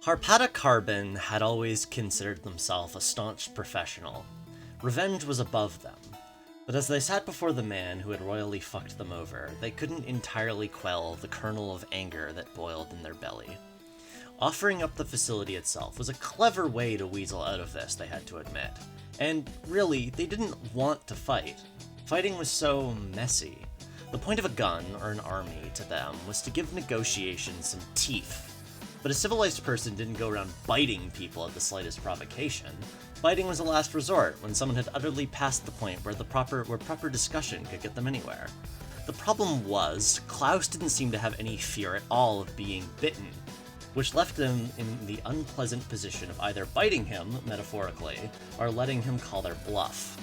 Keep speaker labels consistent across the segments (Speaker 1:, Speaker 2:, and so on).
Speaker 1: Harpada Carbon had always considered themselves a staunch professional. Revenge was above them. But as they sat before the man who had royally fucked them over, they couldn't entirely quell the kernel of anger that boiled in their belly. Offering up the facility itself was a clever way to weasel out of this, they had to admit. And really, they didn't want to fight. Fighting was so messy. The point of a gun, or an army, to them, was to give negotiations some teeth. But a civilized person didn't go around biting people at the slightest provocation. Fighting was a last resort, when someone had utterly passed the point where proper discussion could get them anywhere. The problem was, Klaus didn't seem to have any fear at all of being bitten, which left them in the unpleasant position of either biting him, metaphorically, or letting him call their bluff.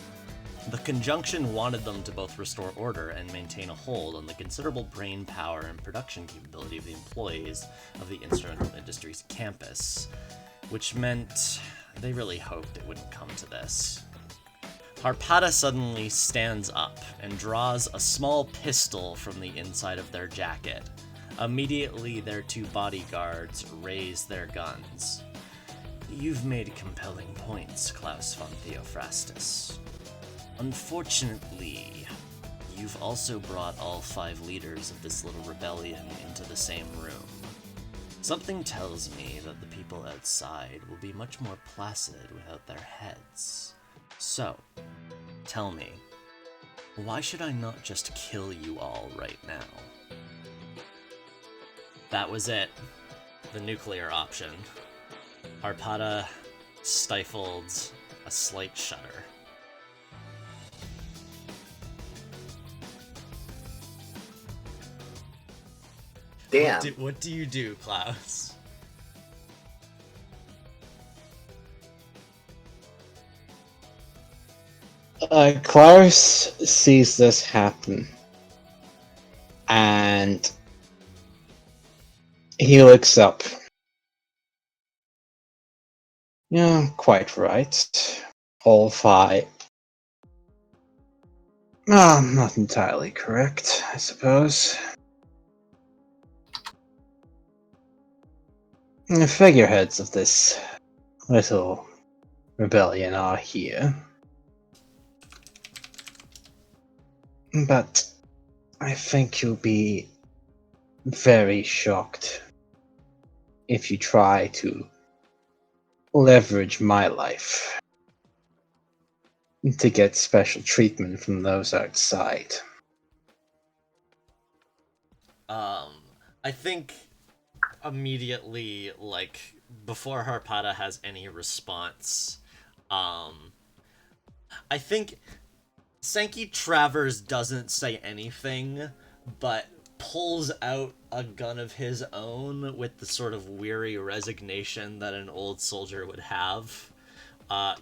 Speaker 1: The conjunction wanted them to both restore order and maintain a hold on the considerable brain power and production capability of the employees of the Instrumental Industries campus, which meant they really hoped it wouldn't come to this. Harpada suddenly stands up and draws a small pistol from the inside of their jacket. Immediately, their two bodyguards raise their guns. "You've made compelling points, Klaus von Theophrastus. Unfortunately, you've also brought all 5 leaders of this little rebellion into the same room. Something tells me that the people outside will be much more placid without their heads. So, tell me, why should I not just kill you all right now?" That was it. The nuclear option. Harpada stifled a slight shudder.
Speaker 2: Damn.
Speaker 1: What do you do, Klaus?
Speaker 3: Klaus sees this happen, and he looks up. Yeah, quite right. All 5. Not entirely correct, I suppose. The figureheads of this little rebellion are here. But I think you'll be very shocked if you try to leverage my life to get special treatment from those outside.
Speaker 1: I think immediately, like, before Harpada has any response, I think Sankey Travers doesn't say anything, but pulls out a gun of his own with the sort of weary resignation that an old soldier would have.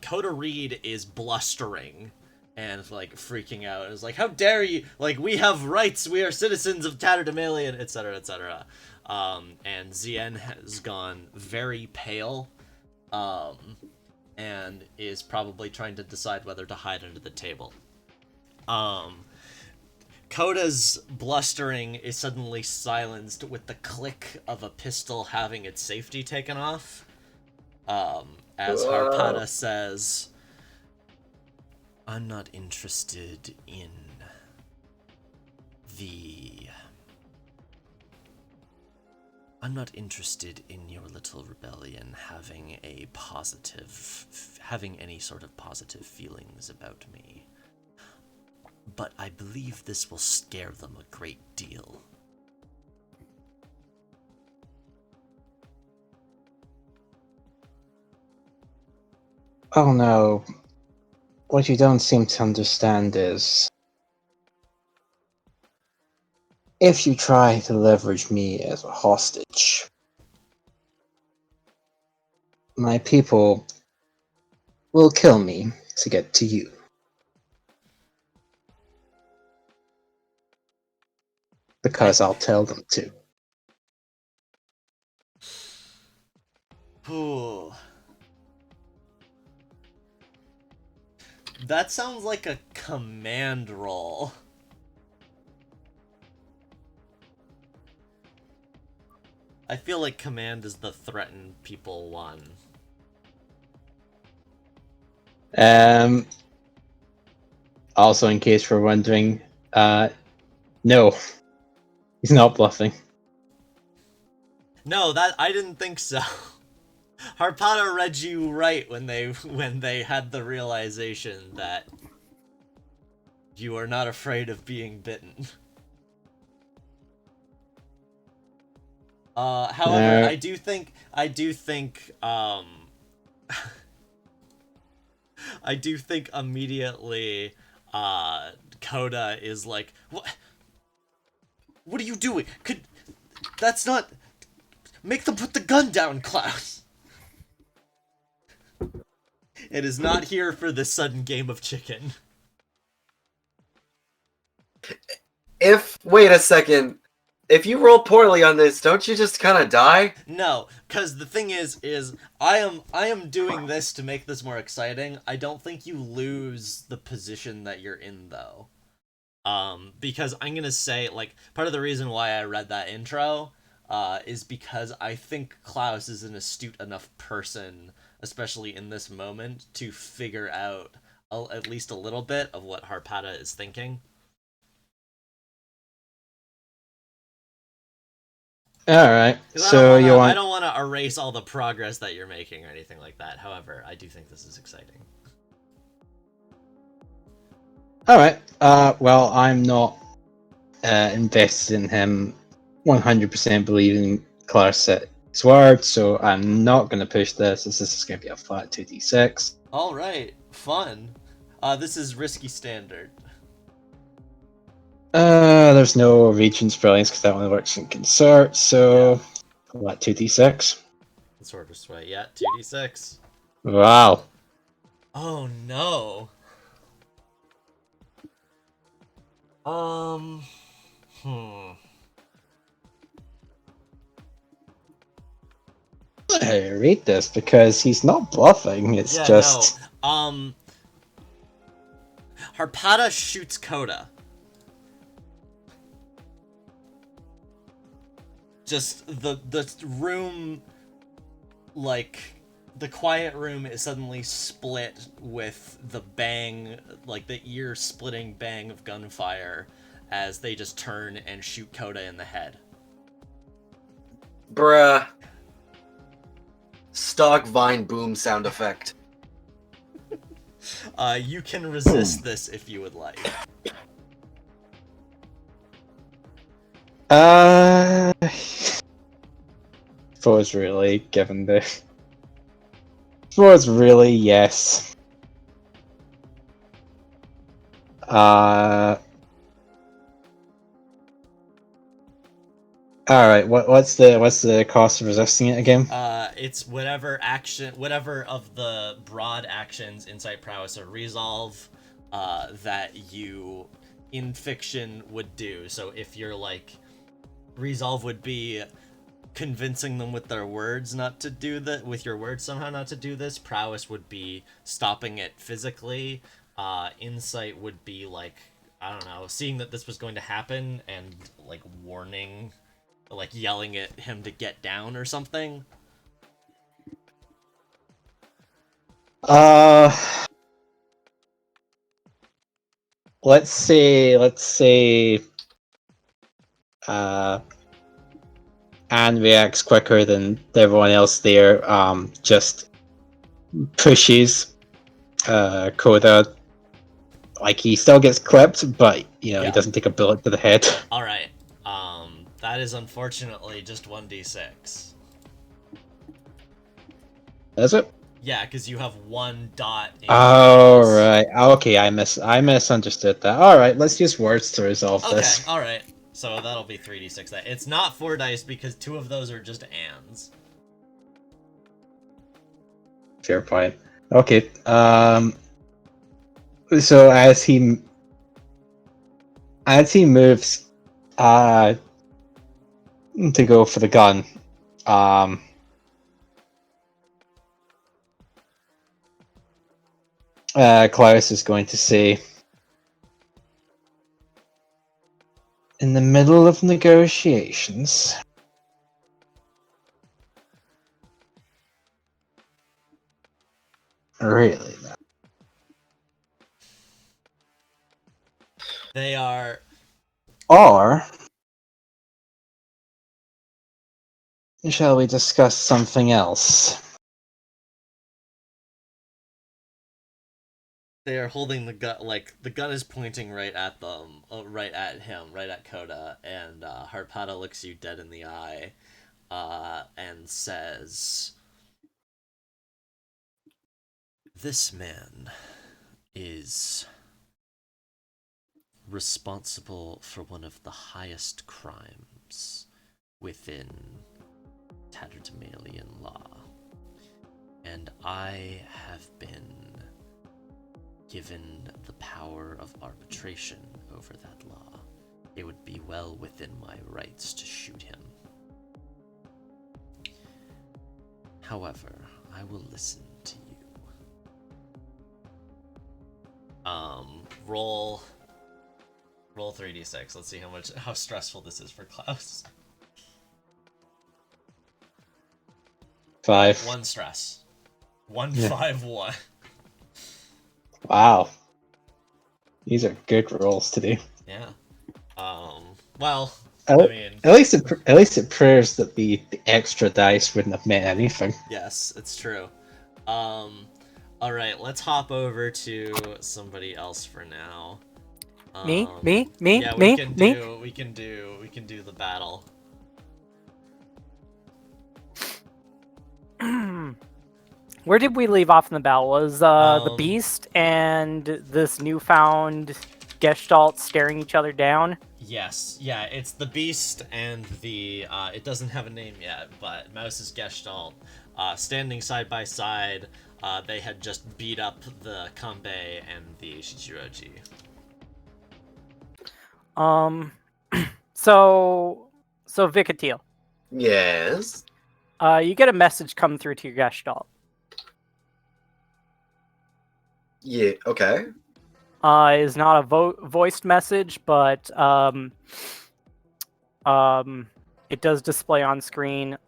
Speaker 1: Coda Reed is blustering and, like, freaking out. It's like, "How dare you! Like, we have rights! We are citizens of Tatterdemalion!" etc., etc. And Zien has gone very pale, and is probably trying to decide whether to hide under the table. Coda's blustering is suddenly silenced with the click of a pistol having its safety taken off. As Harpada says, "I'm not interested in your little rebellion having any sort of positive feelings about me. But I believe this will scare them a great deal."
Speaker 3: Oh no. What you don't seem to understand is, if you try to leverage me as a hostage, my people will kill me to get to you. Because I'll tell them to.
Speaker 1: Ooh. That sounds like a command roll. I feel like command is the threaten people one.
Speaker 3: Also, in case we're wondering, no, he's not bluffing.
Speaker 1: No, that I didn't think so. Harpada read you right when they had the realization that you are not afraid of being bitten. However, I do think I do think immediately Coda is like, what are you doing? That's not, make them put the gun down, Klaus. It is not here for this sudden game of chicken.
Speaker 2: Wait a second. If you roll poorly on this, don't you just kind of die?
Speaker 1: No, because the thing is I am doing this to make this more exciting. I don't think you lose the position that you're in, though. Because I'm gonna say, like, part of the reason why I read that intro, is because I think Klaus is an astute enough person, especially in this moment, to figure out at least a little bit of what Harpada is thinking.
Speaker 3: All right. So you want?
Speaker 1: I don't want to erase all the progress that you're making or anything like that. However, I do think this is exciting.
Speaker 3: All right. Well, I'm not invested in him 100% believing Clark's his word, so I'm not going to push this. This is going to be a flat 2d6.
Speaker 1: All right, fun. This is risky standard.
Speaker 3: There's no Regent's Brilliance because that only works in Consort, so what, 2d6?
Speaker 1: Sword of Sway, yeah, 2d6.
Speaker 3: Wow.
Speaker 1: Oh no.
Speaker 3: I read this because he's not bluffing, it's just...
Speaker 1: No. Harpada shoots Coda. Just the room, like, the quiet room is suddenly split with the bang, like the ear-splitting bang of gunfire as they just turn and shoot Coda in the head.
Speaker 2: Bruh. Stock Vine boom sound effect.
Speaker 1: You can resist this if you would like.
Speaker 3: Suppose really, given the... Suppose really, yes. Alright, what's the cost of resisting it again?
Speaker 1: It's whatever of the broad actions, Insight, Prowess, or Resolve, that you, in fiction, would do. So if you're like, Resolve would be convincing them with their words not to do that, with your words somehow not to do this. Prowess would be stopping it physically. Insight would be like, I don't know, seeing that this was going to happen and like warning, like yelling at him to get down or something.
Speaker 3: Let's say Anne reacts quicker than everyone else there, just pushes Coda. Like, he still gets clipped, but, you know, he doesn't take a bullet to the head.
Speaker 1: Alright, that is unfortunately just 1d6.
Speaker 3: Is it?
Speaker 1: Yeah, because you have one dot in
Speaker 3: Oh, right. Okay, I misunderstood that. Alright, let's use words to resolve this.
Speaker 1: Okay, alright. So that'll be 3d6. That it's not 4 dice because 2 of those are just ands.
Speaker 3: Fair point. Okay, so as he moves to go for the gun, Klaus is going to say, in the middle of negotiations, Really?
Speaker 1: They are.
Speaker 3: Or shall we discuss something else?
Speaker 1: They are holding the gun, like, the gun is pointing right at them, right at him, right at Coda, and Harpada looks you dead in the eye, and says, "This man is responsible for one of the highest crimes within Tatterdemalian law, and I have been given the power of arbitration over that law. It would be well within my rights to shoot him. However, I will listen to you." Roll 3d6. Let's see how stressful this is for Klaus.
Speaker 3: 5.
Speaker 1: 1 stress. 1
Speaker 3: Yeah.
Speaker 1: 5 1.
Speaker 3: Wow. These are good rolls to do.
Speaker 1: Yeah. Well,
Speaker 3: At,
Speaker 1: I mean,
Speaker 3: at least it proves that the extra dice wouldn't have meant anything.
Speaker 1: yes, it's true. All right, let's hop over to somebody else for now.
Speaker 4: Me?
Speaker 1: Yeah, we can do the battle.
Speaker 4: Where did we leave off in the battle? Was the
Speaker 1: Um,
Speaker 4: beast and this newfound Gestalt staring each other down?
Speaker 1: Yes, yeah, it's the beast and the it doesn't have a name yet, but Mouse's Gestalt standing side by side. They had just beat up the Kanbei and the Shichiroji.
Speaker 4: So Vikatil,
Speaker 2: Yes.
Speaker 4: you get a message come through to your Gestalt.
Speaker 2: Yeah. Okay.
Speaker 4: Is not a voiced message, but it does display on screen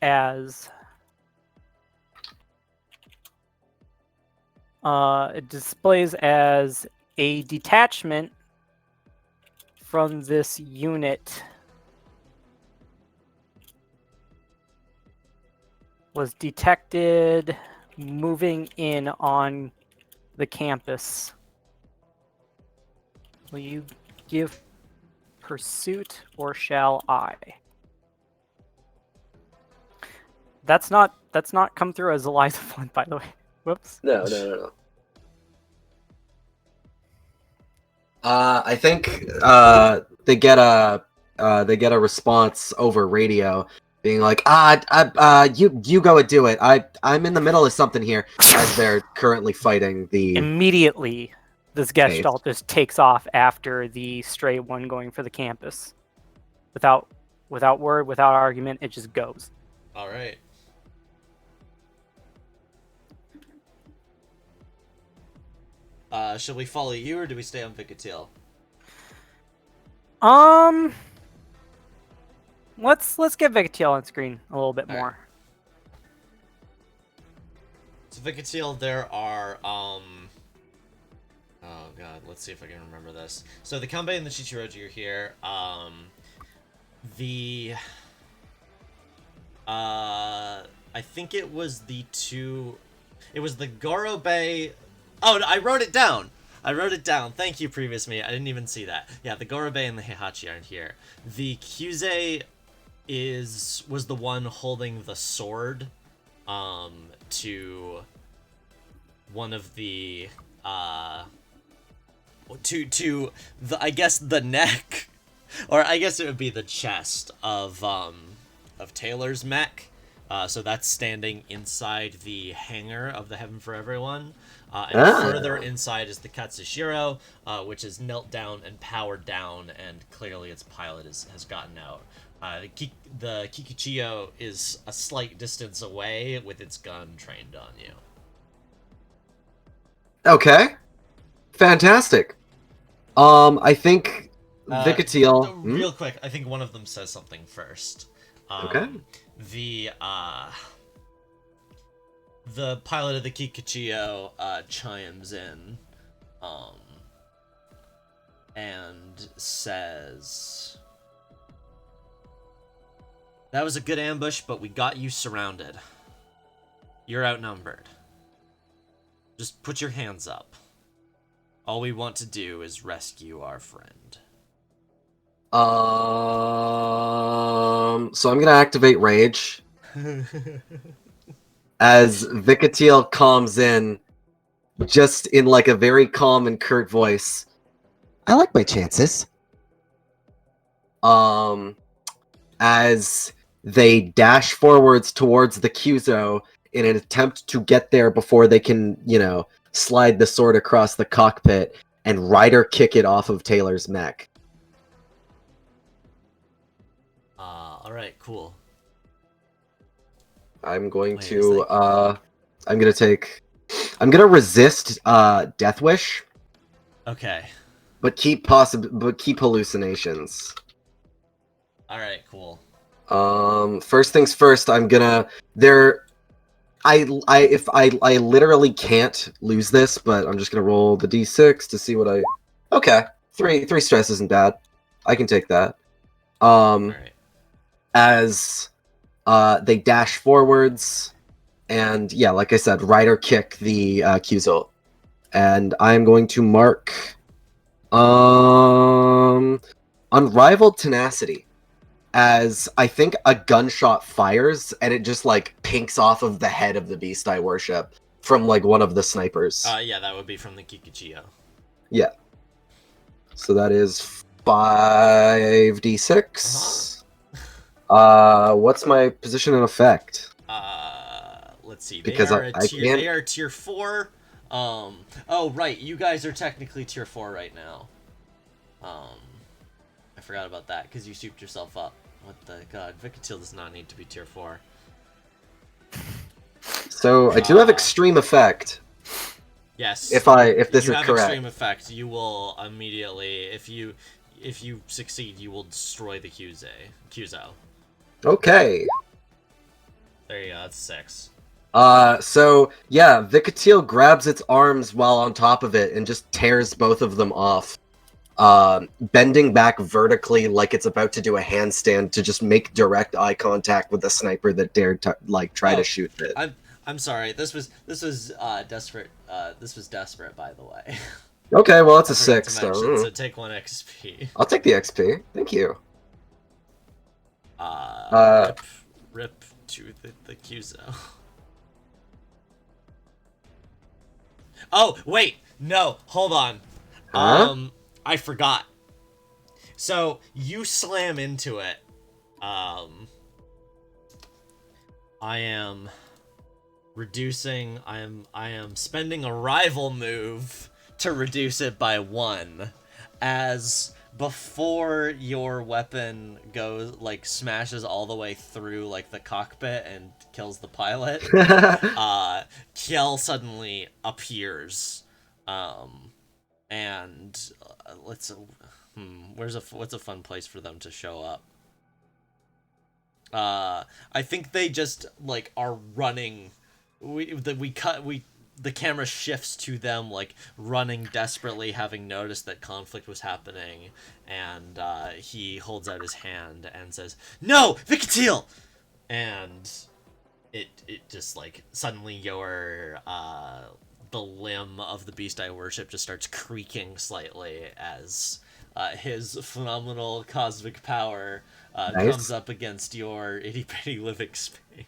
Speaker 4: as it displays as a detachment from this unit was detected moving in on the campus. Will you give pursuit or shall I? That's not come through as Eliza Flint, by the way. Whoops.
Speaker 2: No. I think they get a response over radio, being like, you go and do it. I'm in the middle of something here, as they're currently fighting the.
Speaker 4: Immediately, this Gestalt just takes off after the stray one going for the campus. Without word, without argument, it just goes.
Speaker 1: All right. Should we follow you, or do we stay on Vikatil?
Speaker 4: Let's get Vikatil on screen a little bit
Speaker 1: All
Speaker 4: more.
Speaker 1: So Vikatil, there are oh god, let's see if I can remember this. So the Kanbei and the Shichiroji are here. I think it was the Gorobei. Oh, I wrote it down. Thank you, previous me. I didn't even see that. Yeah, the Gorobei and the Heihachi aren't here. The Kyusei was the one holding the sword to one of the to the, I guess, the neck, or I guess it would be the chest of Taylor's mech. So that's standing inside the hangar of the Heaven for Everyone. And further inside is the Katsushiro, which is knelt down and powered down, and clearly its pilot has gotten out. The Kikuchiyo is a slight distance away with its gun trained on you.
Speaker 2: Okay. Fantastic. I think Vikatil.
Speaker 1: Real quick, I think one of them says something first.
Speaker 2: Okay.
Speaker 1: the pilot of the Kikuchiyo chimes in, and says, "That was a good ambush, but we got you surrounded. You're outnumbered. Just put your hands up. All we want to do is rescue our friend."
Speaker 2: So I'm gonna activate Rage as Vikatiel calms in, just in like a very calm and curt voice. I like my chances. As they dash forwards towards the Kyuzo in an attempt to get there before they can, slide the sword across the cockpit and rider kick it off of Taylor's mech.
Speaker 1: Alright, cool.
Speaker 2: I'm going
Speaker 1: Wait,
Speaker 2: to I'm gonna resist Death Wish,
Speaker 1: Okay.
Speaker 2: but keep hallucinations.
Speaker 1: Alright, cool.
Speaker 2: First things first, I'm gonna I literally can't lose this, but I'm just gonna roll the d6 to see what I. Okay, three stress isn't bad. I can take that.
Speaker 1: Alright.
Speaker 2: As they dash forwards, and yeah, like I said, rider kick the Kyuzo, and I'm going to mark unrivaled tenacity, as I think a gunshot fires and it just like pinks off of the head of the beast I worship from like one of the snipers.
Speaker 1: Yeah, that would be from the Kikuchiyo.
Speaker 2: Yeah. So that is 5d6. What's my position and effect?
Speaker 1: Let's see.
Speaker 2: Because I can't...
Speaker 1: They are tier 4. Oh, right. You guys are technically tier 4 right now. I forgot about that because you souped yourself up. What the god? Vikatiel does not need to be tier 4.
Speaker 2: So I do have extreme effect.
Speaker 1: Yes.
Speaker 2: If this is
Speaker 1: have
Speaker 2: correct.
Speaker 1: Extreme effect, you will immediately, if you succeed, you will destroy the Kyuzo.
Speaker 2: Okay.
Speaker 1: There you go. That's 6.
Speaker 2: So yeah, Vikatiel grabs its arms while on top of it and just tears both of them off. Bending back vertically like it's about to do a handstand to just make direct eye contact with the sniper that dared to try to shoot it.
Speaker 1: I'm sorry. This was desperate. This was desperate, by the way.
Speaker 2: Okay, well it's a
Speaker 1: I forgot
Speaker 2: 6.
Speaker 1: to mention,
Speaker 2: So
Speaker 1: so take 1 XP.
Speaker 2: I'll take the XP. Thank you.
Speaker 1: Rip to the Kyuzo. Oh wait, no, hold on.
Speaker 2: Huh?
Speaker 1: I forgot. So you slam into it. I am reducing. I am spending a rival move to reduce it by 1, as before your weapon goes smashes all the way through the cockpit and kills the pilot. Kiel suddenly appears. And what's a fun place for them to show up? I think they just are running. The camera shifts to them running desperately, having noticed that conflict was happening, and he holds out his hand and says, "No, Vikatiel!" And it just suddenly your the limb of the beast I worship just starts creaking slightly as his phenomenal cosmic power
Speaker 2: Nice.
Speaker 1: comes up against your itty-bitty living space.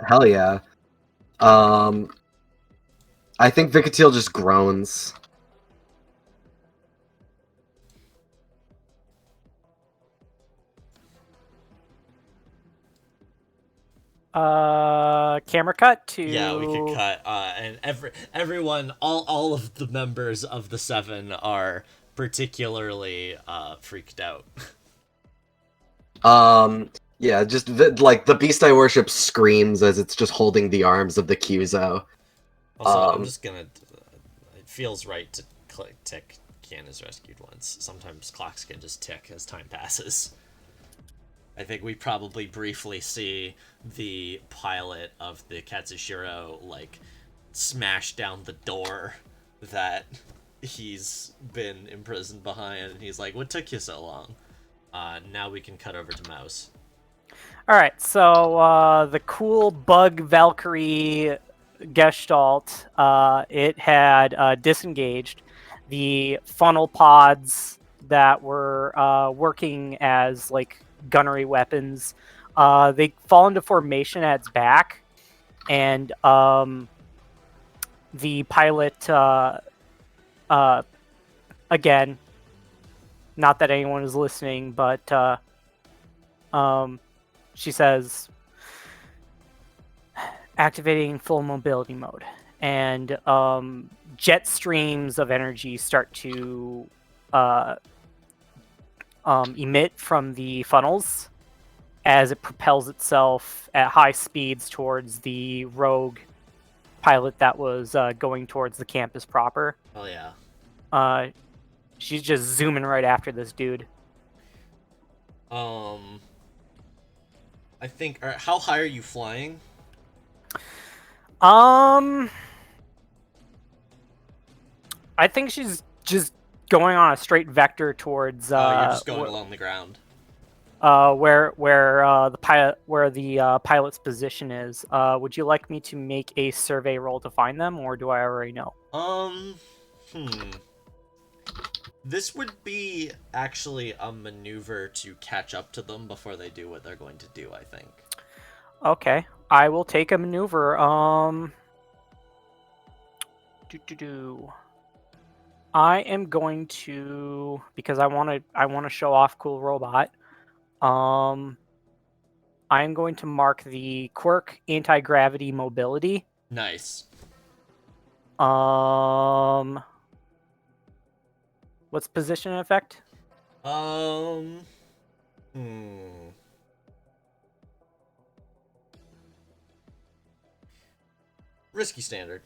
Speaker 2: Hell yeah. I think Vikatiel just groans.
Speaker 4: Camera cut to...
Speaker 1: Yeah, we could cut. And everyone, all of the members of the 7 are particularly freaked out.
Speaker 2: Yeah, just the beast I worship screams as it's just holding the arms of the Kyuzo.
Speaker 1: Also, I'm just gonna. It feels right to tick. Can is rescued once. Sometimes clocks can just tick as time passes. I think we probably briefly see the pilot of the Katsushiro, like, smash down the door that he's been imprisoned behind, and he's like, what took you so long? Now we can cut over to Mouse.
Speaker 4: All right, so the cool bug Valkyrie Gestalt, it had disengaged. The funnel pods that were working as like gunnery weapons, they fall into formation at its back, and the pilot, again, not that anyone is listening, but she says, activating full mobility mode, and jet streams of energy start to emit from the funnels as it propels itself at high speeds towards the rogue pilot that was going towards the campus proper.
Speaker 1: Oh yeah.
Speaker 4: She's just zooming right after this dude.
Speaker 1: I think. How high are you flying?
Speaker 4: I think she's just going on a straight vector towards.
Speaker 1: You're just going along the ground.
Speaker 4: Where the pilot's position is. Would you like me to make a survey roll to find them, or do I already know?
Speaker 1: This would be actually a maneuver to catch up to them before they do what they're going to do, I think.
Speaker 4: Okay, I will take a maneuver. I am going to, because I want to show off cool robot. I am going to mark the quirk anti-gravity mobility.
Speaker 1: Nice.
Speaker 4: What's position and effect?
Speaker 1: Risky standard.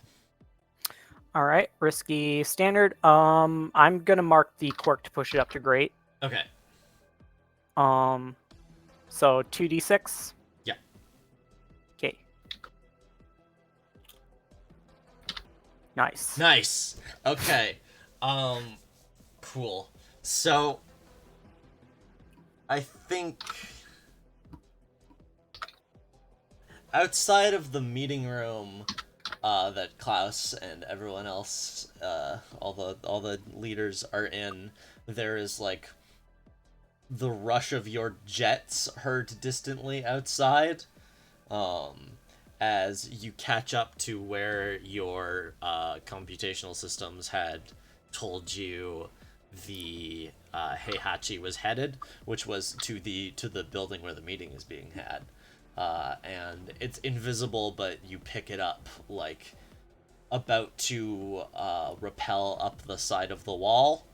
Speaker 4: All right, risky standard. I'm gonna mark the quirk to push it up to great.
Speaker 1: Okay.
Speaker 4: So 2d6.
Speaker 1: Yeah.
Speaker 4: Okay. Nice.
Speaker 1: Nice. Okay. Cool. So, I think outside of the meeting room, that Klaus and everyone else, all the leaders are in, there is like the rush of your jets heard distantly outside, as you catch up to where your computational systems had told you the Heihachi was headed, which was to the building where the meeting is being had. And it's invisible, but you pick it up, like, about to rappel up the side of the wall,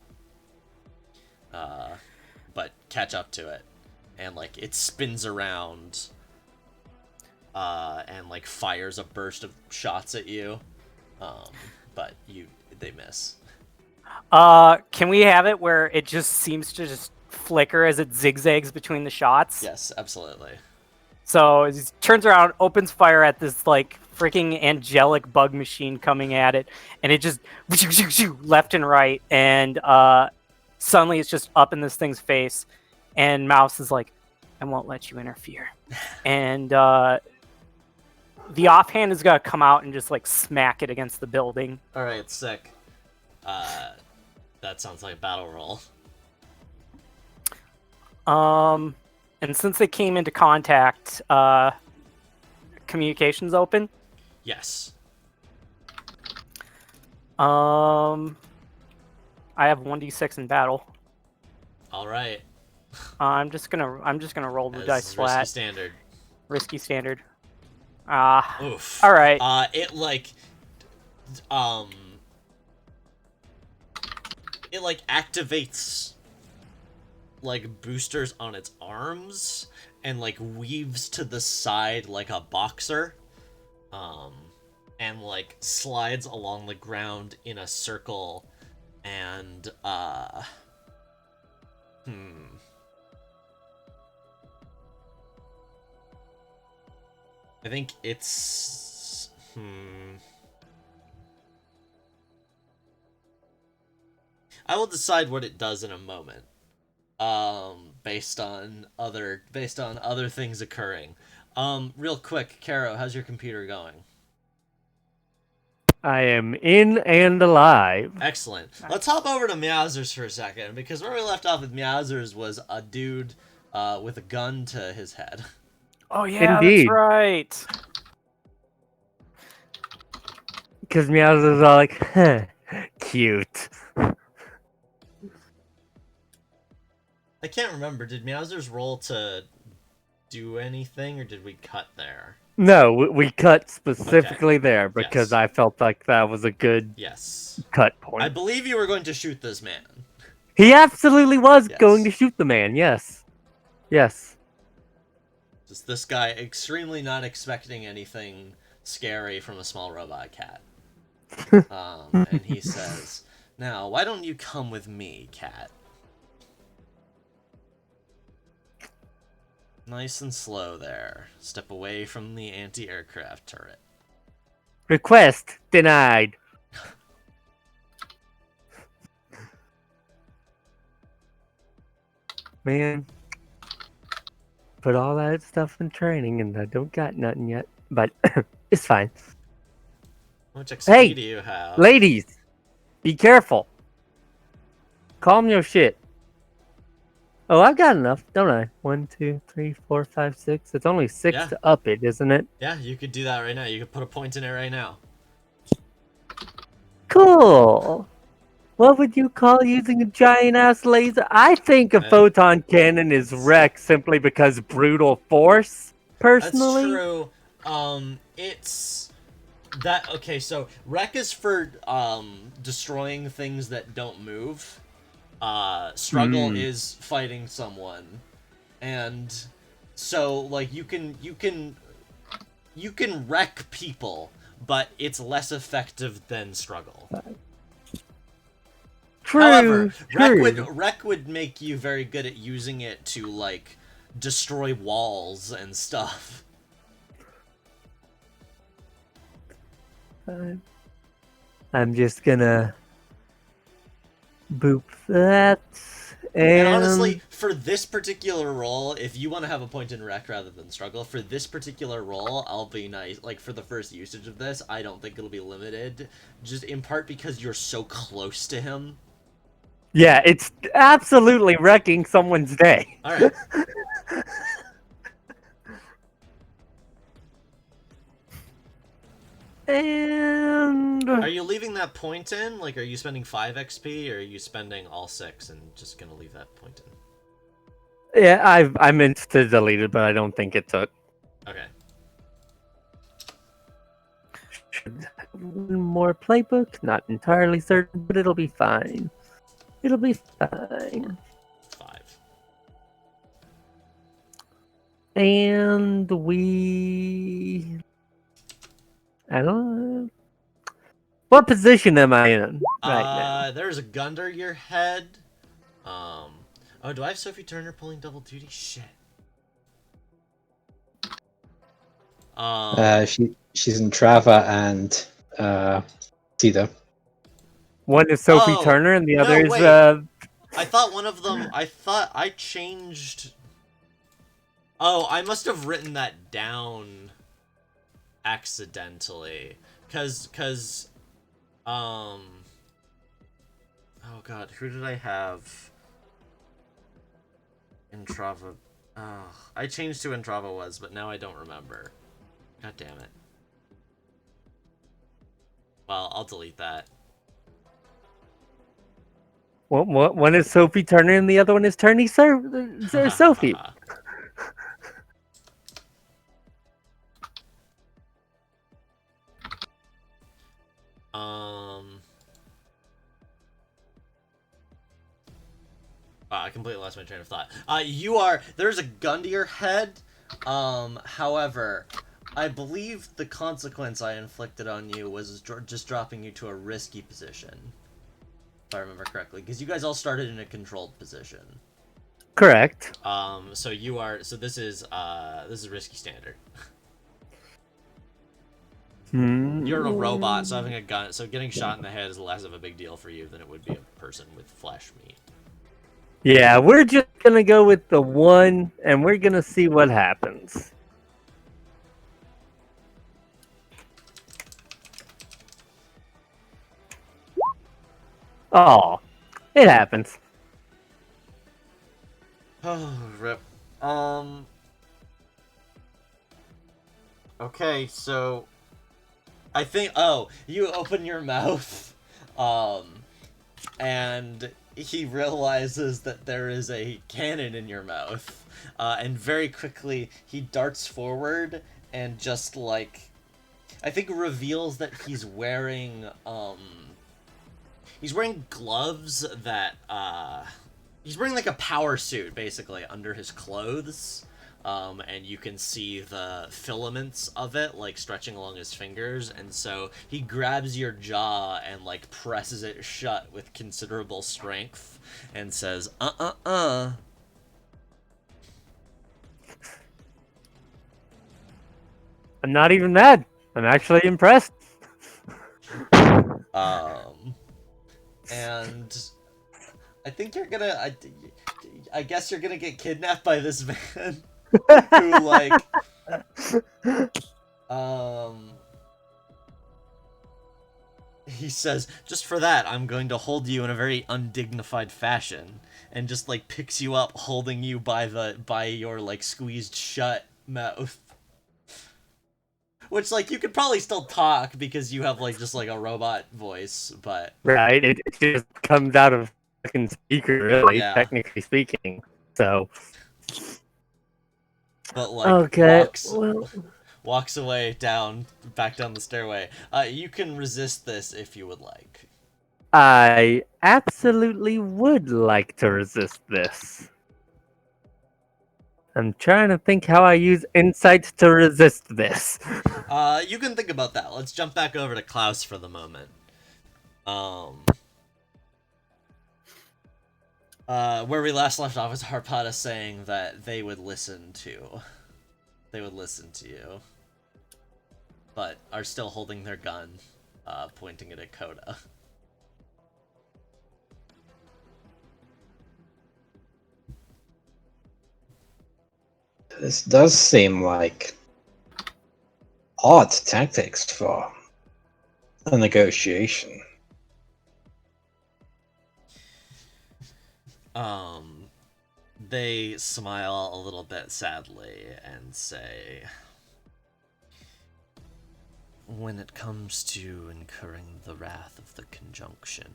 Speaker 1: but catch up to it. And, like, it spins around, and, like, fires a burst of shots at you, but they miss.
Speaker 4: Can we have it where it just seems to just flicker as it zigzags between the shots?
Speaker 1: Yes, absolutely.
Speaker 4: So he turns around, opens fire at this like freaking angelic bug machine coming at it, and it just left and right, and suddenly it's just up in this thing's face, and Mouse is like, "I won't let you interfere," and the offhand is gonna come out and just like smack it against the building.
Speaker 1: All right, sick. That sounds like a battle roll.
Speaker 4: And since they came into contact, communications open.
Speaker 1: Yes.
Speaker 4: I have 1d6 in battle.
Speaker 1: All right.
Speaker 4: I'm just gonna roll the dice
Speaker 1: Risky
Speaker 4: flat.
Speaker 1: standard.
Speaker 4: Risky standard.
Speaker 1: Oof.
Speaker 4: All right.
Speaker 1: It activates like boosters on its arms and like weaves to the side like a boxer, and like slides along the ground in a circle, and I think it's... I will decide what it does in a moment. Based on other things occurring. Real quick, Caro, how's your computer going?
Speaker 5: I am in and alive.
Speaker 1: Excellent. Let's hop over to Meowsers for a second, because where we left off with Meowsers was a dude with a gun to his head.
Speaker 4: Oh yeah,
Speaker 5: Indeed.
Speaker 4: that's right.
Speaker 5: Because Meows is all like, huh, cute.
Speaker 1: I can't remember. Did Meowsers roll to do anything, or did we cut there?
Speaker 5: No, we cut specifically there because
Speaker 1: Yes.
Speaker 5: I felt like that was a good
Speaker 1: Yes.
Speaker 5: cut point.
Speaker 1: I believe you were going to shoot this man.
Speaker 5: He absolutely was
Speaker 1: Yes.
Speaker 5: going to shoot the man, yes. Yes.
Speaker 1: Just this guy extremely not expecting anything scary from a small robot cat. And he says, "Now, why don't you come with me, cat?" Nice and slow there. Step away from the anti-aircraft turret.
Speaker 5: Request denied. Man, put all that stuff in training and I don't got nothing yet, but it's fine.
Speaker 1: How much XP
Speaker 5: Hey,
Speaker 1: do you have?
Speaker 5: Ladies, be careful. Calm your shit. Oh, I've got enough, don't I? 1, 2, 3, 4, 5, 6. It's only 6
Speaker 1: Yeah.
Speaker 5: to up it, isn't it?
Speaker 1: Yeah, you could do that right now. You could put a point in it right now.
Speaker 5: Cool. What would you call using a giant ass laser? I think a photon cannon is wrecked simply because brutal force. Personally,
Speaker 1: That's true. It's that okay. So wreck is for destroying things that don't move. Struggle is fighting someone, and so like you can wreck people, but it's less effective than struggle.
Speaker 5: true.
Speaker 1: However,
Speaker 5: true.
Speaker 1: wreck would make you very good at using it to like destroy walls and stuff.
Speaker 5: I'm just gonna boop that.
Speaker 1: And honestly, for this particular role, if you want to have a point in wreck rather than struggle, for this particular role, I'll be nice. Like, for the first usage of this, I don't think it'll be limited. Just in part because you're so close to him.
Speaker 5: Yeah, it's absolutely wrecking someone's day.
Speaker 1: Alright.
Speaker 5: And
Speaker 1: Are you leaving that point in? Like, are you spending 5 XP, or are you spending all 6 and just gonna leave that point in?
Speaker 5: yeah, I meant to delete it, but I don't think it took.
Speaker 1: Okay.
Speaker 5: One more playbook, not entirely certain, but it'll be fine. It'll be fine.
Speaker 1: 5.
Speaker 5: And we... I don't know. What position am I in right now?
Speaker 1: There's a gun to your head. Oh, do I have Sophie Turner pulling double duty? Shit.
Speaker 3: She's in Trava and Cedar.
Speaker 5: One is Sophie
Speaker 1: Oh,
Speaker 5: Turner and the
Speaker 1: no,
Speaker 5: other is...
Speaker 1: wait. I thought one of them... I thought I changed... Oh, I must have written that down accidentally. Cause... Oh god, who did I have? Entrava... Oh, I changed who Entrava was, but now I don't remember. God damn it. Well, I'll delete that.
Speaker 5: One is Sophie Turner and the other one is Sophie.
Speaker 1: I completely lost my train of thought. There's a gun to your head. However, I believe the consequence I inflicted on you was just dropping you to a risky position. If I remember correctly, because you guys all started in a controlled position.
Speaker 5: Correct.
Speaker 1: So this is risky standard. You're a robot, so having a gun, so getting shot in the head is less of a big deal for you than it would be a person with flesh meat.
Speaker 5: Yeah, we're just gonna go with the one, and we're gonna see what happens. Oh, it happens.
Speaker 1: Oh, rip. Okay, so I think you open your mouth, and he realizes that there is a cannon in your mouth, and very quickly he darts forward and just like, I think reveals that he's wearing gloves that he's wearing like a power suit basically under his clothes. And you can see the filaments of it like stretching along his fingers, and so he grabs your jaw and like presses it shut with considerable strength and says, I'm
Speaker 5: not even mad. I'm actually impressed.
Speaker 1: And I think you're gonna, I guess you're gonna get kidnapped by this man. Who like he says, just for that I'm going to hold you in a very undignified fashion, and just like picks you up holding you by your like squeezed shut mouth, which like you could probably still talk because you have like just like a robot voice, but
Speaker 5: Right, it just comes out of fucking speaker, really,
Speaker 1: Yeah.
Speaker 5: technically speaking. So,
Speaker 1: but like
Speaker 5: okay, well,
Speaker 1: walks away back down the stairway. You can resist this if you would like.
Speaker 5: I absolutely would like to resist this. I'm trying to think how I use insight to resist this.
Speaker 1: You can think about that. Let's jump back over to Klaus for the moment. Where we last left off was Harpada saying that they would listen to you, but are still holding their gun, pointing it at Coda.
Speaker 3: This does seem like odd tactics for a negotiation.
Speaker 1: They smile a little bit sadly and say, when it comes to incurring the wrath of the conjunction,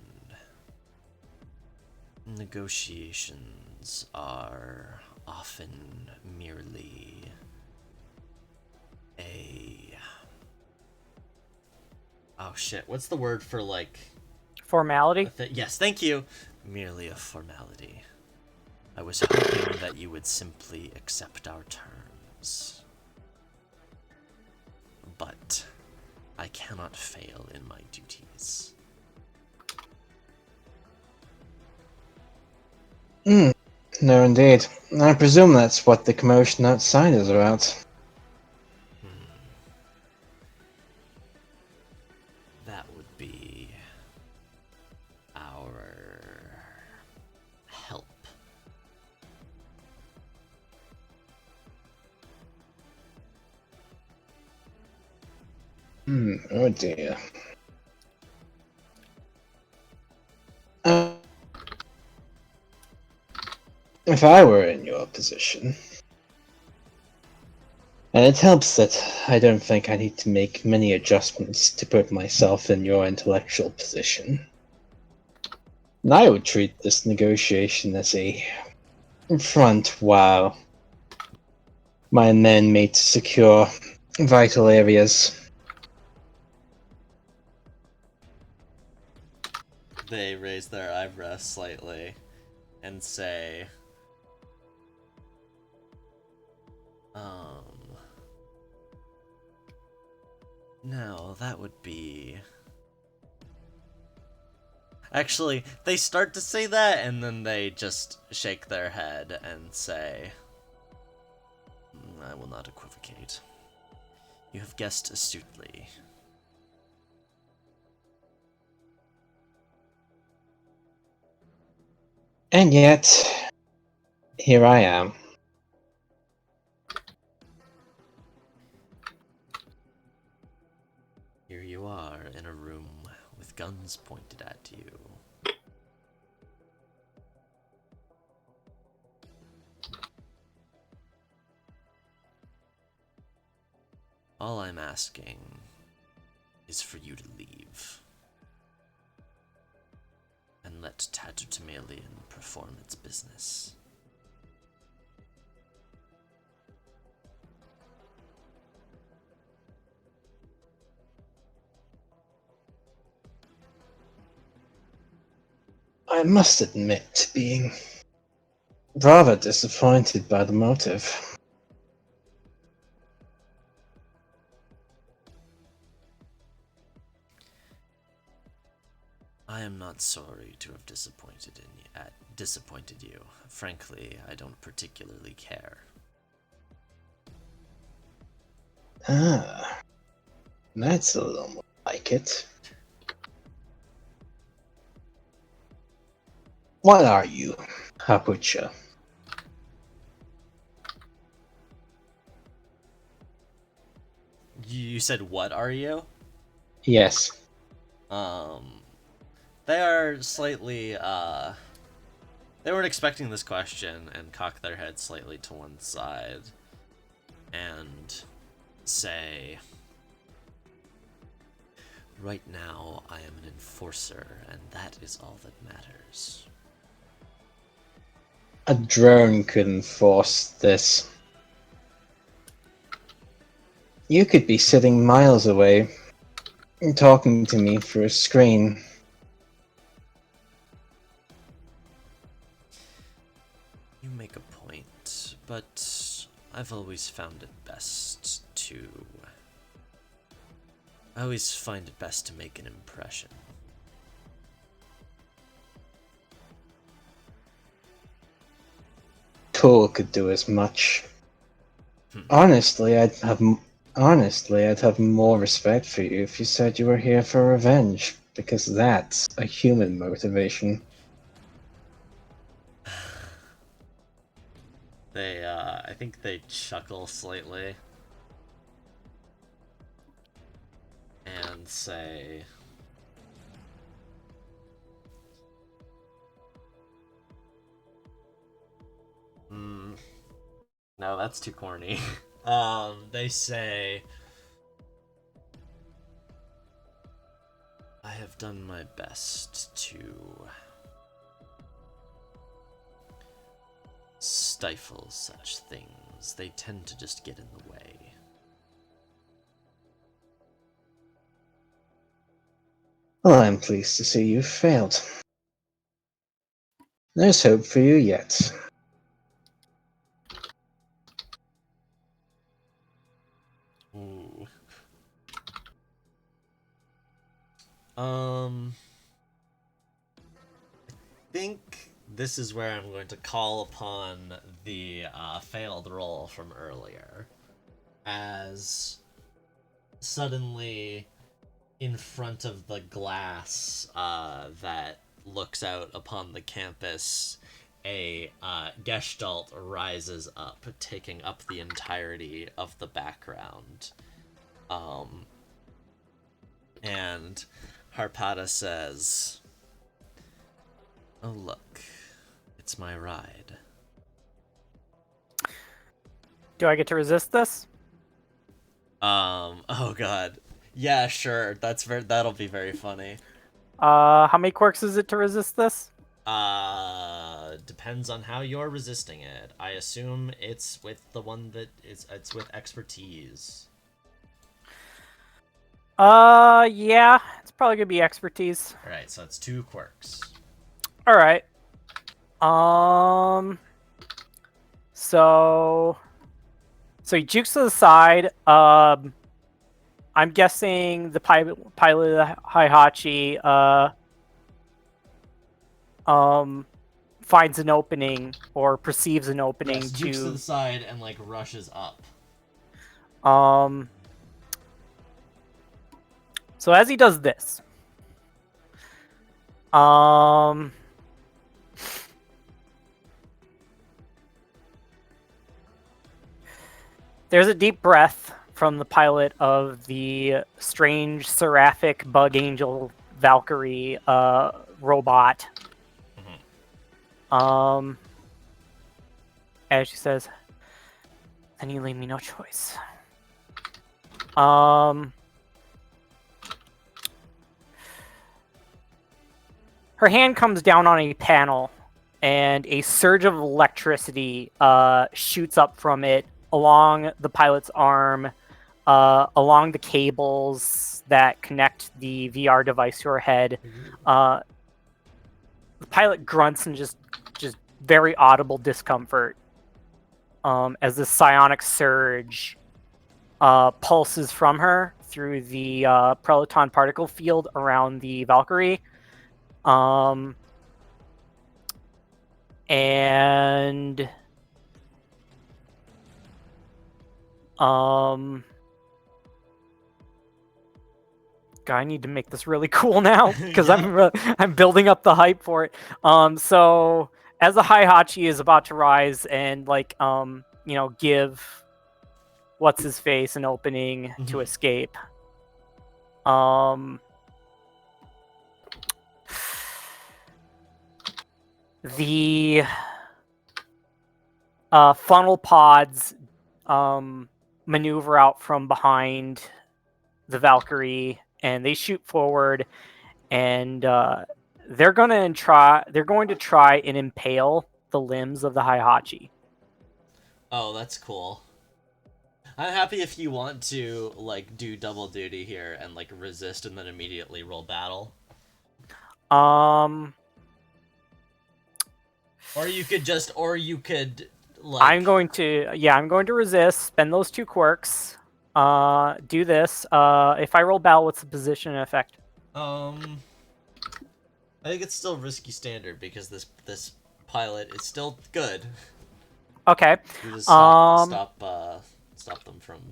Speaker 1: negotiations are often merely oh shit, what's the word for like
Speaker 4: Formality?
Speaker 1: yes, thank you. Merely a formality. I was hoping that you would simply accept our terms. But I cannot fail in my duties.
Speaker 3: No, indeed. I presume that's what the commotion outside is about.
Speaker 1: That would be our help.
Speaker 3: Oh dear. If I were in your position, and it helps that I don't think I need to make many adjustments to put myself in your intellectual position, and I would treat this negotiation as a front while my men made to secure vital areas.
Speaker 1: They raise their eyebrows slightly and say, no, that would be... Actually, they start to say that, and then they just shake their head and say, I will not equivocate. You have guessed astutely.
Speaker 3: And yet, here I am.
Speaker 1: Here you are in a room with guns pointed at you. All I'm asking is for you to leave. And let Tattletamielian perform its business.
Speaker 3: I must admit being rather disappointed by the motive.
Speaker 1: I am not sorry to have disappointed you. Frankly, I don't particularly care.
Speaker 3: Ah, that's a little more like it. What are you, Hapucha?
Speaker 1: You said, what are you?
Speaker 3: Yes.
Speaker 1: They are slightly, they weren't expecting this question and cock their head slightly to one side and say, right now I am an enforcer and that is all that matters.
Speaker 3: A drone could enforce this. You could be sitting miles away, talking to me through a screen.
Speaker 1: You make a point, but I've always found it best to... I always find it best to make an impression.
Speaker 3: Tool could do as much. Honestly, I'd have more respect for you if you said you were here for revenge, because that's a human motivation.
Speaker 1: They, I think they chuckle slightly and say, no, that's too corny. They say, I have done my best to stifle such things. They tend to just get in the way.
Speaker 3: Well, I'm pleased to see you've failed. There's hope for you yet.
Speaker 1: Ooh. I think this is where I'm going to call upon the failed roll from earlier. As suddenly, in front of the glass that looks out upon the campus, a gestalt rises up, taking up the entirety of the background. And Harpada says, "Oh look, it's my ride."
Speaker 4: Do I get to resist this?
Speaker 1: Oh god. Yeah, sure. That'll be very funny.
Speaker 4: How many quirks is it to resist this?
Speaker 1: Depends on how you're resisting it. I assume it's with the one that it's with expertise.
Speaker 4: Yeah, it's probably gonna be expertise.
Speaker 1: Alright, so it's 2 quirks.
Speaker 4: All right. So he jukes to the side. I'm guessing the pilot of the Heihachi finds an opening or perceives an opening
Speaker 1: Yes, jukes to the side and like rushes up.
Speaker 4: So as he does this, There's a deep breath from the pilot of the strange seraphic bug angel Valkyrie robot. As she says, "Then you leave me no choice." Her hand comes down on a panel, and a surge of electricity shoots up from it along the pilot's arm, along the cables that connect the VR device to her head. The pilot grunts in just very audible discomfort as the psionic surge pulses from her through the Peloton particle field around the Valkyrie. And God, I need to make this really cool now because I'm building up the hype for it. So as the Heihachi is about to rise and give what's his face an opening to escape, the funnel pods maneuver out from behind the Valkyrie, and they shoot forward, and they're going to try and impale the limbs of the Heihachi.
Speaker 1: Oh, that's cool. I'm happy if you want to do double duty here and resist and then immediately roll battle. Or you could
Speaker 4: I'm going to resist, spend those 2 quirks, do this. If I roll battle, what's the position and effect?
Speaker 1: I think it's still risky standard because this pilot is still good.
Speaker 4: Okay.
Speaker 1: You just stop them from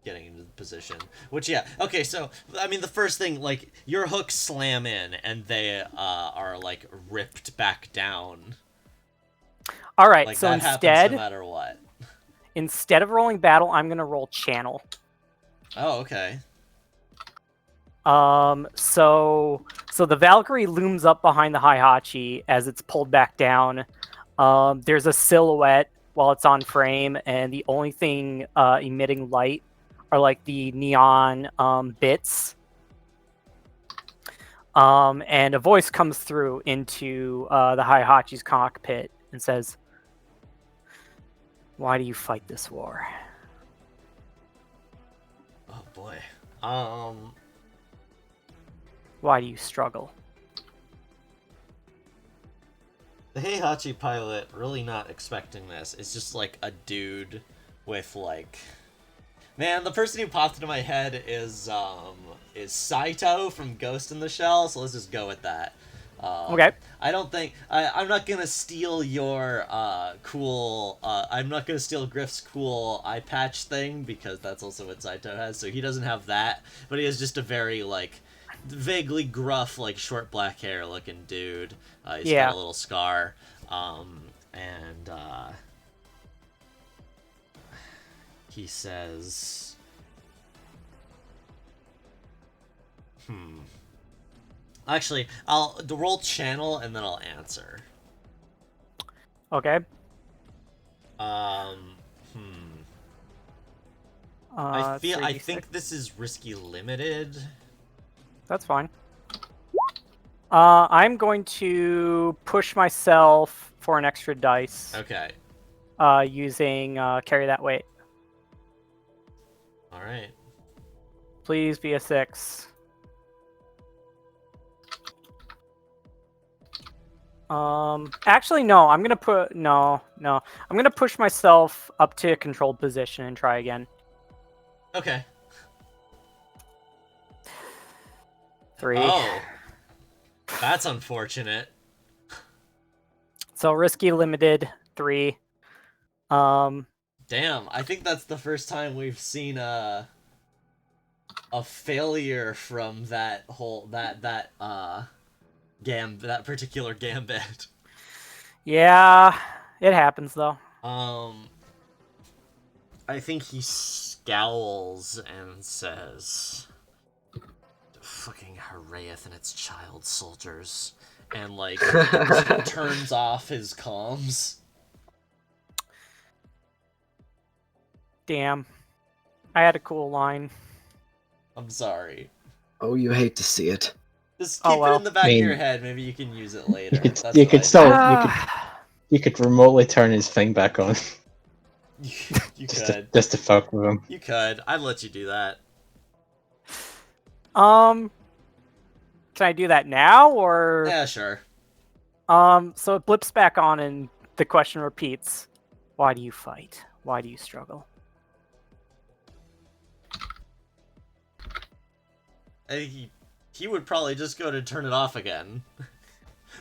Speaker 1: getting into the position. Which, yeah. Okay, so, I mean, the first thing, your hooks slam in, and they are, ripped back down.
Speaker 4: All right, so
Speaker 1: that happens no matter what.
Speaker 4: Instead of rolling battle, I'm going to roll channel.
Speaker 1: Oh, okay.
Speaker 4: So the Valkyrie looms up behind the Heihachi as it's pulled back down. There's a silhouette while it's on frame, and the only thing emitting light are the neon bits. And a voice comes through into the Heihachi's cockpit and says, "Why do you fight this war?"
Speaker 1: Oh boy.
Speaker 4: Why do you struggle?
Speaker 1: The Heihachi pilot, really not expecting this, is just a dude with Man, the person who popped into my head is Saito from Ghost in the Shell, so let's just go with that.
Speaker 4: Okay.
Speaker 1: I don't think I'm not gonna steal your cool. I'm not gonna steal Griff's cool eye patch thing because that's also what Saito has. So he doesn't have that, but he has just a very vaguely gruff, short black hair looking dude. He's got a little scar, and he says, Actually, I'll roll channel and then I'll answer.
Speaker 4: Okay.
Speaker 1: I think this is risky limited.
Speaker 4: That's fine. I'm going to push myself for an extra dice.
Speaker 1: Okay.
Speaker 4: Using carry that weight.
Speaker 1: All right.
Speaker 4: Please be a 6. Actually, no. I'm gonna I'm gonna push myself up to a controlled position and try again.
Speaker 1: Okay.
Speaker 4: 3.
Speaker 1: Oh, that's unfortunate.
Speaker 4: So risky limited 3.
Speaker 1: Damn, I think that's the first time we've seen a failure from that whole that particular gambit.
Speaker 4: Yeah, it happens though.
Speaker 1: I think he scowls and says, "Fucking Haraeth and its child soldiers," and like turns off his comms.
Speaker 4: Damn. I had a cool line.
Speaker 1: I'm sorry.
Speaker 2: Oh, you hate to see it.
Speaker 1: Just
Speaker 4: Oh,
Speaker 1: keep it
Speaker 4: well.
Speaker 1: in the back
Speaker 3: I
Speaker 1: of
Speaker 3: mean,
Speaker 1: your head. Maybe you can use it later.
Speaker 3: You could,
Speaker 1: That's
Speaker 3: you
Speaker 1: what
Speaker 3: could
Speaker 1: I
Speaker 3: still,
Speaker 1: did.
Speaker 3: you could remotely turn his thing back on
Speaker 1: You
Speaker 3: just
Speaker 1: could.
Speaker 3: just to fuck with him.
Speaker 1: You could. I'd let you do that.
Speaker 4: Can I do that now or?
Speaker 1: Yeah, sure.
Speaker 4: So it blips back on and the question repeats. Why do you fight? Why do you struggle?
Speaker 1: He would probably just go to turn it off again.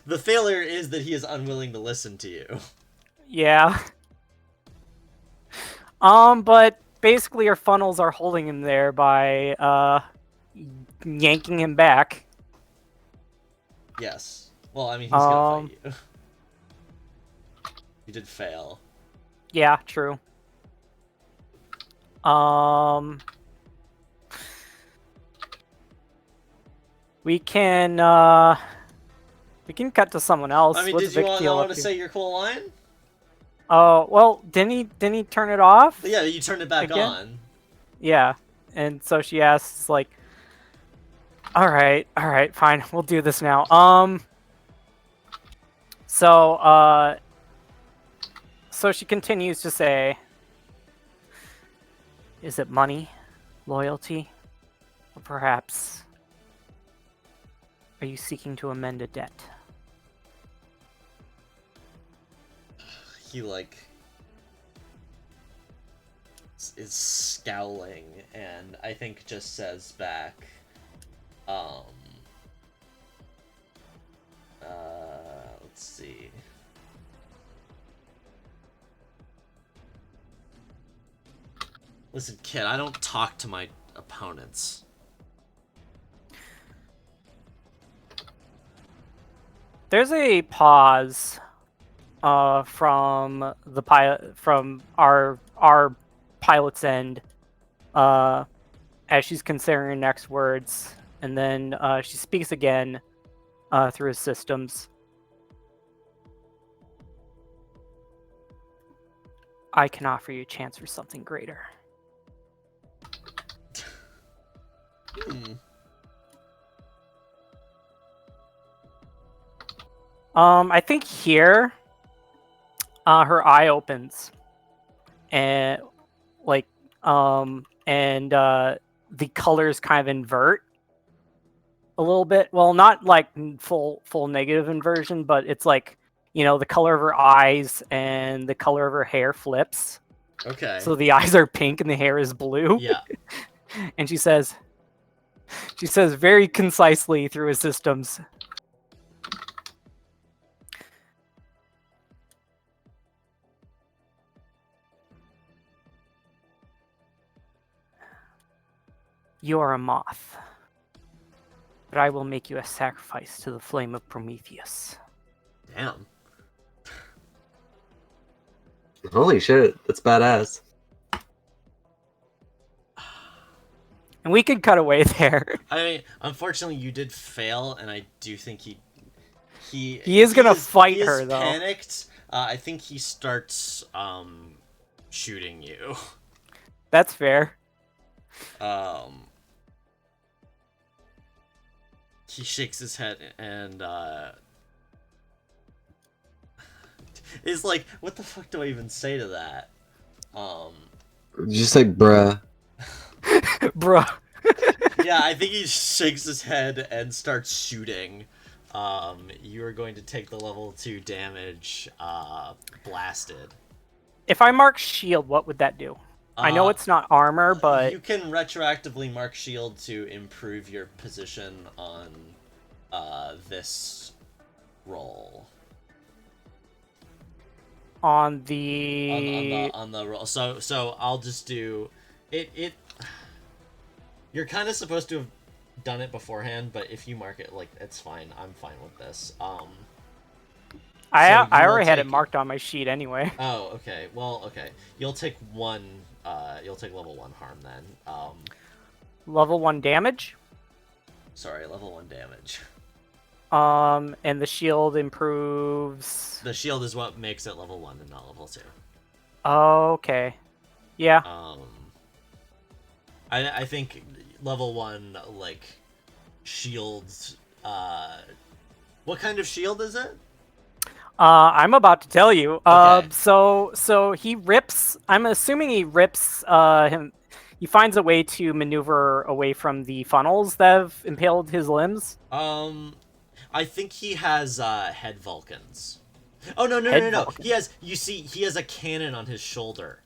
Speaker 1: The failure is that he is unwilling to listen to you.
Speaker 4: Yeah. But basically our funnels are holding him there by yanking him back.
Speaker 1: Yes. Well, I mean, he's gonna fight you. You did fail.
Speaker 4: Yeah, true. We can cut to someone else.
Speaker 1: I mean,
Speaker 4: What's
Speaker 1: did you
Speaker 4: Vic
Speaker 1: want
Speaker 4: up
Speaker 1: to say your cool line?
Speaker 4: Oh, well, didn't he turn it off?
Speaker 1: Yeah, you turned it back
Speaker 4: Again?
Speaker 1: on.
Speaker 4: Yeah. And so she asks like, all right, fine. We'll do this now. So she continues to say, is it money, loyalty, or perhaps are you seeking to amend a debt?
Speaker 1: He like is scowling and I think just says back, let's see. Listen, kid, I don't talk to my opponents.
Speaker 4: There's a pause from the pilot, from our pilot's end, as she's considering her next words, and then she speaks again through his systems. I can offer you a chance for something greater. I think here, her eye opens, and the colors kind of invert a little bit. Well, not like full negative inversion, but it's like, you know, the color of her eyes and the color of her hair flips.
Speaker 1: Okay.
Speaker 4: So the eyes are pink and the hair is blue.
Speaker 1: Yeah.
Speaker 4: And she says very concisely through his systems, you are a moth, but I will make you a sacrifice to the flame of Prometheus.
Speaker 1: Damn.
Speaker 2: Holy shit, that's badass.
Speaker 4: And we could cut away there.
Speaker 1: I mean, unfortunately, you did fail, and I do think he
Speaker 4: is gonna fight
Speaker 1: he is
Speaker 4: her, though.
Speaker 1: Panicked. I think he starts shooting you.
Speaker 4: That's fair.
Speaker 1: He shakes his head and is like, what the fuck do I even say to that?
Speaker 2: Just say bruh.
Speaker 4: Bruh.
Speaker 1: Yeah, I think he shakes his head and starts shooting. You are going to take the level 2 damage, blasted.
Speaker 4: If I mark shield, what would that do? I know it's not armor, but
Speaker 1: you can retroactively mark shield to improve your position on this roll.
Speaker 4: On the
Speaker 1: roll. So I'll just do it. You're kind of supposed to have done it beforehand, but if you mark it, like, it's fine. I'm fine with this.
Speaker 4: I
Speaker 1: will
Speaker 4: already had it
Speaker 1: take-
Speaker 4: marked on my sheet anyway.
Speaker 1: Oh, okay. Well, okay. You'll take 1 level 1 harm then.
Speaker 4: Level 1 damage.
Speaker 1: Sorry, level 1 damage.
Speaker 4: And the shield improves.
Speaker 1: The shield is what makes it level 1 and not level 2.
Speaker 4: Okay. Yeah.
Speaker 1: I think level 1 like shields. What kind of shield is it?
Speaker 4: I'm about to tell you.
Speaker 1: Okay.
Speaker 4: So he rips. I'm assuming he rips him. He finds a way to maneuver away from the funnels that have impaled his limbs.
Speaker 1: I think he has head Vulcans. Oh no.
Speaker 4: Vulcans.
Speaker 1: He has a cannon on his shoulder.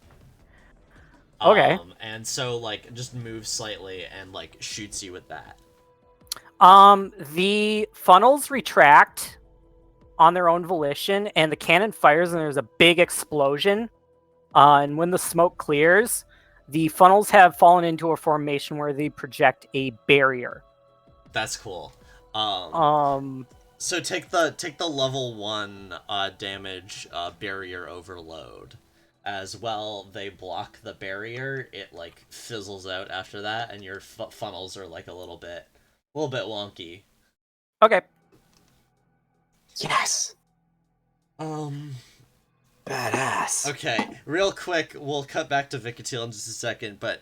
Speaker 4: Okay.
Speaker 1: And so like just moves slightly and like shoots you with that.
Speaker 4: The funnels retract on their own volition, and the cannon fires, and there's a big explosion. And when the smoke clears, the funnels have fallen into a formation where they project a barrier.
Speaker 1: That's cool. So take the level 1 damage barrier overload. As well, they block the barrier. It like fizzles out after that, and your funnels are like a little bit wonky.
Speaker 4: Okay.
Speaker 2: Yes. Badass.
Speaker 1: Okay, real quick, we'll cut back to Vikatil in just a second, but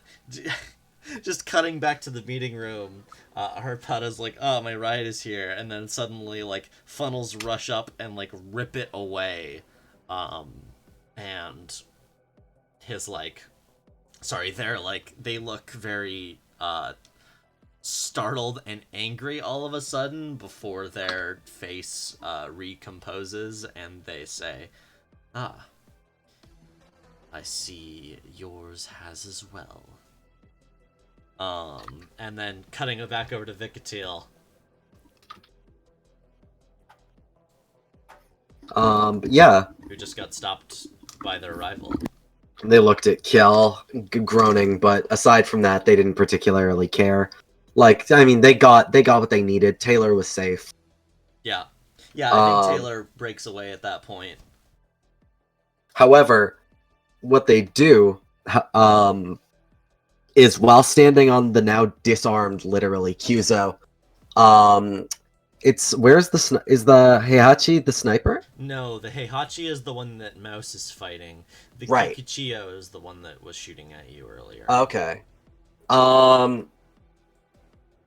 Speaker 1: just cutting back to the meeting room, Harpada's like, oh, my ride is here, and then suddenly, like, funnels rush up and, like, rip it away, and his, like, sorry, they look very, startled and angry all of a sudden before their face, recomposes, and they say, ah, I see yours has as well. And then cutting it back over to Vikatil.
Speaker 2: Yeah.
Speaker 1: Who just got stopped by their rival.
Speaker 2: They looked at Kjell, groaning, but aside from that, they didn't particularly care. Like, I mean, they got what they needed. Taylor was safe.
Speaker 1: Yeah. Yeah, I think Taylor breaks away at that point.
Speaker 2: However, what they do, is while standing on the now disarmed, literally, Kyuzo, is the Heihachi the sniper?
Speaker 1: No, the Heihachi is the one that Mouse is fighting. The
Speaker 2: Right.
Speaker 1: Kikichiyo is the one that was shooting at you earlier.
Speaker 2: Okay.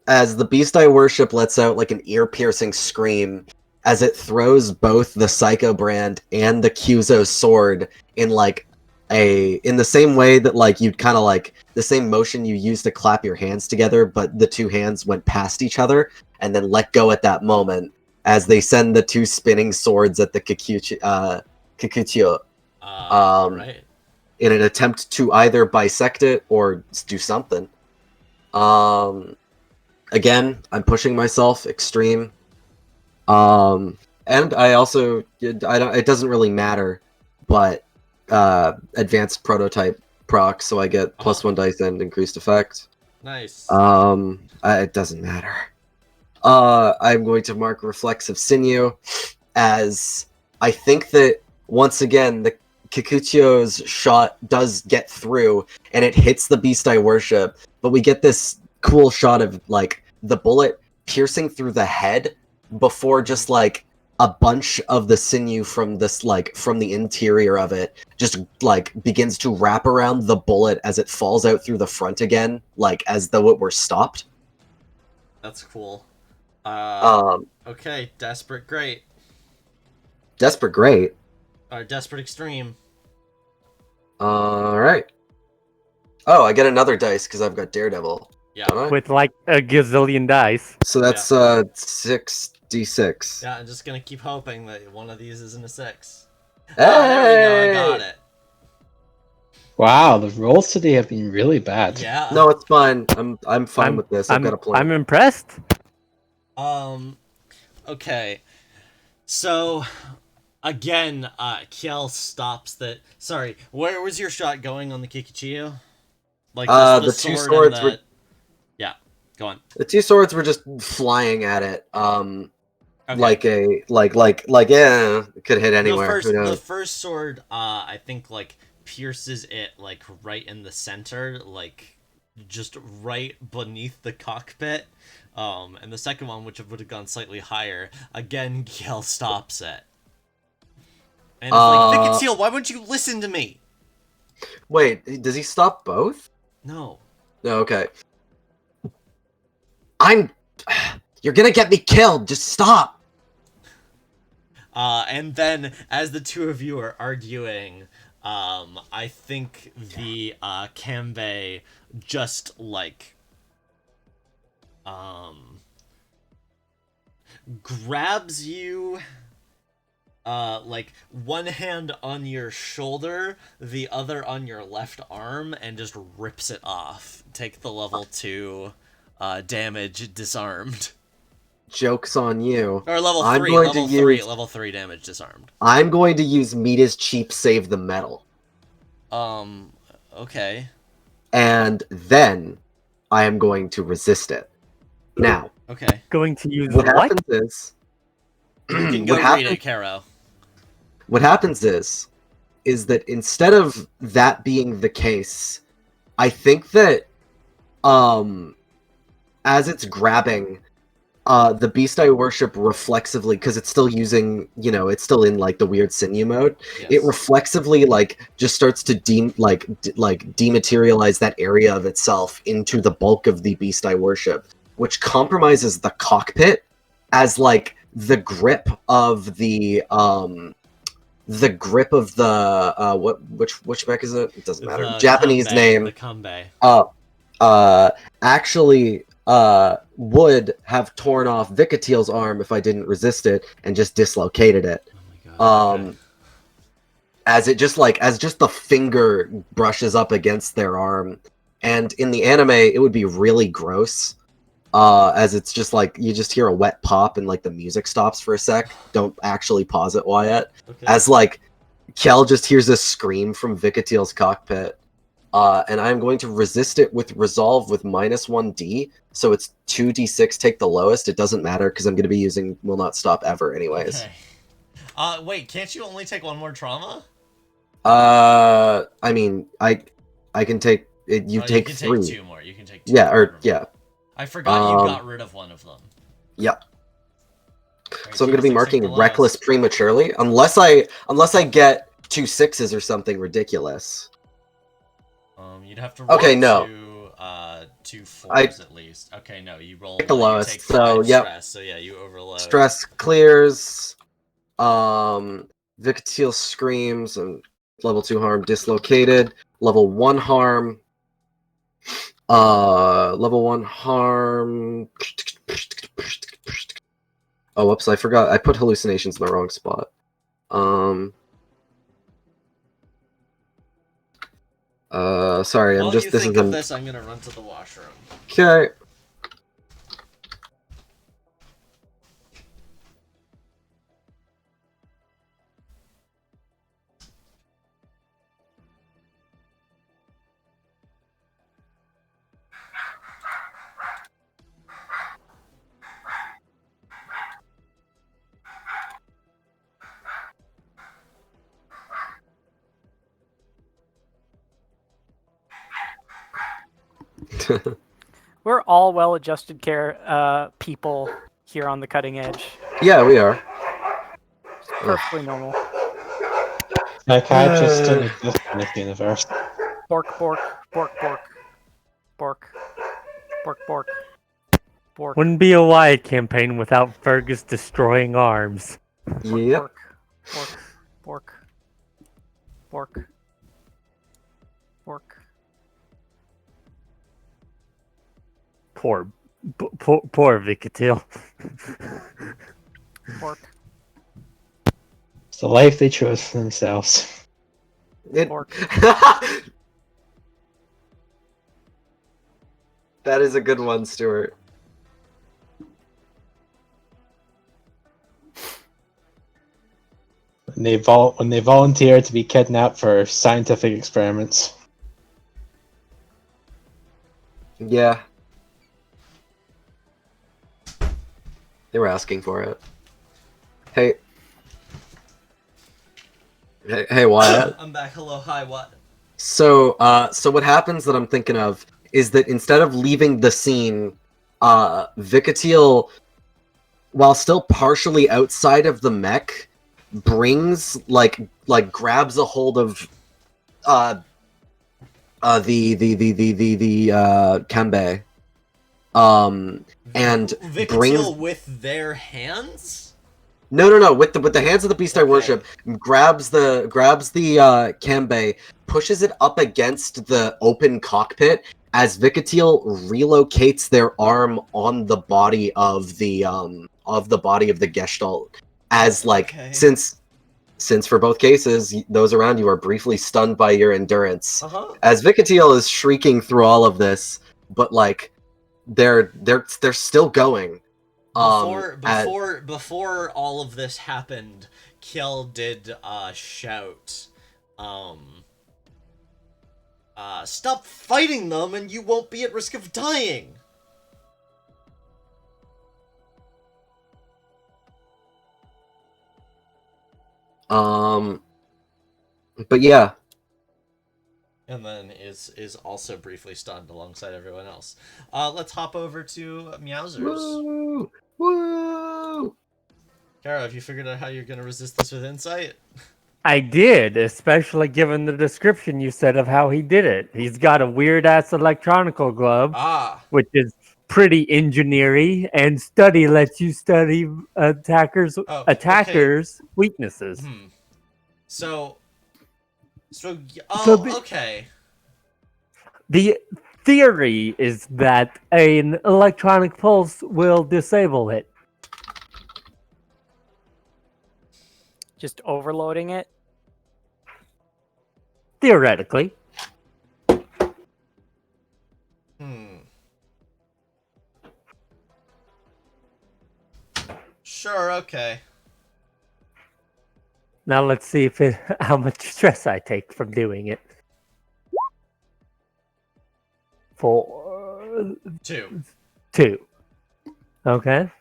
Speaker 2: As the Beast I Worship lets out like an ear-piercing scream as it throws both the Psycho Brand and the Kyuzo sword in the same way that like you'd kind of like the same motion you use to clap your hands together, but the two hands went past each other and then let go at that moment as they send the two spinning swords at the Kikuchiyo.
Speaker 1: Right.
Speaker 2: In an attempt to either bisect it or do something. Again, I'm pushing myself extreme. And I also it doesn't really matter, but advanced prototype proc, so I get +1 dice and increased effect.
Speaker 1: Nice.
Speaker 2: It doesn't matter. I'm going to mark Reflexive Sinew as I think that once again the Kikuchio's shot does get through and it hits the Beast I Worship, but we get this cool shot of like the bullet piercing through the head before just like a bunch of the sinew from this like from the interior of it just like begins to wrap around the bullet as it falls out through the front again, like as though it were stopped.
Speaker 1: That's cool. Okay, Desperate Great.
Speaker 2: Desperate Great.
Speaker 1: Or Desperate Extreme.
Speaker 2: Alright. Oh, I get another dice because I've got Daredevil.
Speaker 1: Yeah.
Speaker 2: Don't I?
Speaker 5: With like a gazillion dice.
Speaker 2: So that's 6d6.
Speaker 1: Yeah, I'm just gonna keep hoping that one of these isn't a 6.
Speaker 2: Hey!
Speaker 1: There we go, I got it.
Speaker 3: Wow, the rolls today have been really bad.
Speaker 1: Yeah.
Speaker 2: No, it's fine. I'm fine with this. I've got a plan.
Speaker 5: I'm impressed.
Speaker 1: Okay. So, again, Kjell stops that. Sorry, where was your shot going on the Kikichiyo? Like
Speaker 2: the two
Speaker 1: sword
Speaker 2: swords
Speaker 1: and
Speaker 2: were.
Speaker 1: Yeah, go on.
Speaker 2: The two swords were just flying at it.
Speaker 1: Okay.
Speaker 2: Like yeah, it could hit anywhere. Who
Speaker 1: The
Speaker 2: knows?
Speaker 1: first sword, I think, like pierces it like right in the center, like just right beneath the cockpit. And the second one, which would have gone slightly higher, again, Kiel stops it. And it's like, Vikatiel, why wouldn't you listen to me?
Speaker 2: Wait, does he stop both?
Speaker 1: No.
Speaker 2: No, okay. You're gonna get me killed. Just stop.
Speaker 1: And then, as the two of you are arguing, I think the Kanbei just like grabs you, like one hand on your shoulder, the other on your left arm, and just rips it off. Take the level 2 damage disarmed.
Speaker 2: Joke's on you.
Speaker 1: Or level
Speaker 2: I'm
Speaker 1: 3,
Speaker 2: going
Speaker 1: level
Speaker 2: to
Speaker 1: 3,
Speaker 2: use-
Speaker 1: level 3 damage disarmed.
Speaker 2: I'm going to use meat is cheap, save the metal.
Speaker 1: Okay.
Speaker 2: And then I am going to resist it. Now,
Speaker 1: Okay.
Speaker 5: Going to use
Speaker 2: what
Speaker 5: what?
Speaker 2: happens is...
Speaker 1: You can go
Speaker 2: what
Speaker 1: read
Speaker 2: happens,
Speaker 1: it, Caro.
Speaker 2: what happens is that instead of that being the case, I think that, as it's grabbing, the beast I worship reflexively, because it's still using, it's still in like the weird sinew mode.
Speaker 1: Yes.
Speaker 2: It reflexively like just starts to dematerialize that area of itself into the bulk of the beast I worship, which compromises the cockpit as like the grip of the which mech is it? It doesn't matter.
Speaker 1: The
Speaker 2: Japanese
Speaker 1: Kanbei,
Speaker 2: name.
Speaker 1: The Kanbei.
Speaker 2: Actually would have torn off Vikatiel's arm if I didn't resist it and just dislocated it.
Speaker 1: Oh my god. Okay.
Speaker 2: As just the finger brushes up against their arm. And in the anime, it would be really gross. As it's just like, you just hear a wet pop and like the music stops for a sec. Don't actually pause it, Wyatt.
Speaker 1: Okay.
Speaker 2: As like, Kel just hears a scream from Vikatiel's cockpit. And I'm going to resist it with resolve with -1d, so it's 2d6, take the lowest. It doesn't matter because I'm going to be using will not stop ever anyways.
Speaker 1: Okay. Wait, can't you only take one more trauma?
Speaker 2: I mean, I can take it. You take
Speaker 1: can
Speaker 2: 3.
Speaker 1: Take 2 more. You can take 2
Speaker 2: Yeah,
Speaker 1: more.
Speaker 2: or yeah.
Speaker 1: I forgot you got rid of one of them.
Speaker 2: Yep.
Speaker 1: Right,
Speaker 2: So I'm going to be
Speaker 1: 2d6
Speaker 2: marking
Speaker 1: take the
Speaker 2: reckless
Speaker 1: lowest.
Speaker 2: prematurely, unless I get 2 6s or something ridiculous.
Speaker 1: You'd have to roll
Speaker 2: Okay, no.
Speaker 1: 2 4s at least. Okay, no, you roll
Speaker 2: The lowest,
Speaker 1: You take
Speaker 2: so,
Speaker 1: 5
Speaker 2: yep.
Speaker 1: stress, so yeah, you overload.
Speaker 2: Stress clears. Vikatiel screams and level 2 harm dislocated. Level 1 harm. Level 1 harm. Oh, whoops! I forgot. I put hallucinations in the wrong spot. Sorry.
Speaker 1: While
Speaker 2: I'm just.
Speaker 1: you
Speaker 2: This
Speaker 1: think
Speaker 2: is
Speaker 1: of this, I'm gonna run to the washroom.
Speaker 2: Okay.
Speaker 4: We're all well-adjusted care people here on the cutting edge.
Speaker 2: Yeah, we are.
Speaker 4: It's perfectly normal.
Speaker 3: Psychiatrists don't exist in this universe.
Speaker 4: Bork, bork, bork, bork, bork, bork, bork, bork.
Speaker 5: Wouldn't be a Wyatt campaign without Fergus destroying arms.
Speaker 2: Yep.
Speaker 4: Bork, bork, bork, bork.
Speaker 5: Poor Vikatiel.
Speaker 4: Bork,
Speaker 3: It's the life they chose for themselves.
Speaker 2: It...
Speaker 4: bork.
Speaker 2: That is a good one, Stuart.
Speaker 3: When they volunteer to be kidnapped for scientific experiments.
Speaker 2: Yeah. They were asking for it. Hey, Wyatt.
Speaker 1: I'm back. Hello, hi, what?
Speaker 2: So what happens that I'm thinking of is that instead of leaving the scene, Vikatiel, while still partially outside of the mech, brings grabs a hold of the Kembe, and brings
Speaker 1: Vikatiel with their hands?
Speaker 2: no with the hands of the beast I
Speaker 1: Okay.
Speaker 2: worship, grabs the Kembe, pushes it up against the open cockpit as Vikatiel relocates their arm on the body of the Gestalt, as
Speaker 1: Okay.
Speaker 2: since for both cases those around you are briefly stunned by your endurance.
Speaker 1: Uh-huh.
Speaker 2: As Vikatiel is shrieking through all of this, but they're still going.
Speaker 1: Before all of this happened, Kjell did shout, stop fighting them and you won't be at risk of dying.
Speaker 2: But yeah.
Speaker 1: And then is also briefly stunned alongside everyone else. Let's hop over to Meowsers.
Speaker 2: Woo! Woo!
Speaker 1: Kara, have you figured out how you're gonna resist this with insight?
Speaker 5: I did, especially given the description you said of how he did it. He's got a weird ass electronical glove,
Speaker 1: Ah,
Speaker 5: which is pretty engineery, and study lets you study attackers'
Speaker 1: okay.
Speaker 5: weaknesses.
Speaker 1: So,
Speaker 5: So
Speaker 1: okay.
Speaker 5: the theory is that an electronic pulse will disable it.
Speaker 4: Just overloading it.
Speaker 5: Theoretically.
Speaker 1: Sure, okay.
Speaker 5: Now let's see how much stress I take from doing it. 4,
Speaker 1: 2.
Speaker 5: 2. Okay.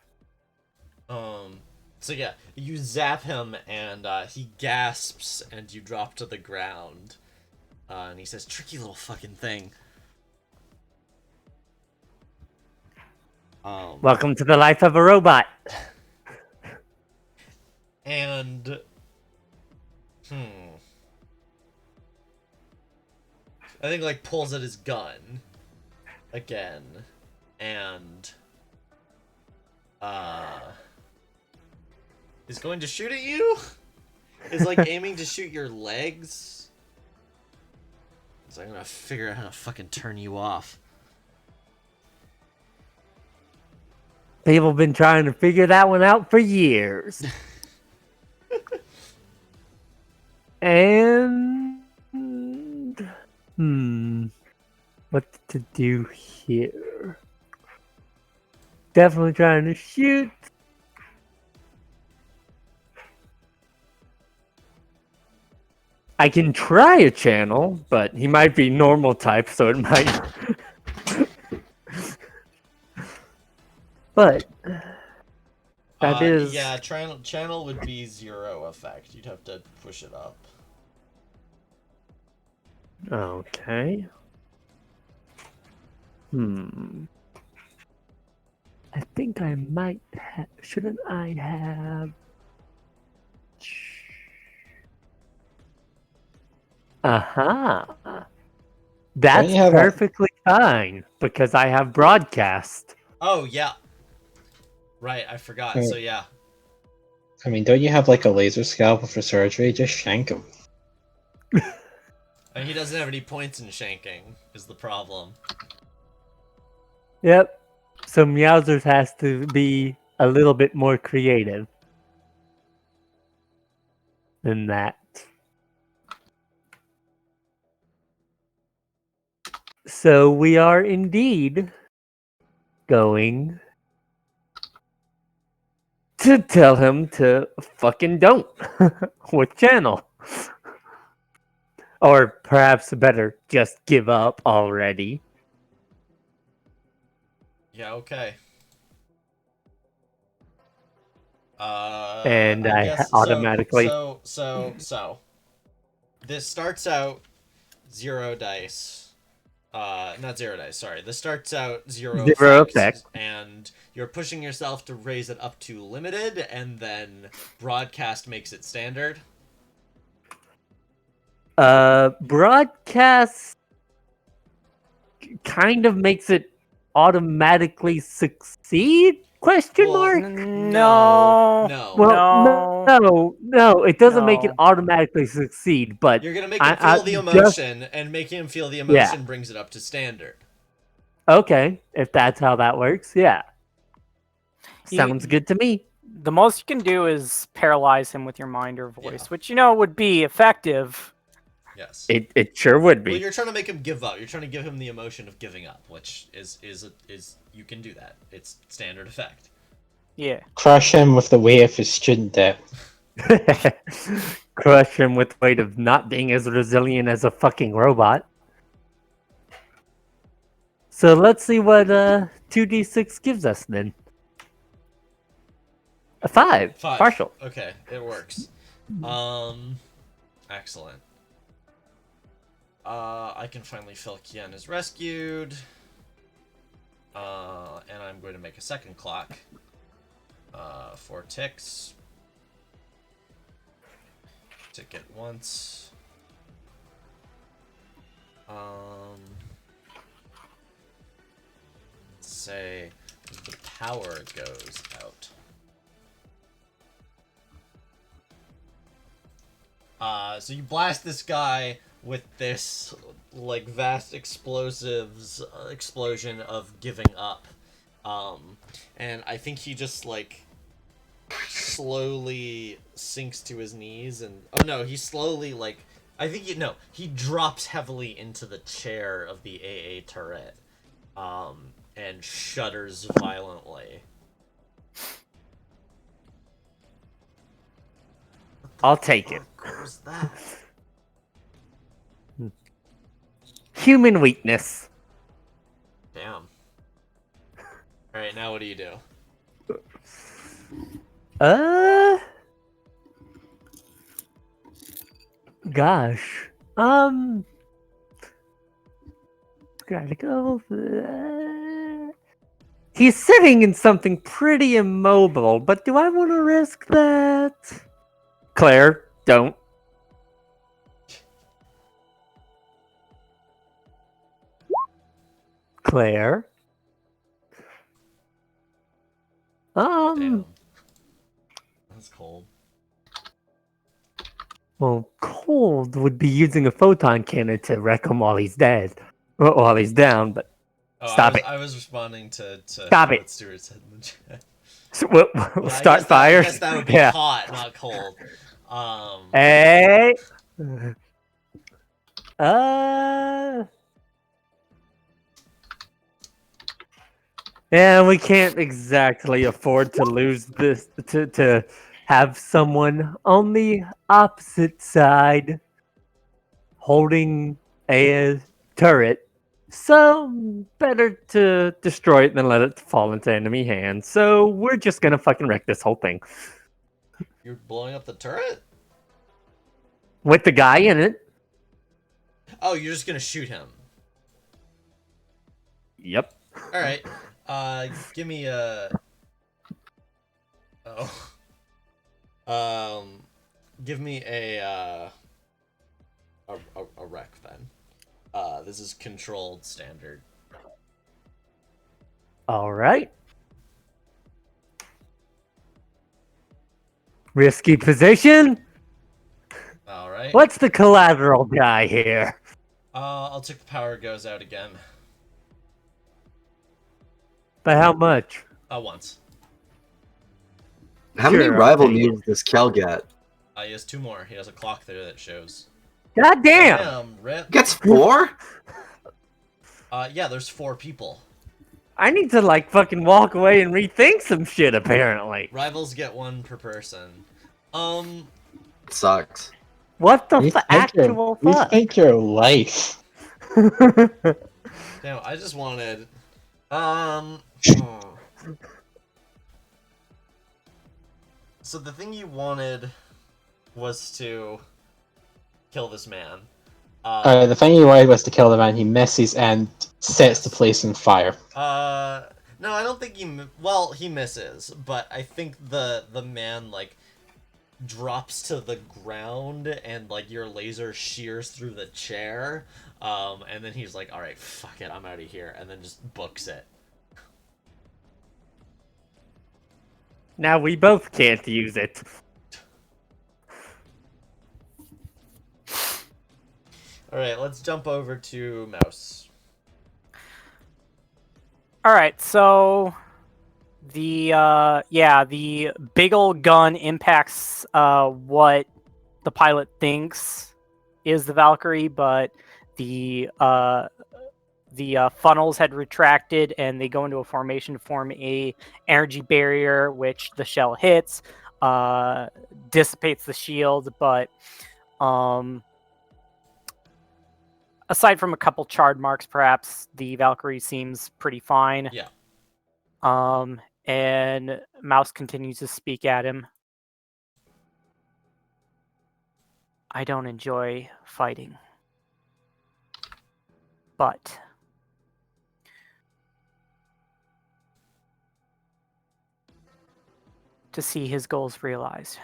Speaker 1: So yeah, you zap him and he gasps and you drop to the ground. And he says, "Tricky little fucking thing."
Speaker 5: Welcome to the life of a robot.
Speaker 1: And I think pulls at his gun again and is going to shoot at you. Is aiming to shoot your legs. So I'm gonna figure out how to fucking turn you off.
Speaker 5: People have been trying to figure that one out for years. And what to do here? Definitely trying to shoot. I can try a channel, but he might be normal type, so it might. But that is.
Speaker 1: Yeah, channel would be 0 effect. You'd have to push it up.
Speaker 5: Okay. I think I might have. Shouldn't I have? Aha. That's
Speaker 3: you have
Speaker 5: perfectly fine because I have broadcast.
Speaker 1: Oh yeah. Right, I forgot. So yeah.
Speaker 3: I mean, don't you have a laser scalpel for surgery? Just shank him.
Speaker 1: And he doesn't have any points in shanking, is the problem.
Speaker 5: Yep. So Meowsers has to be a little bit more creative than that. So we are indeed going to tell him to fucking don't with channel. Or perhaps better, just give up already.
Speaker 1: Yeah, okay.
Speaker 5: And I
Speaker 1: guess,
Speaker 5: automatically.
Speaker 1: So. This starts out 0 dice. Not 0 dice, sorry. This starts out 0
Speaker 5: Zero
Speaker 1: effect,
Speaker 5: effect.
Speaker 1: and you're pushing yourself to raise it up to limited, and then broadcast makes it standard.
Speaker 5: Broadcast kind of makes it automatically succeed? Question
Speaker 1: Well,
Speaker 5: mark?
Speaker 4: No.
Speaker 1: No.
Speaker 5: Well, no, it doesn't make it
Speaker 4: No.
Speaker 5: automatically succeed, but
Speaker 1: You're gonna make
Speaker 5: I-
Speaker 1: him feel
Speaker 5: I
Speaker 1: the
Speaker 5: just-
Speaker 1: emotion, and making him feel the emotion brings it up to standard.
Speaker 5: okay, if that's how that works, yeah.
Speaker 4: You-
Speaker 5: Sounds good to me.
Speaker 4: The most you can do is paralyze him with your mind or voice,
Speaker 1: Yeah.
Speaker 4: which would be effective.
Speaker 1: Yes.
Speaker 5: It sure would
Speaker 1: Well,
Speaker 5: be.
Speaker 1: you're trying to make him give up. You're trying to give him the emotion of giving up, which is you can do that. It's standard effect.
Speaker 4: Yeah.
Speaker 3: Crush him with the weight of his student debt.
Speaker 5: Crush him with weight of not being as resilient as a fucking robot. So let's see what 2d6 gives us then. A 5.
Speaker 1: 5.
Speaker 5: Partial.
Speaker 1: Okay, it works. Excellent. I can finally feel Kian is rescued. And I'm going to make a second clock. 4 ticks. Tick it once. Say the power goes out. So you blast this guy with this like vast explosives explosion of giving up, and I think he just like slowly sinks to his knees, and oh no, he slowly like he drops heavily into the chair of the AA turret, and shudders violently.
Speaker 5: I'll take it.
Speaker 1: What was that?
Speaker 5: Human weakness.
Speaker 1: Damn. Alright, now what do you do?
Speaker 5: Gosh. Gotta go. He's sitting in something pretty immobile, but do I want to risk that? Claire, don't. Claire.
Speaker 1: Damn. That's cold.
Speaker 5: Well, Cold would be using a photon cannon to wreck him while he's dead. Well, while he's down, but
Speaker 1: Oh,
Speaker 5: Stop it.
Speaker 1: I was responding to
Speaker 5: Stop
Speaker 1: what
Speaker 5: it.
Speaker 1: Stuart said in the chat.
Speaker 5: so we'll
Speaker 1: I
Speaker 5: start
Speaker 1: guess
Speaker 5: fires.
Speaker 1: I guess that would be
Speaker 5: Yeah.
Speaker 1: hot, not cold.
Speaker 5: Hey. Uh. Yeah, we can't exactly afford to lose this to have someone on the opposite side holding a turret. So better to destroy it than let it fall into enemy hands. So we're just gonna fucking wreck this whole thing
Speaker 1: You're blowing up the turret?
Speaker 5: with the guy in it.
Speaker 1: Oh, you're just gonna shoot him.
Speaker 5: Yep.
Speaker 1: Alright. Give me a... Oh. Give me a wreck then. This is controlled standard.
Speaker 5: All right. Risky position.
Speaker 1: Alright.
Speaker 5: What's the collateral guy here?
Speaker 1: I'll take the power goes out again.
Speaker 5: By how much?
Speaker 1: Once.
Speaker 2: How many
Speaker 5: Sure, I'll
Speaker 2: rival
Speaker 5: take it.
Speaker 2: moves does Kel get?
Speaker 1: He has 2 more. He has a clock there that shows.
Speaker 5: God damn!
Speaker 1: Rip.
Speaker 2: Gets 4?
Speaker 1: Yeah, there's 4 people.
Speaker 5: I need to like fucking walk away and rethink some shit. Apparently.
Speaker 1: Rivals get 1 per person.
Speaker 2: Sucks.
Speaker 5: What the
Speaker 3: Rethink
Speaker 5: actual
Speaker 3: your,
Speaker 5: fuck?
Speaker 3: rethink your life.
Speaker 1: Damn, I just wanted... So the thing you wanted was to kill this man.
Speaker 3: The thing he wanted was to kill the man. He misses and sets the place on fire.
Speaker 1: No, I don't think well, he misses, but I think the man, like, drops to the ground and, like, your laser shears through the chair, and then he's like, alright, fuck it, I'm out of here, and then just books it.
Speaker 5: Now we both can't use it.
Speaker 1: Alright, let's jump over to Mouse.
Speaker 4: All right, so the big old gun impacts what the pilot thinks is the Valkyrie, but the funnels had retracted and they go into a formation to form a energy barrier, which the shell hits, dissipates the shield, but aside from a couple charred marks, perhaps the Valkyrie seems pretty fine.
Speaker 1: Yeah.
Speaker 4: And Mouse continues to speak at him. I don't enjoy fighting, but to see his goals realized,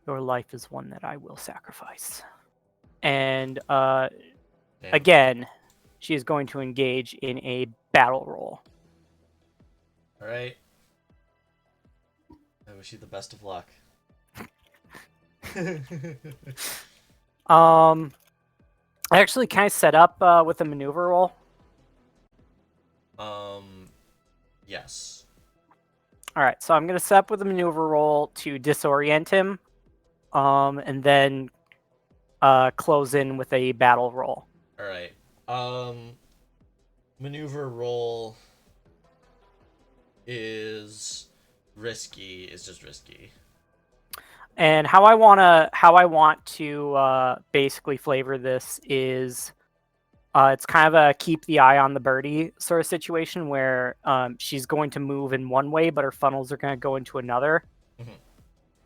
Speaker 4: your life is one that I will sacrifice. And again, she is going to engage in a battle roll.
Speaker 1: Alright. I wish you the best of luck.
Speaker 4: Actually, can I set up with a maneuver roll?
Speaker 1: Yes.
Speaker 4: All right, so I'm going to set up with a maneuver roll to disorient him, and then close in with a battle roll.
Speaker 1: Alright. Maneuver roll is risky. It's just risky.
Speaker 4: And how I want to basically flavor this is it's kind of a keep the eye on the birdie sort of situation where she's going to move in one way, but her funnels are going to go into another,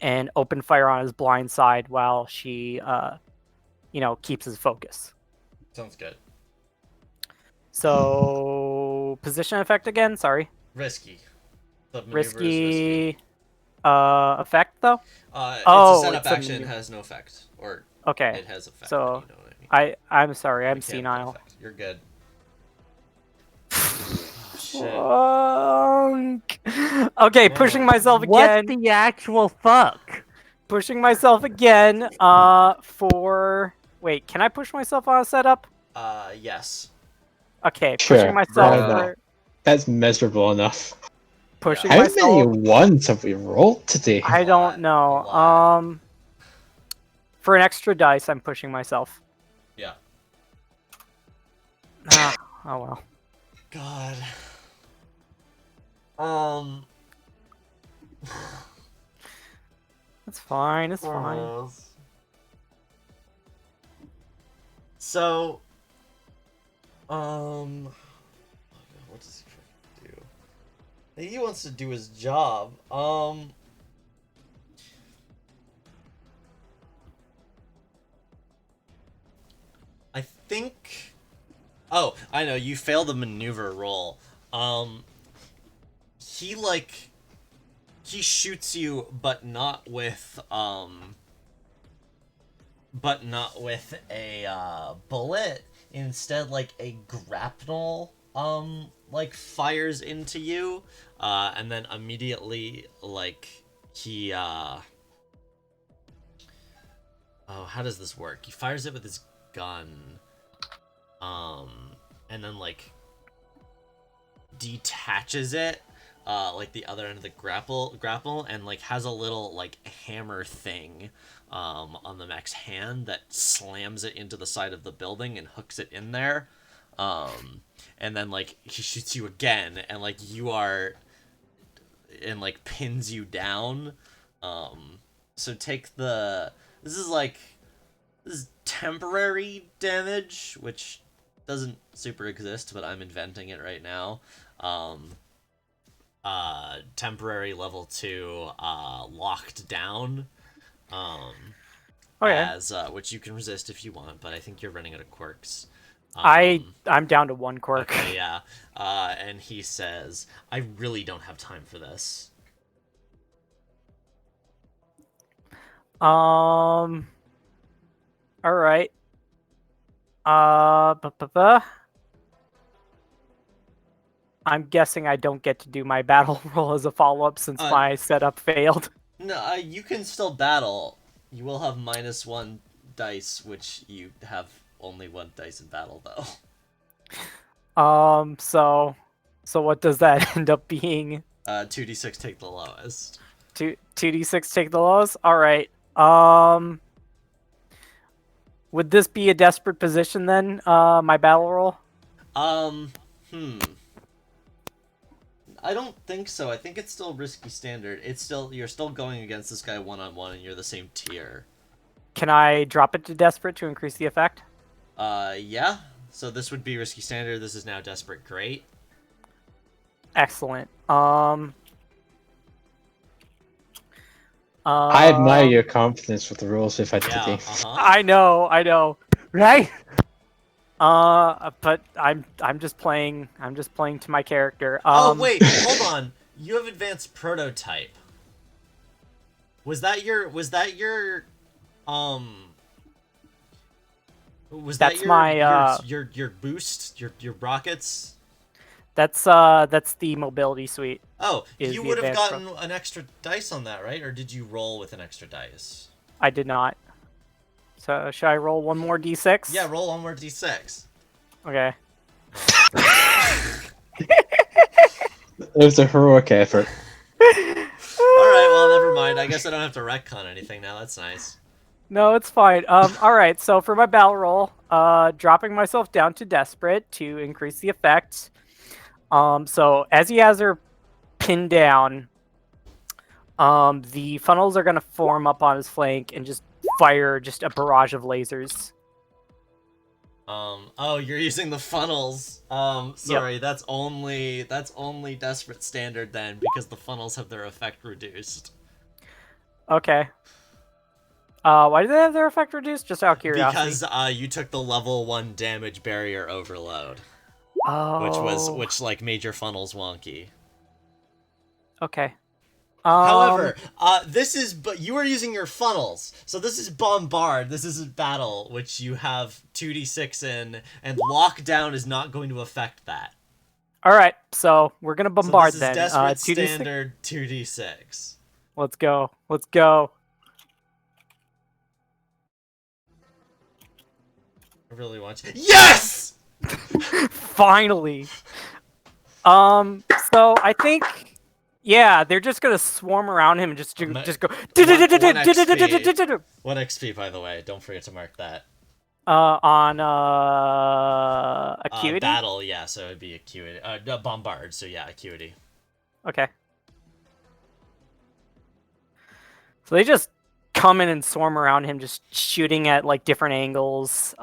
Speaker 4: and open fire on his blind side while she, keeps his focus.
Speaker 1: Sounds good.
Speaker 4: So position effect again. Sorry.
Speaker 1: Risky. The maneuver is
Speaker 4: Risky. Effect though.
Speaker 1: It's
Speaker 4: Oh,
Speaker 1: a setup
Speaker 4: it's a
Speaker 1: action. It
Speaker 4: maneuver.
Speaker 1: has no effect, or
Speaker 4: Okay.
Speaker 1: it has effect.
Speaker 4: So
Speaker 1: you know what I mean.
Speaker 4: I'm sorry. I'm
Speaker 1: Mechanical
Speaker 4: senile.
Speaker 1: effect. You're good. Oh, shit.
Speaker 4: Okay, pushing myself again.
Speaker 5: What the actual fuck?
Speaker 4: Pushing myself again. For wait, can I push myself on a setup?
Speaker 1: Yes.
Speaker 4: Okay,
Speaker 3: Sure,
Speaker 4: pushing myself.
Speaker 2: why not?
Speaker 4: For,
Speaker 3: That's miserable enough.
Speaker 4: pushing
Speaker 3: How
Speaker 4: myself.
Speaker 3: many ones have we rolled today?
Speaker 4: I
Speaker 1: A
Speaker 4: don't know.
Speaker 1: lot.
Speaker 4: For an extra dice, I'm pushing myself.
Speaker 1: Yeah.
Speaker 4: Oh well.
Speaker 1: God.
Speaker 4: It's fine. It's fine.
Speaker 1: So, what does he do? He wants to do his job. I think. Oh, I know. You failed the maneuver roll. He shoots you, but not with a bullet. Instead, like a grapnel, fires into you, and then immediately, like, he, oh, how does this work? He fires it with his gun, and then, like, detaches it, like the other end of the grapple, and, like, has a little, like, hammer thing, on the mech's hand that slams it into the side of the building and hooks it in there. And then, like, he shoots you again, and, like, and, like, pins you down. So take this is temporary damage, which doesn't super exist, but I'm inventing it right now. Temporary level 2, locked down.
Speaker 4: Okay.
Speaker 1: as which you can resist if you want, but I think you're running out of quirks.
Speaker 4: I'm down to 1 quirk.
Speaker 1: Okay, yeah. And he says, "I really don't have time for this."
Speaker 4: All right. I'm guessing I don't get to do my battle roll as a follow-up since my setup failed.
Speaker 1: No, you can still battle. You will have -1 dice, which you have only 1 dice in battle, though.
Speaker 4: So what does that end up being?
Speaker 1: 2d6 take the lowest.
Speaker 4: 2d6 take the lowest? Alright. Would this be a desperate position then, my battle roll?
Speaker 1: I don't think so. I think it's still risky standard. You're still going against this guy one-on-one, and you're the same tier.
Speaker 4: Can I drop it to desperate to increase the effect?
Speaker 1: Yeah. So this would be risky standard. This is now desperate. Great.
Speaker 4: Excellent.
Speaker 3: I admire your confidence with the rules if I did.
Speaker 1: Yeah.
Speaker 4: I know.
Speaker 5: Right?
Speaker 4: But I'm just playing to my character.
Speaker 1: Oh wait, hold on. You have advanced prototype. Was that your Was that your your boost, your rockets?
Speaker 4: That's the mobility suite.
Speaker 1: Oh,
Speaker 4: Is
Speaker 1: you
Speaker 4: the
Speaker 1: would have
Speaker 4: advanced
Speaker 1: gotten an extra dice on that, right? Or did you roll with an extra dice?
Speaker 4: I did not. So should I roll one more d6?
Speaker 1: Yeah, roll one more d6.
Speaker 4: Okay.
Speaker 3: It was a heroic effort.
Speaker 1: Alright, well, never mind. I guess I don't have to retcon anything now. That's nice.
Speaker 4: No, it's fine. Alright, so for my battle roll, dropping myself down to desperate to increase the effect. So as he has her pinned down, the funnels are gonna form up on his flank and just fire just a barrage of lasers.
Speaker 1: Oh, you're using the funnels. Sorry, that's only desperate standard then, because the funnels have their effect reduced.
Speaker 4: Okay. Why do they have their effect reduced? Just out of curiosity.
Speaker 1: Because you took the level 1 damage barrier overload,
Speaker 4: Oh.
Speaker 1: which like made your funnels wonky.
Speaker 4: Okay.
Speaker 1: However, but you are using your funnels, so this is bombard. This is battle, which you have 2d6 in, and lockdown is not going to affect that.
Speaker 4: All right, so we're gonna bombard
Speaker 1: so
Speaker 4: then.
Speaker 1: This is desperate
Speaker 4: 2d6.
Speaker 1: standard 2d6.
Speaker 4: Let's go. Let's go.
Speaker 1: I really want you. Yes!
Speaker 4: Finally. So I think, yeah, they're just gonna swarm around him and just go.
Speaker 1: 1 XP, by the way. Don't forget to mark that.
Speaker 4: On acuity.
Speaker 1: Battle, yeah. So it'd be acuity. No, bombard. So yeah, acuity.
Speaker 4: Okay. So they just come in and swarm around him, just shooting at like different angles,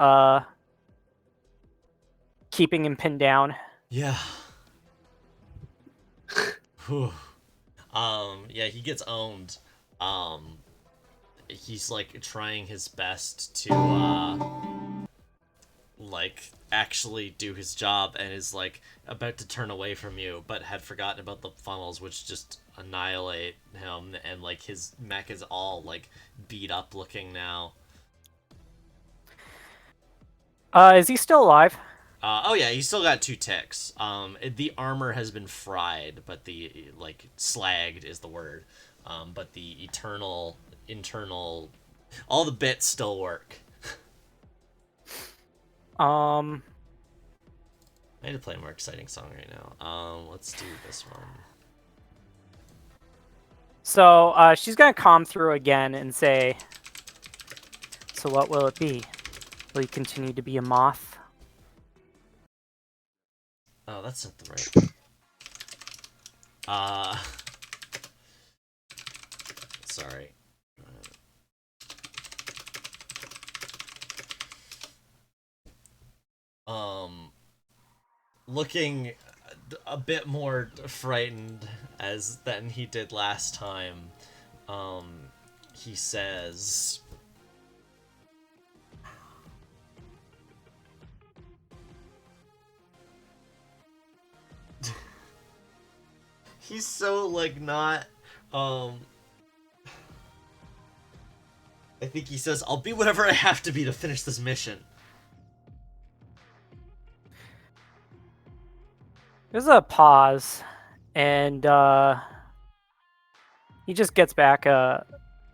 Speaker 4: keeping him pinned down.
Speaker 1: Yeah. Whew. Yeah, he gets owned. He's like trying his best to like actually do his job, and is like about to turn away from you, but had forgotten about the funnels, which just annihilate him, and like his mech is all like beat up looking now.
Speaker 4: Is he still alive?
Speaker 1: Oh yeah, he's still got 2 ticks. The armor has been fried, but the like slagged is the word. But the internal, all the bits still work.
Speaker 4: I
Speaker 1: I need to play a more exciting song right now. Let's do this one.
Speaker 4: So she's gonna calm through again and say, "So what will it be? Will you continue to be a moth?"
Speaker 1: Oh, that's not the right. Sorry. Looking a bit more frightened than he did last time. He says, he's so like not. I think he says, "I'll be whatever I have to be to finish this mission."
Speaker 4: There's a pause, and he just gets back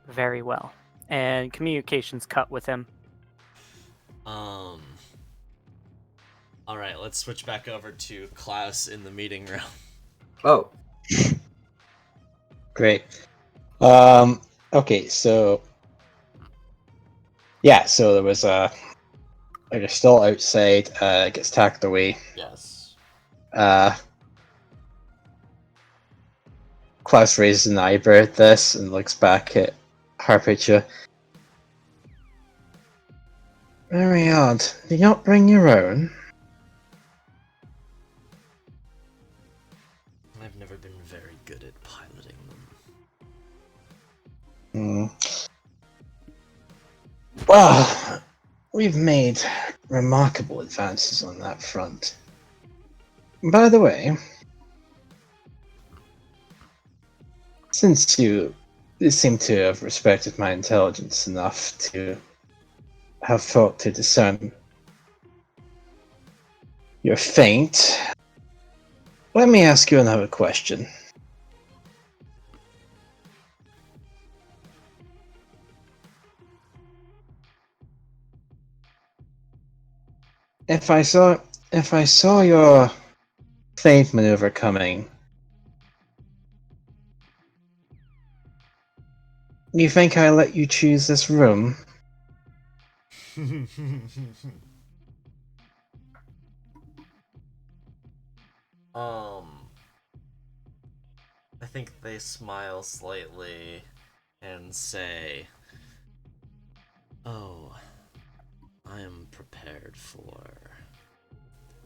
Speaker 4: very well, and communications cut with him.
Speaker 1: All right, let's switch back over to Klaus in the meeting room.
Speaker 2: Oh,
Speaker 3: Great. Okay, so yeah, so there was they're still outside. Gets tacked away.
Speaker 1: Yes.
Speaker 3: Klaus raises an eyebrow at this and looks back at Harpicha. Very odd. Did you not bring your own?
Speaker 1: I've never been very good at piloting them.
Speaker 3: Hmm. Well, we've made remarkable advances on that front. By the way, since you seem to have respected my intelligence enough to have thought to discern your feint, let me ask you another question. If I saw your feint maneuver coming, you think I let you choose this room?
Speaker 1: I think they smile slightly and say, "Oh, I am prepared for.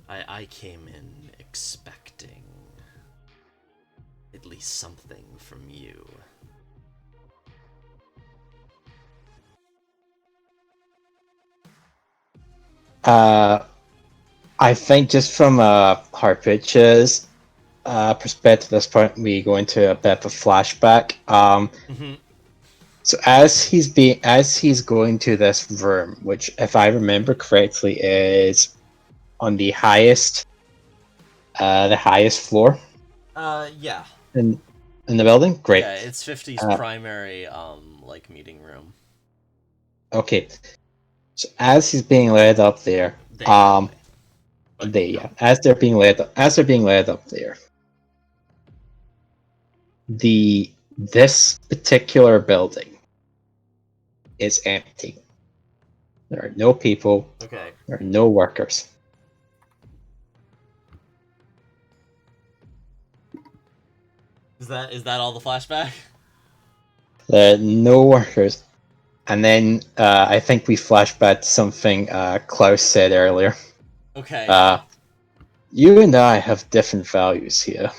Speaker 1: I came in expecting at least something from you."
Speaker 3: I think just from Harpich's perspective, at this point, we go into a bit of a flashback. So as he's going to this room, which, if I remember correctly, is on the highest floor
Speaker 1: Yeah.
Speaker 3: in the building. Great.
Speaker 1: Yeah, it's 50's primary, like, meeting room.
Speaker 3: Okay. So as he's being led up there, as they're being led up there, this particular building is empty. There are no people.
Speaker 1: Okay.
Speaker 3: There are no workers.
Speaker 1: Is that all the flashback?
Speaker 3: There are no workers. And then I think we flash back to something Klaus said earlier.
Speaker 1: Okay.
Speaker 3: You and I have different values here.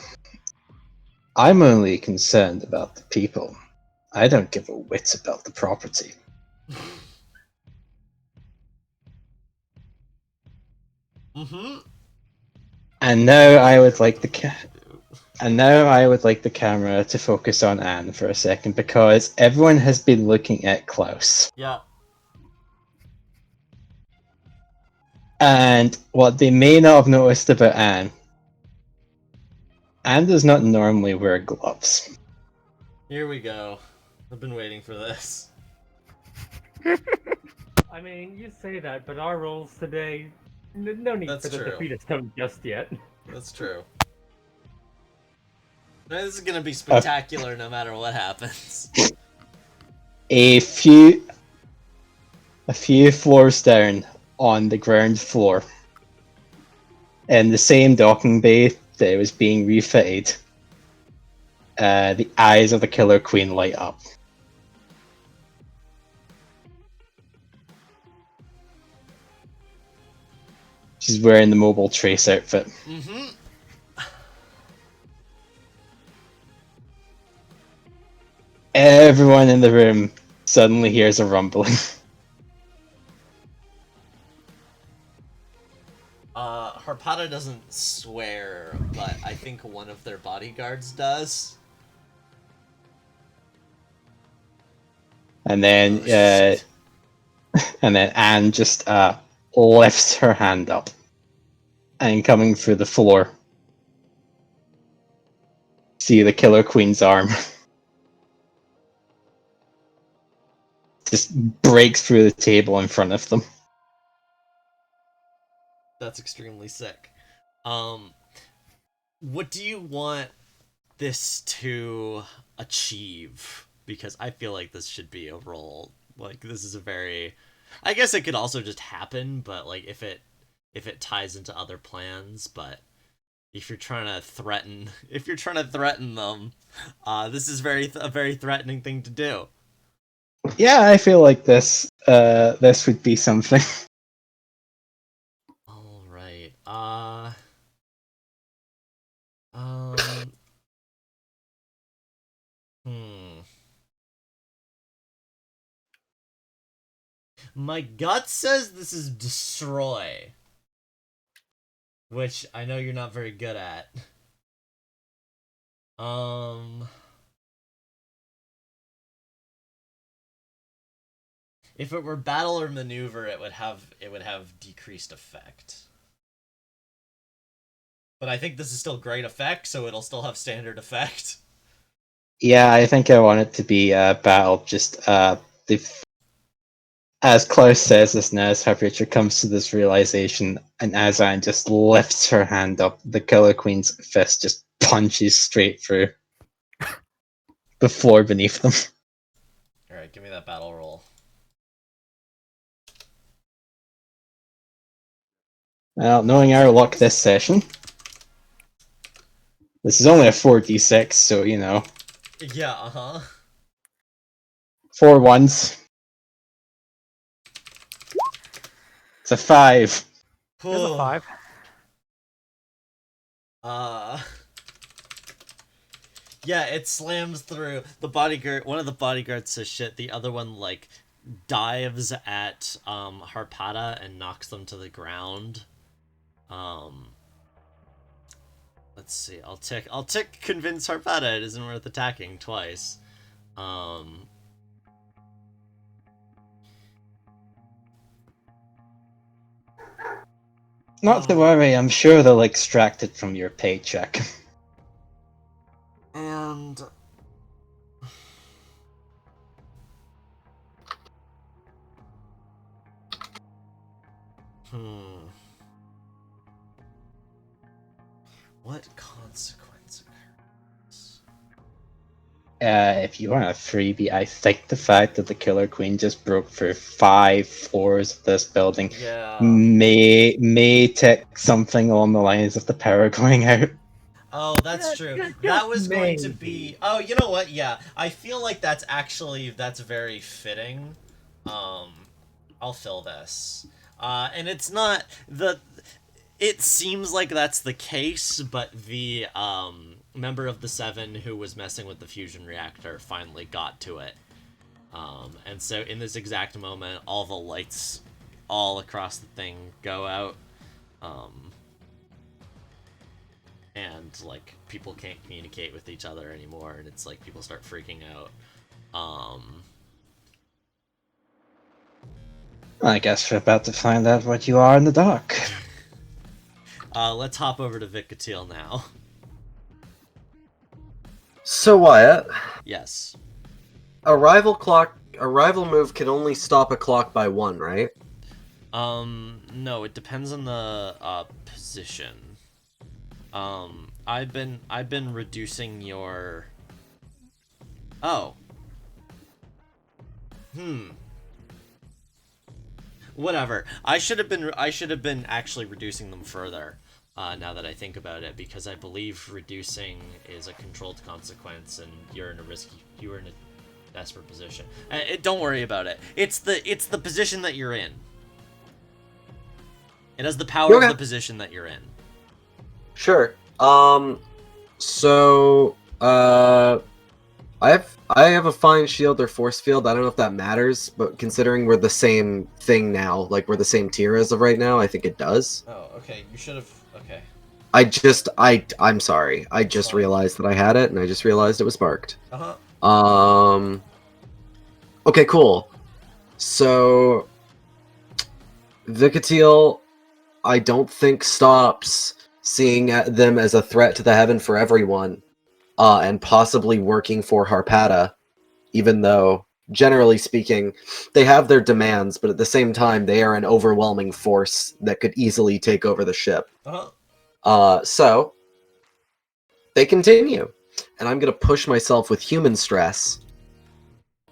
Speaker 3: I'm only concerned about the people. I don't give a whit about the property. And now I would like the camera to focus on Anne for a second, because everyone has been looking at Klaus.
Speaker 1: Yeah.
Speaker 3: And what they may not have noticed about Anne does not normally wear gloves.
Speaker 1: Here we go. I've been waiting for this.
Speaker 5: I mean, you say that, but our rolls today, no need
Speaker 1: That's
Speaker 5: for the
Speaker 1: true.
Speaker 5: defeatist tone just yet.
Speaker 1: That's true. This is gonna be spectacular no matter what happens.
Speaker 3: A few floors down, on the ground floor, in the same docking bay that was being refitted, the eyes of the Killer Queen light up. She's wearing the Mobile Trace outfit. Everyone in the room suddenly hears a rumbling.
Speaker 1: Harpada doesn't swear, but I think one of their bodyguards does.
Speaker 3: And then,
Speaker 1: Oh, shit.
Speaker 3: and then Anne just lifts her hand up, and coming through the floor, see the Killer Queen's arm. Just breaks through the table in front of them.
Speaker 1: That's extremely sick. What do you want this to achieve? Because I feel like this should be a roll. Like, this is a very... I guess it could also just happen, but, like, if it ties into other plans, but if you're trying to threaten them, this is a very threatening thing to do.
Speaker 3: Yeah, I feel like this would be something.
Speaker 1: All right. My gut says this is destroy, which I know you're not very good at. If it were battle or maneuver, it would have decreased effect. But I think this is still great effect, so it'll still have standard effect.
Speaker 3: Yeah, I think I want it to be battle. Just as Klaus says this now, as Richard comes to this realization, and as Anne just lifts her hand up, the Killer Queen's fist just punches straight through the floor beneath them.
Speaker 1: Alright, give me that battle roll.
Speaker 3: Well, knowing our luck this session, this is only a 4d6, so you know.
Speaker 1: Yeah, uh-huh.
Speaker 3: 4 1s. It's a 5.
Speaker 4: There's a 5.
Speaker 1: Yeah, it slams through. One of the bodyguards says shit, the other one, like, dives at, Harpada and knocks them to the ground. Let's see, I'll tick convince Harpada it isn't worth attacking twice.
Speaker 3: Not to worry, I'm sure they'll extract it from your paycheck.
Speaker 1: And... What consequence occurs?
Speaker 3: If you want a freebie, I think the fact that the Killer Queen just broke through 5 floors of this building may tick something along the lines of the power going out.
Speaker 1: Oh, that's true. That was going to be... Oh, you know what? Yeah, I feel like that's very fitting. I'll fill this. And it's not... It seems like that's the case, but the, member of the Seven who was messing with the fusion reactor finally got to it. And so in this exact moment, all the lights all across the thing go out. And, like, people can't communicate with each other anymore, and it's like people start freaking out.
Speaker 3: I guess we're about to find out what you are in the dark.
Speaker 1: Let's hop over to Vicatil now.
Speaker 2: So Wyatt,
Speaker 1: Yes.
Speaker 2: arrival move can only stop a clock by 1, right?
Speaker 1: No, it depends on the, position. I've been reducing your... Oh. Whatever. I should have been actually reducing them further, now that I think about it, because I believe reducing is a controlled consequence, and you were in a desperate position. Don't worry about it. It's the position that you're in. It has the power of the position that you're in.
Speaker 2: Sure. So, I have a fine shield or force field. I don't know if that matters, but considering we're the same thing now, like we're the same tier as of right now, I think it does.
Speaker 1: Oh, okay. You should have. Okay.
Speaker 2: I'm sorry. I just
Speaker 1: fine.
Speaker 2: realized that I had it, and I just realized it was sparked.
Speaker 1: Uh huh.
Speaker 2: Okay, cool. So, Vikatiel, I don't think stops seeing them as a threat to the heaven for everyone, and possibly working for Harpata, even though, generally speaking, they have their demands, but at the same time, they are an overwhelming force that could easily take over the ship. So, they continue. And I'm going to push myself with human stress,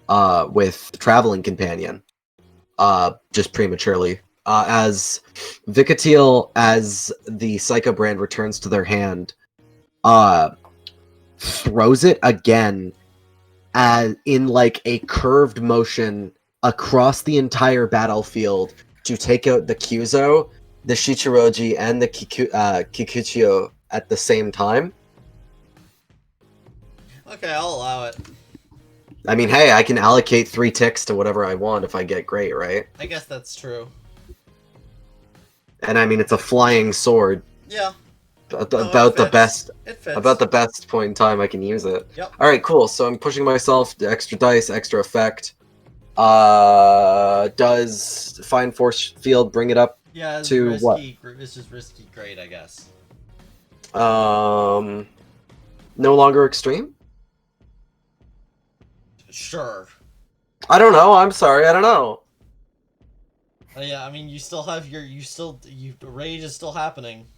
Speaker 2: with Traveling Companion, just prematurely. As Vikatiel, as the Psycho Brand returns to their hand, throws it again as in like a curved motion across the entire battlefield to take out the Kyuzo, the Shichiroji, and the Kikuchiyo at the same time.
Speaker 1: Okay, I'll allow it.
Speaker 2: I mean, hey, I can allocate 3 ticks to whatever I want if I get great, right?
Speaker 1: I guess that's true.
Speaker 2: And I mean, it's a flying sword.
Speaker 1: Yeah.
Speaker 2: About the best.
Speaker 1: It fits.
Speaker 2: About the best point in time I can use it.
Speaker 1: Yep.
Speaker 2: All right, cool. So I'm pushing myself. The extra dice, extra effect. Does Fine Force Field bring it up?
Speaker 1: Yeah. It's
Speaker 2: to
Speaker 1: risky,
Speaker 2: what?
Speaker 1: This is risky. Great, I guess.
Speaker 2: No longer extreme.
Speaker 1: Sure.
Speaker 2: I don't know. I'm sorry. I don't know.
Speaker 1: Yeah. I mean, you still have your. Rage is still happening.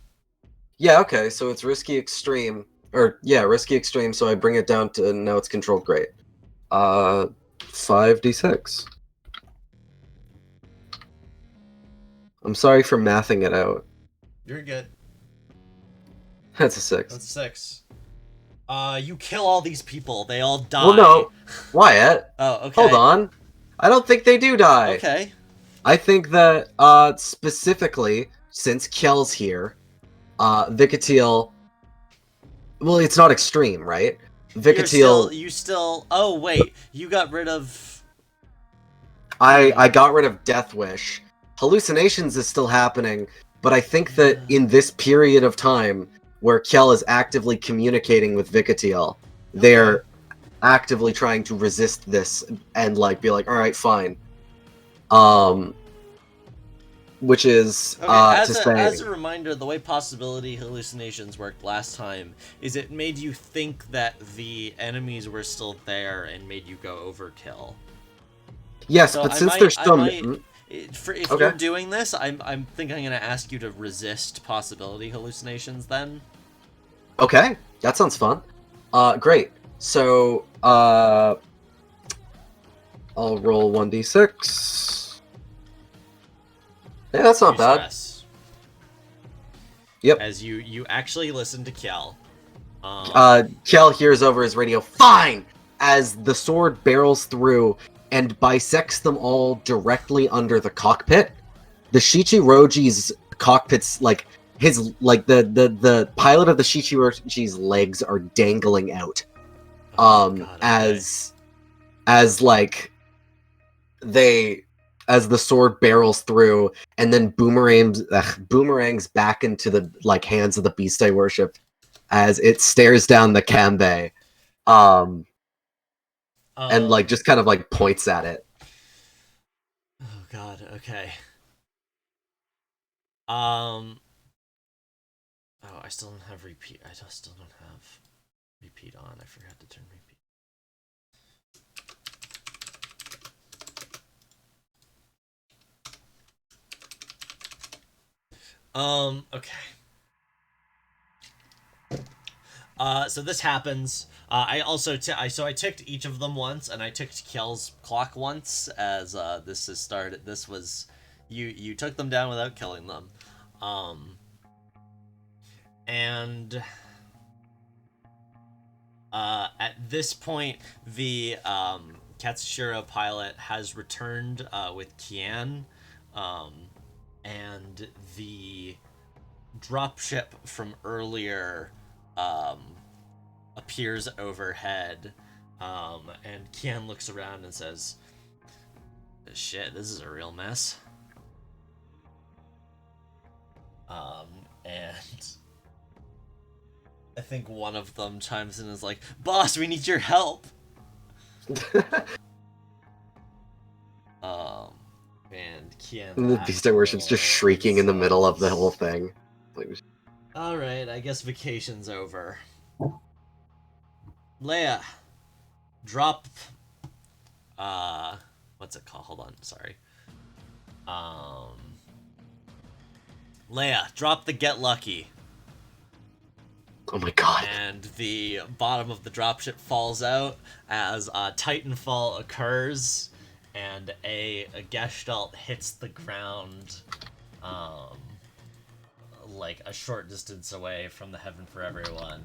Speaker 2: Yeah. Okay. So it's risky extreme. Or yeah, risky extreme. So I bring it down to now it's controlled great. 5d6. I'm sorry for mathing it out.
Speaker 1: You're good.
Speaker 2: That's a 6.
Speaker 1: That's 6. You kill all these people. They all die.
Speaker 2: Well, no, Wyatt.
Speaker 1: Oh, okay.
Speaker 2: Hold on. I don't think they do die.
Speaker 1: Okay.
Speaker 2: I think that specifically since Kjell's here, Vikatiel. Well, it's not extreme, right? Vikatiel.
Speaker 1: You still. Oh wait, you got rid of.
Speaker 2: I got rid of Death Wish. Hallucinations is still happening, but I think that in this period of time where Kjell is actively communicating with Vikatiel, they're actively trying to resist this and like be like, all right, fine. Which is
Speaker 1: as a reminder, the way possibility hallucinations worked last time is it made you think that the enemies were still there and made you go overkill.
Speaker 2: Yes,
Speaker 1: So
Speaker 2: but since they're still
Speaker 1: if
Speaker 2: Okay.
Speaker 1: you're doing this, I'm thinking I'm gonna ask you to resist possibility hallucinations then.
Speaker 2: Okay, that sounds fun. Great. So, I'll roll 1d6. Yeah, that's not bad.
Speaker 1: Stress.
Speaker 2: Yep.
Speaker 1: As you actually listen to Kjell.
Speaker 2: Kjell hears over his radio, "Fine!" as the sword barrels through and bisects them all directly under the cockpit. The Shichiroji's cockpit's like his the pilot of the Shichiroji's legs are dangling out.
Speaker 1: God, okay.
Speaker 2: as the sword barrels through and then boomerangs back into the like hands of the beast I worship as it stares down the Kanbei. And like just kind of like points at it.
Speaker 1: Oh god, okay. Oh, I still don't have repeat. I still don't have repeat on. I forgot to turn repeat. Okay. So this happens. I also I ticked each of them once, and I ticked Kjell's clock once as this has started. This was you took them down without killing them, and at this point the Katsushiro pilot has returned with Kian, and the dropship from earlier appears overhead, And Kian looks around and says, "Shit, this is a real mess." And I think one of them chimes in and is like, "Boss, we need your help." And Kian.
Speaker 2: And the Beast of Worship's just shrieking in the middle of the whole thing.
Speaker 1: All right, I guess vacation's over. Leia, drop. What's it called? Hold on, sorry. Leia, drop the Get Lucky.
Speaker 2: Oh my god.
Speaker 1: And the bottom of the dropship falls out as Titanfall occurs, and a Gestalt hits the ground, like a short distance away from the Heaven for Everyone.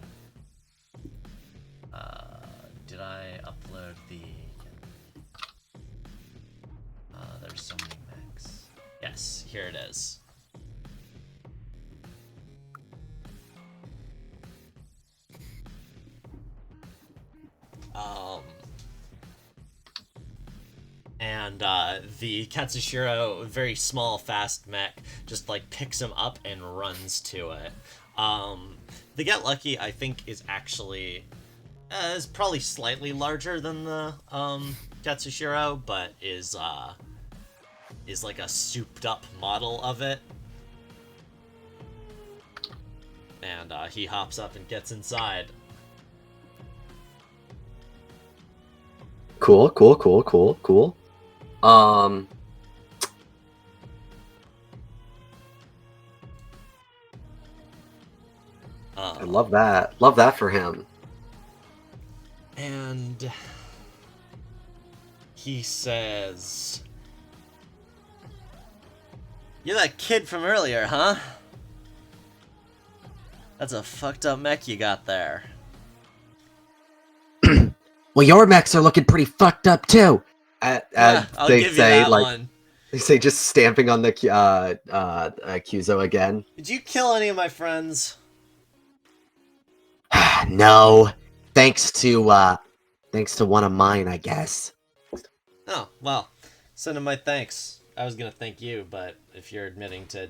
Speaker 1: Did I upload the? There's so many mechs. Yes, here it is. And the Katsushiro, very small, fast mech, just like picks him up and runs to it. The Get Lucky, I think, is actually is probably slightly larger than the Katsushiro, but is like a souped up model of it. And he hops up and gets inside.
Speaker 2: Cool. I love that. Love that for him.
Speaker 1: And he says, "You're that kid from earlier, huh? That's a fucked up mech you got there."
Speaker 2: Well, your mechs are looking pretty fucked up too.
Speaker 1: I'll
Speaker 2: They
Speaker 1: give
Speaker 2: say,
Speaker 1: you that
Speaker 2: like,
Speaker 1: one.
Speaker 2: they say, just stamping on the Kyuzo again.
Speaker 1: Did you kill any of my friends?
Speaker 2: No, thanks to one of mine, I guess.
Speaker 1: Oh, well, send him my thanks. I was gonna thank you, but if you're admitting to,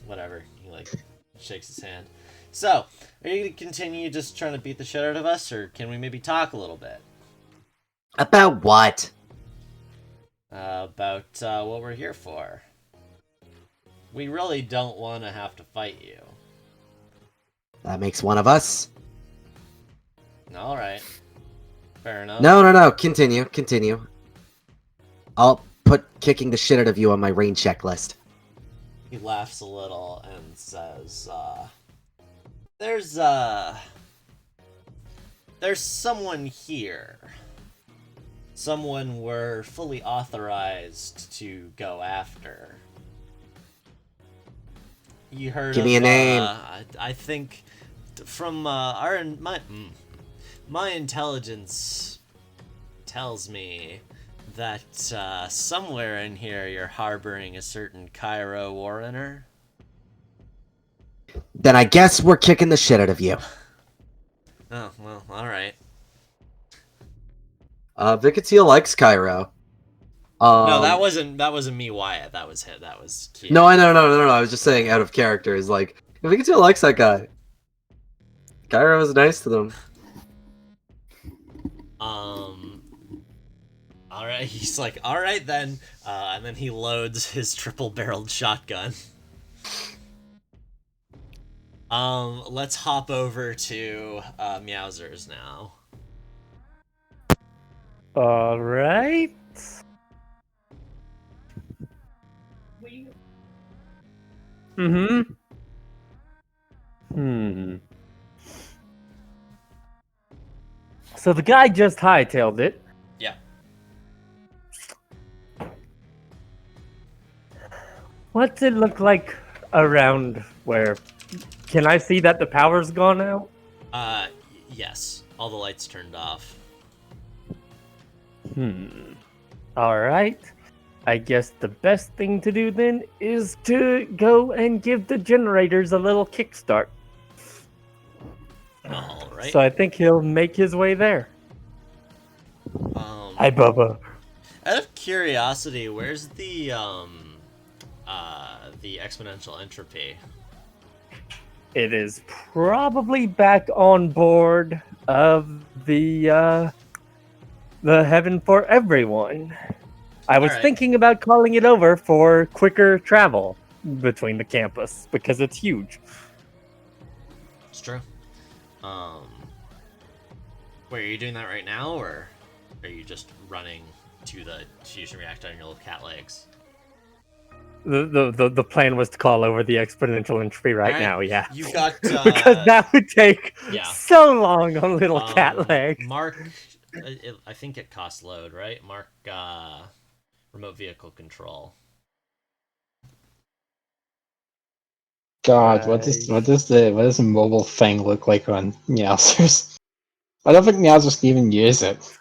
Speaker 1: whatever. He, like, shakes his hand. So, are you gonna continue just trying to beat the shit out of us, or can we maybe talk a little bit?
Speaker 2: About what?
Speaker 1: About what we're here for. We really don't want to have to fight you.
Speaker 2: That makes one of us.
Speaker 1: Alright. Fair enough.
Speaker 2: No. Continue. I'll put kicking the shit out of you on my rain checklist.
Speaker 1: He laughs a little and says, there's someone here. Someone we're fully authorized to go after. You heard
Speaker 2: Give me a name.
Speaker 1: I think from my intelligence tells me that somewhere in here you're harboring a certain Cairo Warrener.
Speaker 2: Then I guess we're kicking the shit out of you.
Speaker 1: Oh, well, alright.
Speaker 2: Vicatia likes Cairo.
Speaker 1: No, that wasn't me, Wyatt. That was him. That was Keith.
Speaker 2: No, I know. I was just saying out of character is like, Vicatia likes that guy. Cairo is nice to them.
Speaker 1: Alright, he's like, alright then. And then he loads his triple-barreled shotgun. Let's hop over to Meowsers now.
Speaker 5: All right. So the guy just hightailed it.
Speaker 1: Yeah.
Speaker 5: What's it look like around where? Can I see that the power's gone out?
Speaker 1: Yes. All the lights turned off.
Speaker 5: All right. I guess the best thing to do then is to go and give the generators a little kickstart.
Speaker 1: Alright.
Speaker 5: So I think he'll make his way there. Hi, Bubba.
Speaker 1: Out of curiosity, where's the exponential entropy?
Speaker 5: It is probably back on board of the Heaven for Everyone. I was
Speaker 1: Alright.
Speaker 5: thinking about calling it over for quicker travel between the campus because it's huge.
Speaker 1: It's true. Wait, are you doing that right now, or are you just running to the fusion reactor on your little cat legs?
Speaker 5: The plan was to call over the exponential entropy right
Speaker 1: Alright,
Speaker 5: now, yeah.
Speaker 1: You got
Speaker 5: Because that would take
Speaker 1: yeah.
Speaker 5: so long on little cat legs.
Speaker 1: Mark, I think it costs load, right? Mark, remote vehicle control.
Speaker 3: God, what does the mobile thing look like on Meowsers? I don't think Meowsers can even use it.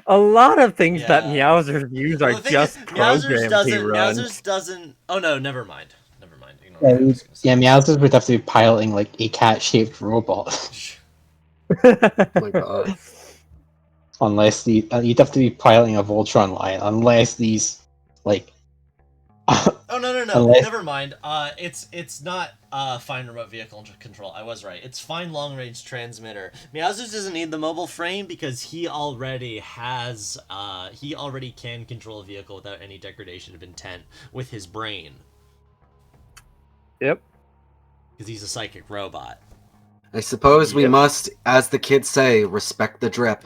Speaker 5: A lot of things that
Speaker 1: Yeah.
Speaker 5: Meowsers use are
Speaker 1: Well, the thing
Speaker 5: just
Speaker 1: is,
Speaker 5: programmed to run.
Speaker 1: Meowsers doesn't. Oh no, never mind. Never mind. Ignore
Speaker 3: Yeah,
Speaker 1: what I was gonna say.
Speaker 3: Meowsers would have to be piloting like a cat-shaped robot,
Speaker 2: Oh my god.
Speaker 3: unless you'd have to be piloting a Voltron line, unless these like.
Speaker 1: Oh no.
Speaker 3: Unless-
Speaker 1: Never mind. It's not fine remote vehicle control. I was right. It's fine long range transmitter. Meowsers doesn't need the mobile frame because he already has he already can control a vehicle without any degradation of intent with his brain.
Speaker 5: Yep.
Speaker 1: Because he's a psychic robot.
Speaker 2: I suppose we
Speaker 5: Yep.
Speaker 2: must, as the kids say, respect the drip.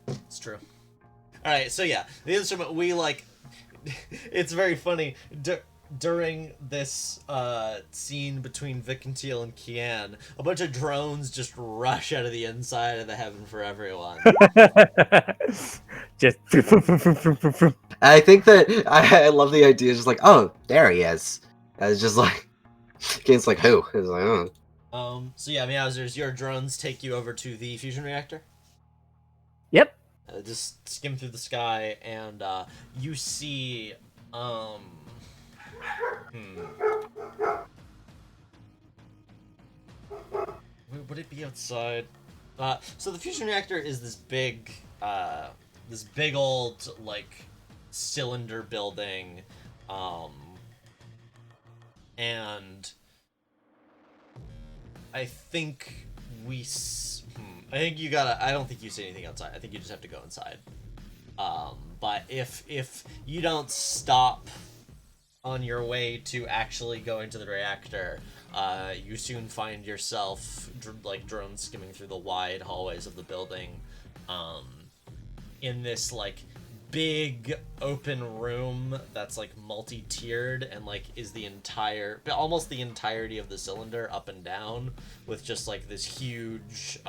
Speaker 1: It's true. All right, so yeah, the instrument we like. It's very funny during this scene between Vic and Teal and Kian. A bunch of drones just rush out of the inside of the Heaven for Everyone.
Speaker 5: Just
Speaker 2: I think that I love the idea. Just like, oh, there he is. And it's just like, kids like, who? It's like, oh.
Speaker 1: So yeah, Meowsers, your drones take you over to the fusion reactor.
Speaker 5: Yep.
Speaker 1: Just skim through the sky, and you see, would it be outside? So the fusion reactor is this big old like cylinder building, and I think I think you gotta. I don't think you see anything outside. I think you just have to go inside. But if you don't stop on your way to actually going to the reactor, you soon find yourself like drones skimming through the wide hallways of the building, in this like big open room that's like multi-tiered and like is almost the entirety of the cylinder up and down, with just like this huge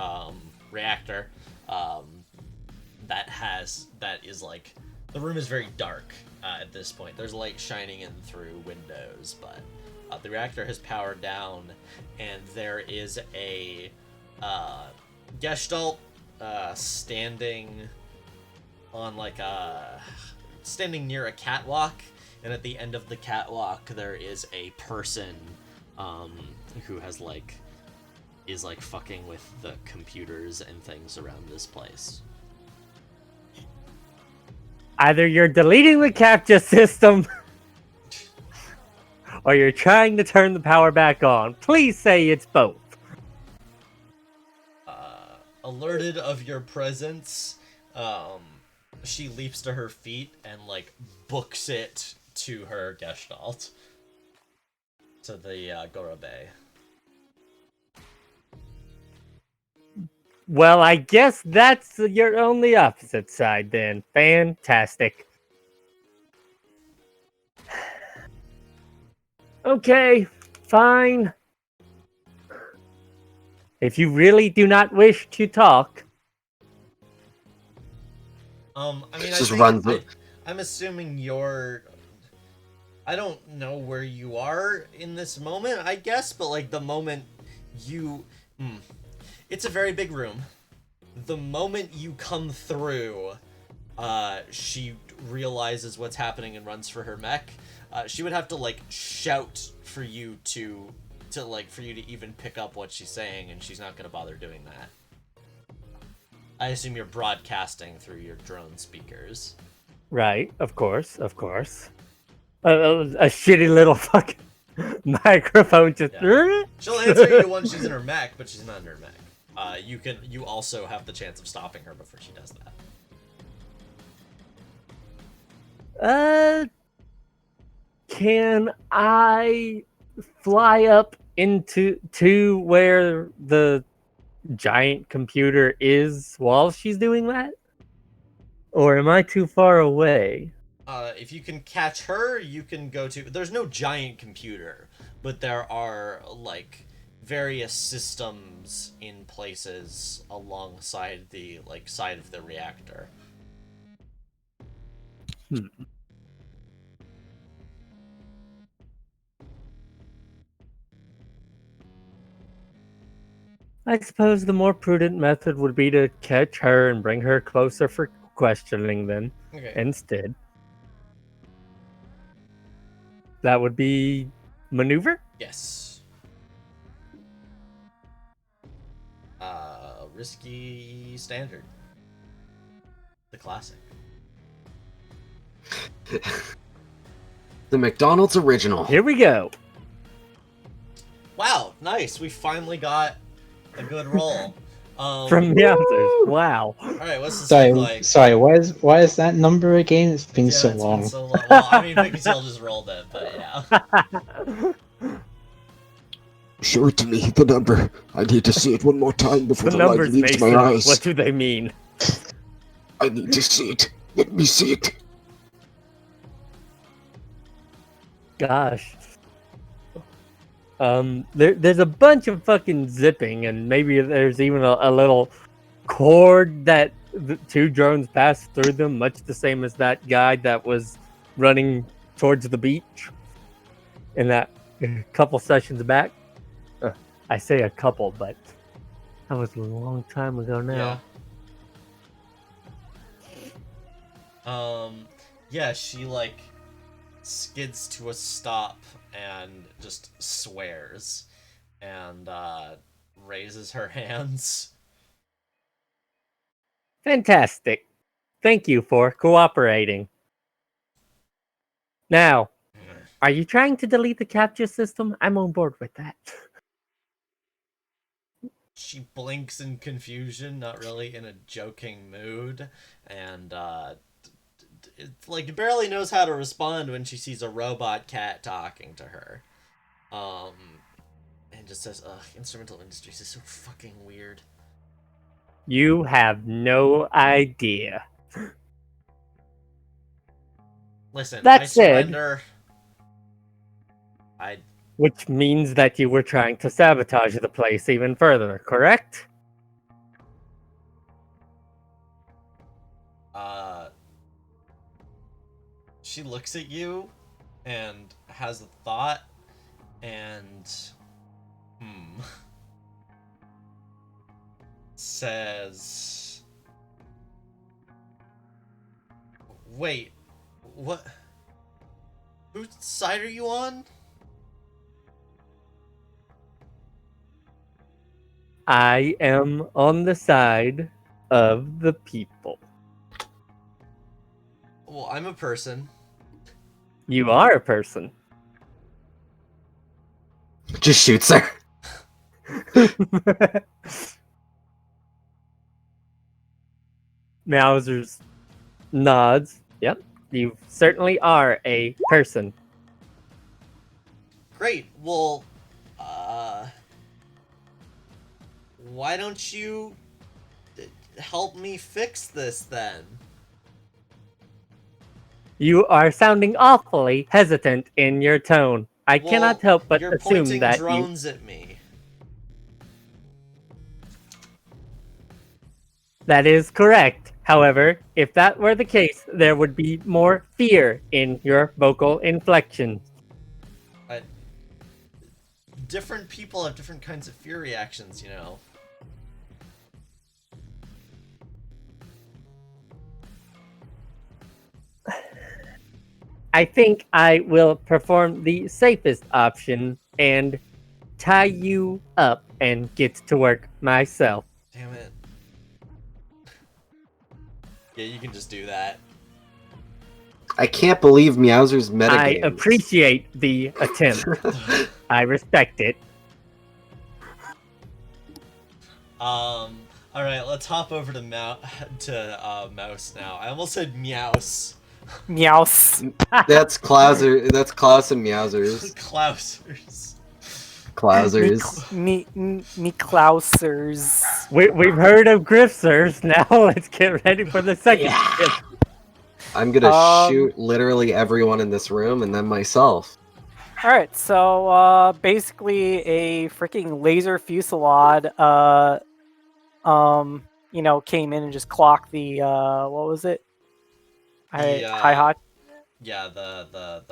Speaker 1: reactor that is like, the room is very dark at this point. There's light shining in through windows, but the reactor has powered down, and there is a Gestalt standing near a catwalk, and at the end of the catwalk there is a person who is fucking with the computers and things around this place.
Speaker 5: Either you're deleting the CAPTCHA system or you're trying to turn the power back on. Please say it's both.
Speaker 1: Alerted of your presence, she leaps to her feet and books it to her Gestalt, to the Gorobe.
Speaker 5: Well, I guess that's your only opposite side then. Fantastic. Okay, fine. If you really do not wish to talk.
Speaker 1: I'm assuming you're... I don't know where you are in this moment, I guess, but the moment you... It's a very big room. The moment you come through, she realizes what's happening and runs for her mech. She would have to shout for you for you to even pick up what she's saying, and she's not gonna bother doing I assume you're broadcasting through your drone speakers.
Speaker 5: Right, of course. A shitty little fucking microphone just.
Speaker 1: Yeah. She'll answer you once she's in her mech, but she's not in her mech. You also have the chance of stopping her before she does that.
Speaker 5: Can I fly up to where the giant computer is while she's doing that? Or am I too far away?
Speaker 1: If you can catch her, you can go to... There's no giant computer, but there are, like, various systems in places alongside the, like, side of the reactor.
Speaker 5: I suppose the more prudent method would be to catch her and bring her closer for questioning then,
Speaker 1: Okay.
Speaker 5: instead. That would be maneuver?
Speaker 1: Yes. Risky standard. The classic.
Speaker 2: The McDonald's original.
Speaker 5: Here we go.
Speaker 1: Wow, nice. We finally got a good roll.
Speaker 5: From Meowsers. Wow.
Speaker 1: Alright, what's this look like?
Speaker 3: Sorry. Why is that number again? It's been so
Speaker 1: It's
Speaker 3: long.
Speaker 1: been so long. Well, I mean, Pigtail just rolled it, but yeah.
Speaker 6: Show it to me, the number. I need to see it one more time before
Speaker 5: The
Speaker 6: the light
Speaker 5: numbers,
Speaker 6: leaves
Speaker 5: Mason.
Speaker 6: my eyes.
Speaker 5: What do they mean?
Speaker 6: I need to see it. Let me see it.
Speaker 5: Gosh. There's a bunch of fucking zipping, and maybe there's even a little cord that the two drones pass through them, much the same as that guy that was running towards the beach in that couple sessions back. I say a couple, but that was a long time ago now.
Speaker 1: Yeah, she, like, skids to a stop and just swears and raises her hands.
Speaker 5: Fantastic. Thank you for cooperating. Now, are you trying to delete the capture system? I'm on board with that.
Speaker 1: She blinks in confusion, not really in a joking mood, and like barely knows how to respond when she sees a robot cat talking to her. And just says, "Ugh, Instrumental Industries is so fucking weird."
Speaker 5: You have no idea.
Speaker 1: Listen,
Speaker 5: That
Speaker 1: I
Speaker 5: said-
Speaker 1: surrender. I
Speaker 5: Which means that you were trying to sabotage the place even further, correct?
Speaker 1: She looks at you and has a thought and says, "Wait, what? Whose side are you on?"
Speaker 5: I am on the side of the people.
Speaker 1: Well, I'm a person.
Speaker 5: You are a person.
Speaker 2: Just shoots her.
Speaker 5: Mauser's nods. Yep, you certainly are a person.
Speaker 1: Great. Well, why don't you help me fix this then?
Speaker 5: You are sounding awfully hesitant in your tone. I cannot help but
Speaker 1: you're
Speaker 5: assume
Speaker 1: pointing
Speaker 5: that
Speaker 1: drones at me.
Speaker 5: That is correct. However, if that were the case, there would be more fear in your vocal inflection.
Speaker 1: Different people have different kinds of fear reactions, you know.
Speaker 5: I think I will perform the safest option and tie you up and get to work myself.
Speaker 1: Damn it. Yeah, you can just do that.
Speaker 2: I can't believe Meowser's metagames.
Speaker 5: I appreciate the attempt. I respect it.
Speaker 1: All right, let's hop over to Mouse now. I almost said Meows.
Speaker 4: Meows.
Speaker 2: That's Klauser. That's Klaus and Meowsers.
Speaker 1: Klausers.
Speaker 2: Klausers.
Speaker 4: Me Klausers.
Speaker 5: We've heard of Griffsers. Now let's get ready for the second.
Speaker 2: Yeah. I'm gonna
Speaker 4: Um,
Speaker 2: shoot literally everyone in this room and then myself.
Speaker 4: All right, so basically a freaking laser fusillade, came in and just clocked the what was it? Hi hot.
Speaker 1: Yeah, the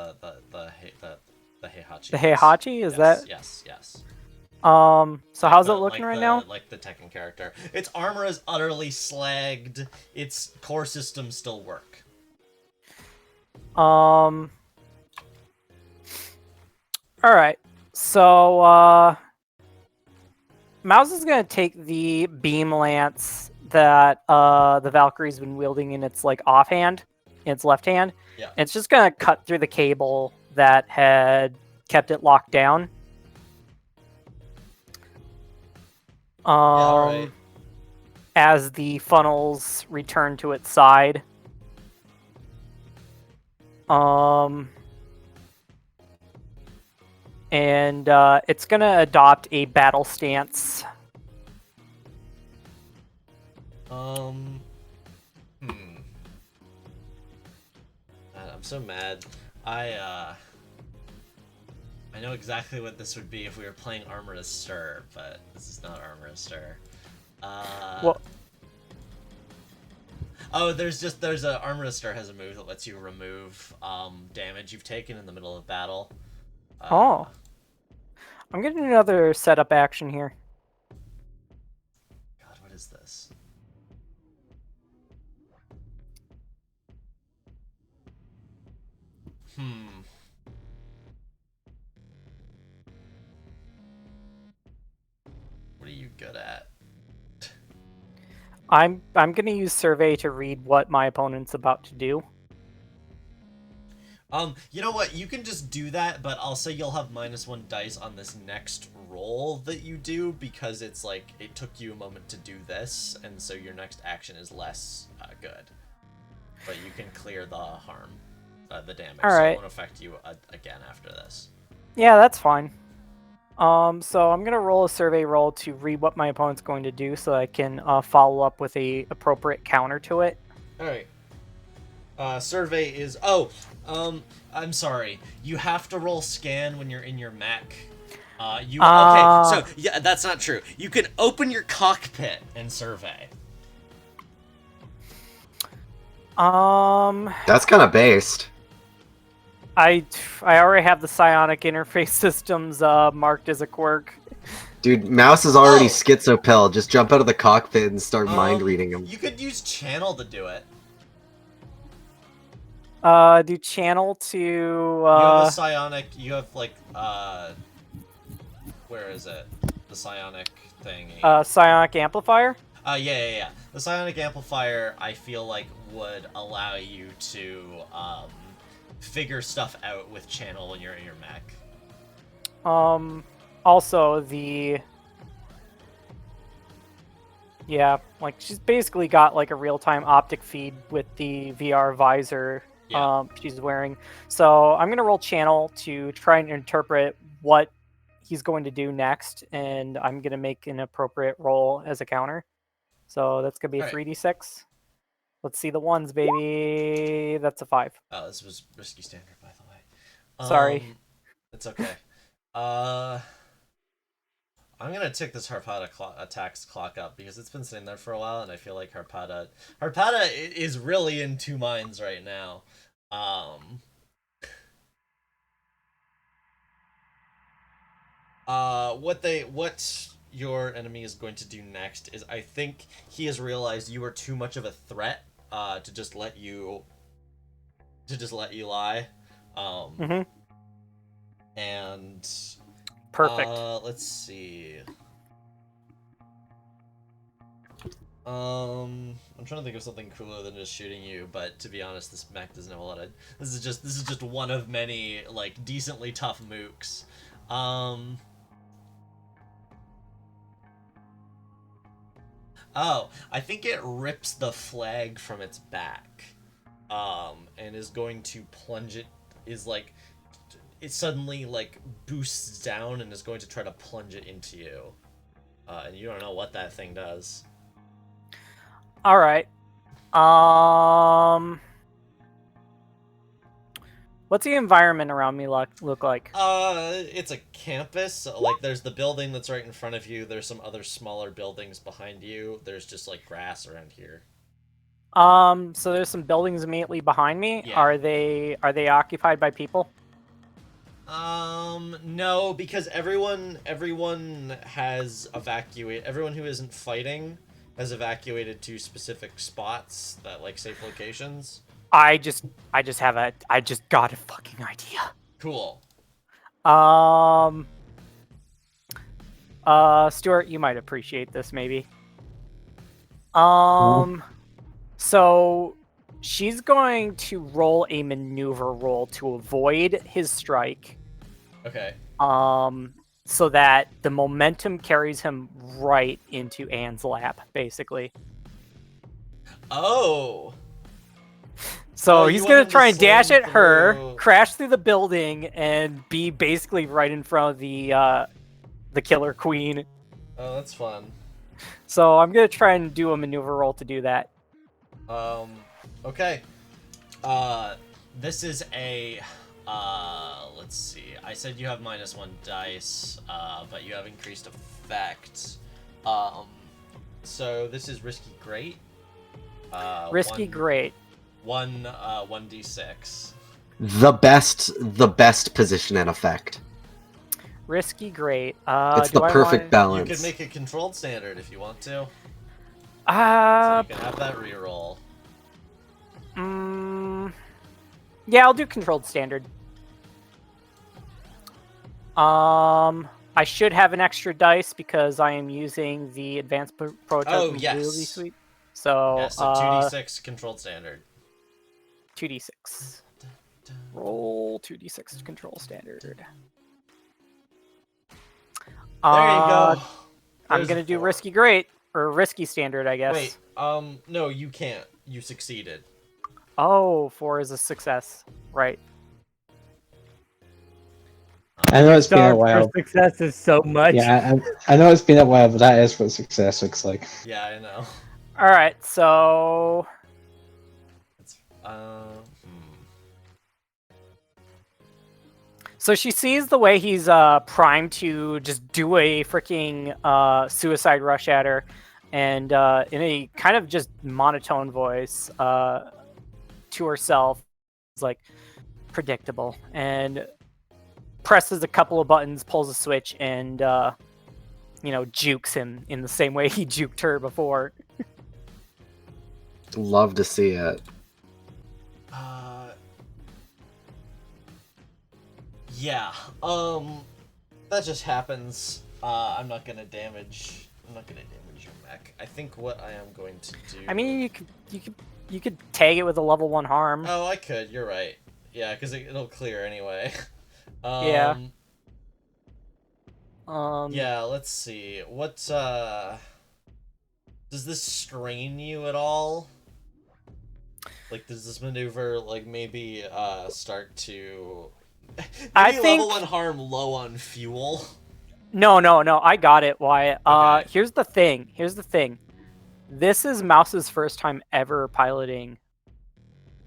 Speaker 1: Heihachi.
Speaker 4: The Heihachi, is
Speaker 1: yes,
Speaker 4: that?
Speaker 1: Yes.
Speaker 4: So how's it looking right now?
Speaker 1: Like the Tekken character. Its armor is utterly slagged. Its core systems still work.
Speaker 4: All right. So Mouse is gonna take the beam lance that the Valkyrie's been wielding in its offhand, in its left hand.
Speaker 1: Yeah.
Speaker 4: And it's just gonna cut through the cable that had kept it locked down.
Speaker 1: Alright.
Speaker 4: As the funnels return to its side. And it's gonna adopt a battle stance.
Speaker 1: Man, I'm so mad. I know exactly what this would be if we were playing Armor to Stir, but this is not Armor to Stir.
Speaker 4: Well,
Speaker 1: Oh, there's a Armor to Stir has a move that lets you remove damage you've taken in the middle of battle.
Speaker 4: I'm getting another setup action here.
Speaker 1: God, what is this? What are you good at?
Speaker 4: I'm gonna use Survey to read what my opponent's about to do.
Speaker 1: You know what? You can just do that, but I'll say you'll have -1 dice on this next roll that you do because it's like it took you a moment to do this, and so your next action is less good. But you can clear the harm, the damage.
Speaker 4: All
Speaker 1: So
Speaker 4: right.
Speaker 1: it won't affect you again after this.
Speaker 4: Yeah, that's fine. So I'm gonna roll a survey roll to read what my opponent's going to do, so I can follow up with a appropriate counter to it.
Speaker 1: All right. Survey is I'm sorry. You have to roll scan when you're in your mech. Okay, so yeah, that's not true. You can open your cockpit and survey.
Speaker 2: That's kind of based.
Speaker 4: I already have the psionic interface systems marked as a quirk.
Speaker 2: Dude, Mouse is already
Speaker 1: Oh.
Speaker 2: schizopill. Just jump out of the cockpit and start mind reading him.
Speaker 1: You could use channel to do it.
Speaker 4: Do channel to
Speaker 1: You have a psionic. You have like where is it? The psionic thing.
Speaker 4: psionic amplifier.
Speaker 1: Yeah. The psionic amplifier, I feel like, would allow you to figure stuff out with channel when you're in your mech.
Speaker 4: Also she's basically got like a real-time optic feed with the VR visor she's wearing. So I'm gonna roll channel to try and interpret what he's going to do next, and I'm gonna make an appropriate roll as a counter. So that's gonna be a
Speaker 1: Alright.
Speaker 4: 3d6. Let's see the ones, baby. That's a 5.
Speaker 1: Oh, this was risky standard, by the way.
Speaker 4: Sorry.
Speaker 1: It's okay. I'm gonna tick this Harpada attacks clock up because it's been sitting there for a while, and I feel like Harpada is really in two minds right now. What your enemy is going to do next is, I think he has realized you are too much of a threat to just let you lie. And
Speaker 4: Perfect.
Speaker 1: let's see. I'm trying to think of something cooler than just shooting you, but to be honest, this mech doesn't have a lot of. This is just one of many like decently tough mooks. Oh, I think it rips the flag from its back, and is going to plunge it. Is like, it suddenly like boosts down and is going to try to plunge it into you, and you don't know what that thing does.
Speaker 4: All right. What's the environment around me look like?
Speaker 1: It's a campus. So, like, there's the building that's right in front of you. There's some other smaller buildings behind you. There's just like grass around here.
Speaker 4: So there's some buildings immediately behind me.
Speaker 1: Yeah.
Speaker 4: Are they occupied by people?
Speaker 1: No, because everyone has evacuated. Everyone who isn't fighting has evacuated to specific spots that like safe locations.
Speaker 4: I just got a fucking idea.
Speaker 1: Cool.
Speaker 4: Stuart, you might appreciate this maybe. So she's going to roll a maneuver roll to avoid his strike.
Speaker 1: Okay.
Speaker 4: So that the momentum carries him right into Anne's lap, basically.
Speaker 1: Oh.
Speaker 4: So
Speaker 1: Oh,
Speaker 4: he's
Speaker 1: you
Speaker 4: gonna
Speaker 1: want him
Speaker 4: try
Speaker 1: to
Speaker 4: and dash
Speaker 1: slam
Speaker 4: at her,
Speaker 1: through.
Speaker 4: crash through the building, and be basically right in front of the killer queen.
Speaker 1: Oh, that's fun.
Speaker 4: So I'm gonna try and do a maneuver roll to do that.
Speaker 1: Okay. This is a, let's see. I said you have -1 dice, but you have increased effect. So this is risky great.
Speaker 4: Risky great.
Speaker 1: 1d6.
Speaker 2: The best position and effect.
Speaker 4: Risky great.
Speaker 2: It's the perfect balance.
Speaker 1: You could make it controlled standard if you want to. So
Speaker 4: Uh,
Speaker 1: you can have that reroll.
Speaker 4: yeah, I'll do controlled standard. I should have an extra dice because I am using the advanced prototype
Speaker 1: Oh,
Speaker 4: mobility
Speaker 1: yes.
Speaker 4: suite. So,
Speaker 1: Yeah, so 2d6 controlled standard.
Speaker 4: 2d6. Roll 2d6 control standard.
Speaker 1: There you go.
Speaker 4: I'm
Speaker 1: There's
Speaker 4: gonna
Speaker 1: a
Speaker 4: do
Speaker 1: 4.
Speaker 4: risky great or risky standard, I guess.
Speaker 1: Wait, no, you can't. You succeeded.
Speaker 4: Oh, 4 is a success. Right.
Speaker 3: I know it's been a
Speaker 5: Star
Speaker 3: while.
Speaker 5: for success is so much.
Speaker 3: Yeah, I know it's been a while, but that is what success looks like.
Speaker 1: Yeah, I know.
Speaker 4: All right. So
Speaker 1: It's,
Speaker 4: So she sees the way he's primed to just do a freaking suicide rush at her, and in a kind of just monotone voice to herself, it's like predictable, and presses a couple of buttons, pulls a switch, and jukes him in the same way he juked her before.
Speaker 2: Love to see it.
Speaker 1: Yeah. That just happens. I'm not gonna damage your mech. I think what I am going to do.
Speaker 4: I mean, you could tag it with a level 1 harm.
Speaker 1: Oh, I could. You're right. Yeah, because it'll clear anyway.
Speaker 4: Yeah.
Speaker 1: Yeah. Let's see. What does this strain you at all? Like, does this maneuver like maybe start to?
Speaker 4: I
Speaker 1: Maybe
Speaker 4: think
Speaker 1: level 1 harm low on fuel.
Speaker 4: No, I got it, Wyatt.
Speaker 1: Okay.
Speaker 4: Here's the thing. This is Mouse's first time ever piloting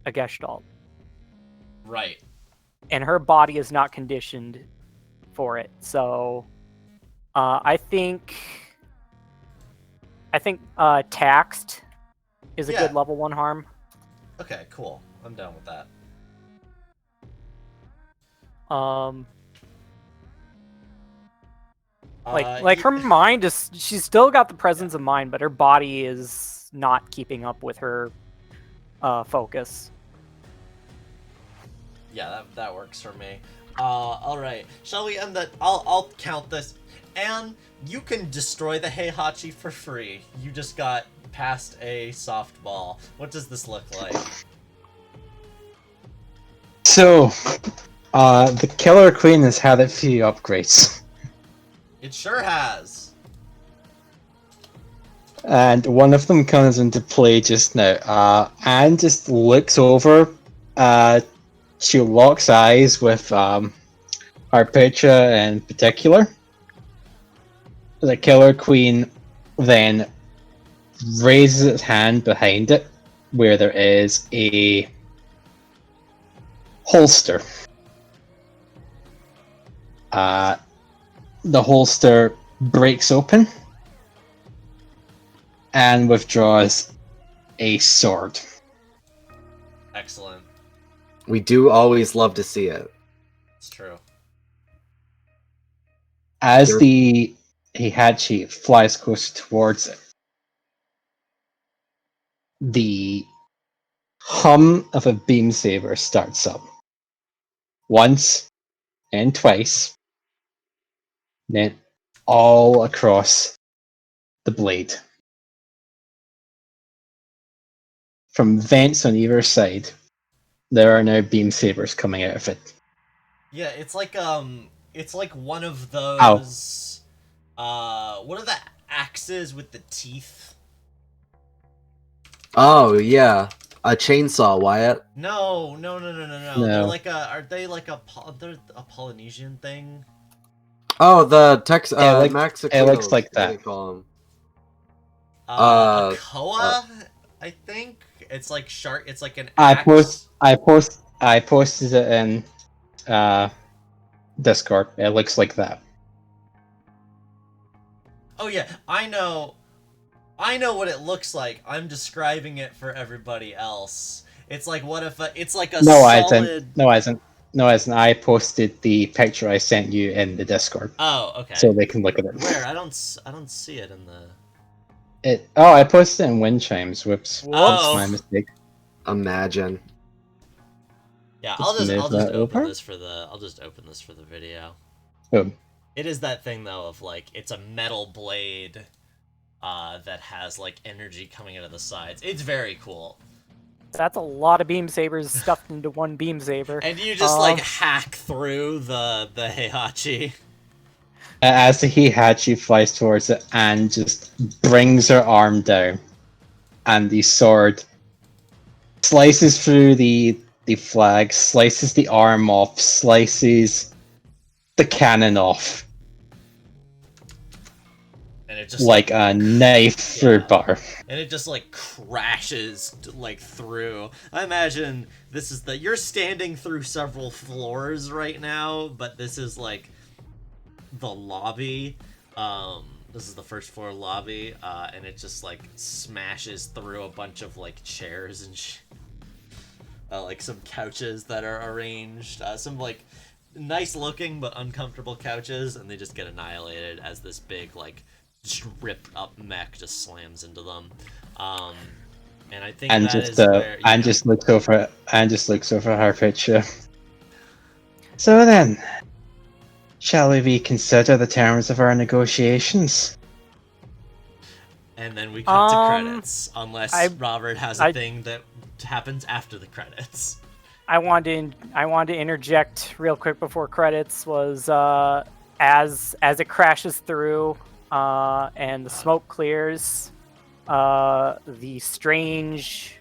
Speaker 4: a Gestalt,
Speaker 1: Right.
Speaker 4: and her body is not conditioned for it. So, I think taxed is a
Speaker 1: Yeah.
Speaker 4: good level 1 harm.
Speaker 1: Okay. Cool. I'm down with that.
Speaker 4: Like her mind is, she's still got the presence of mind, but her body is not keeping up with her focus.
Speaker 1: Yeah, that works for me. All right. Shall we end that? I'll count this. And you can destroy the Heihachi for free. You just got past a softball. What does this look like?
Speaker 3: So, the Killer Queen has had a few upgrades.
Speaker 1: It sure has.
Speaker 3: And one of them comes into play just now. Anne just looks over. She locks eyes with Harpetra in particular. The Killer Queen then raises its hand behind it, where there is a holster. The holster breaks open and withdraws a sword.
Speaker 1: Excellent.
Speaker 2: We do always love to see it.
Speaker 1: It's true.
Speaker 3: As
Speaker 2: Sure.
Speaker 3: the Heihachi flies closer towards it, the hum of a beam saber starts up. Once and twice, then all across the blade. From vents on either side, there are now beam sabers coming out of it.
Speaker 1: Yeah, it's like one of those what are the axes with the teeth?
Speaker 2: Oh yeah, a chainsaw, Wyatt.
Speaker 1: No.
Speaker 3: No.
Speaker 1: They're like they're a Polynesian thing?
Speaker 2: Oh, the
Speaker 3: It
Speaker 2: Mexico.
Speaker 3: looks like
Speaker 2: what do
Speaker 3: that.
Speaker 2: they call 'em?
Speaker 1: A koa, I think. It's like shark. It's like an
Speaker 3: I
Speaker 1: axe.
Speaker 3: posted it in Discord. It looks like that.
Speaker 1: Oh yeah, I know what it looks like. I'm describing it for everybody else. It's like it's like a
Speaker 3: No, I
Speaker 1: solid.
Speaker 3: didn't. No, I didn't. No, as in I posted the picture I sent you in the Discord,
Speaker 1: Oh, okay.
Speaker 3: so they can look at it.
Speaker 1: Where? I don't see it in the.
Speaker 3: I posted it in Wind Chimes. Whoops.
Speaker 1: Oh.
Speaker 3: That's my mistake.
Speaker 2: Imagine.
Speaker 1: Yeah,
Speaker 3: Just move
Speaker 1: I'll just
Speaker 3: that
Speaker 1: open
Speaker 3: over.
Speaker 1: this for the video.
Speaker 3: Oh,
Speaker 1: It is that thing though of like it's a metal blade that has like energy coming out of the sides. It's very cool.
Speaker 4: That's a lot of beam sabers stuffed into one beam saber.
Speaker 1: And you just like hack through the Heihachi.
Speaker 3: as the Heihachi flies towards it and just brings her arm down, and the sword slices through the flag, slices the arm off, slices the cannon off,
Speaker 1: And it just
Speaker 3: like a knife through
Speaker 1: Yeah.
Speaker 3: butter.
Speaker 1: and it just like crashes like through. I imagine this is you're standing through several floors right now, but this is like the lobby. This is the first floor lobby, and it just like smashes through a bunch of like chairs and like some couches that are arranged, some like nice looking but uncomfortable couches, and they just get annihilated as this big like just ripped up mech just slams into them. And I think
Speaker 3: And
Speaker 1: that
Speaker 3: just
Speaker 1: is where
Speaker 3: and just looks over her picture. So then, shall we reconsider the terms of our negotiations?
Speaker 1: and then we cut to
Speaker 4: Um,
Speaker 1: credits, unless
Speaker 4: I-
Speaker 1: Robert has a thing that happens after the credits.
Speaker 4: I wanted to interject real quick before credits. Was as it crashes through and the smoke clears, the strange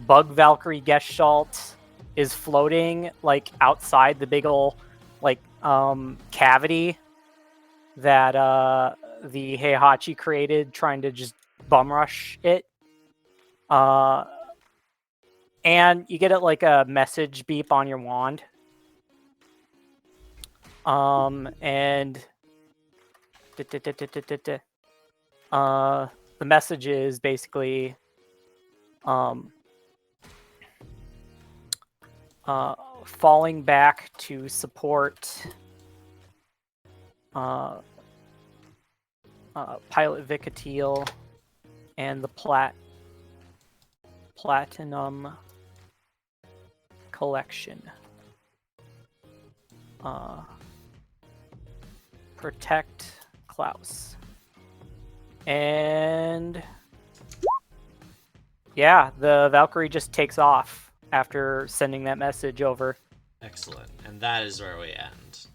Speaker 4: bug Valkyrie Gestalt is floating like outside the big ol' like cavity that the Heihachi created, trying to just bum rush it. And you get it like a message beep on your wand. And the message is basically falling back to support Pilot Vicatile and the Platinum Collection. Protect Klaus. And Yeah, the Valkyrie just takes off after sending that message over.
Speaker 1: Excellent. And that is where we end.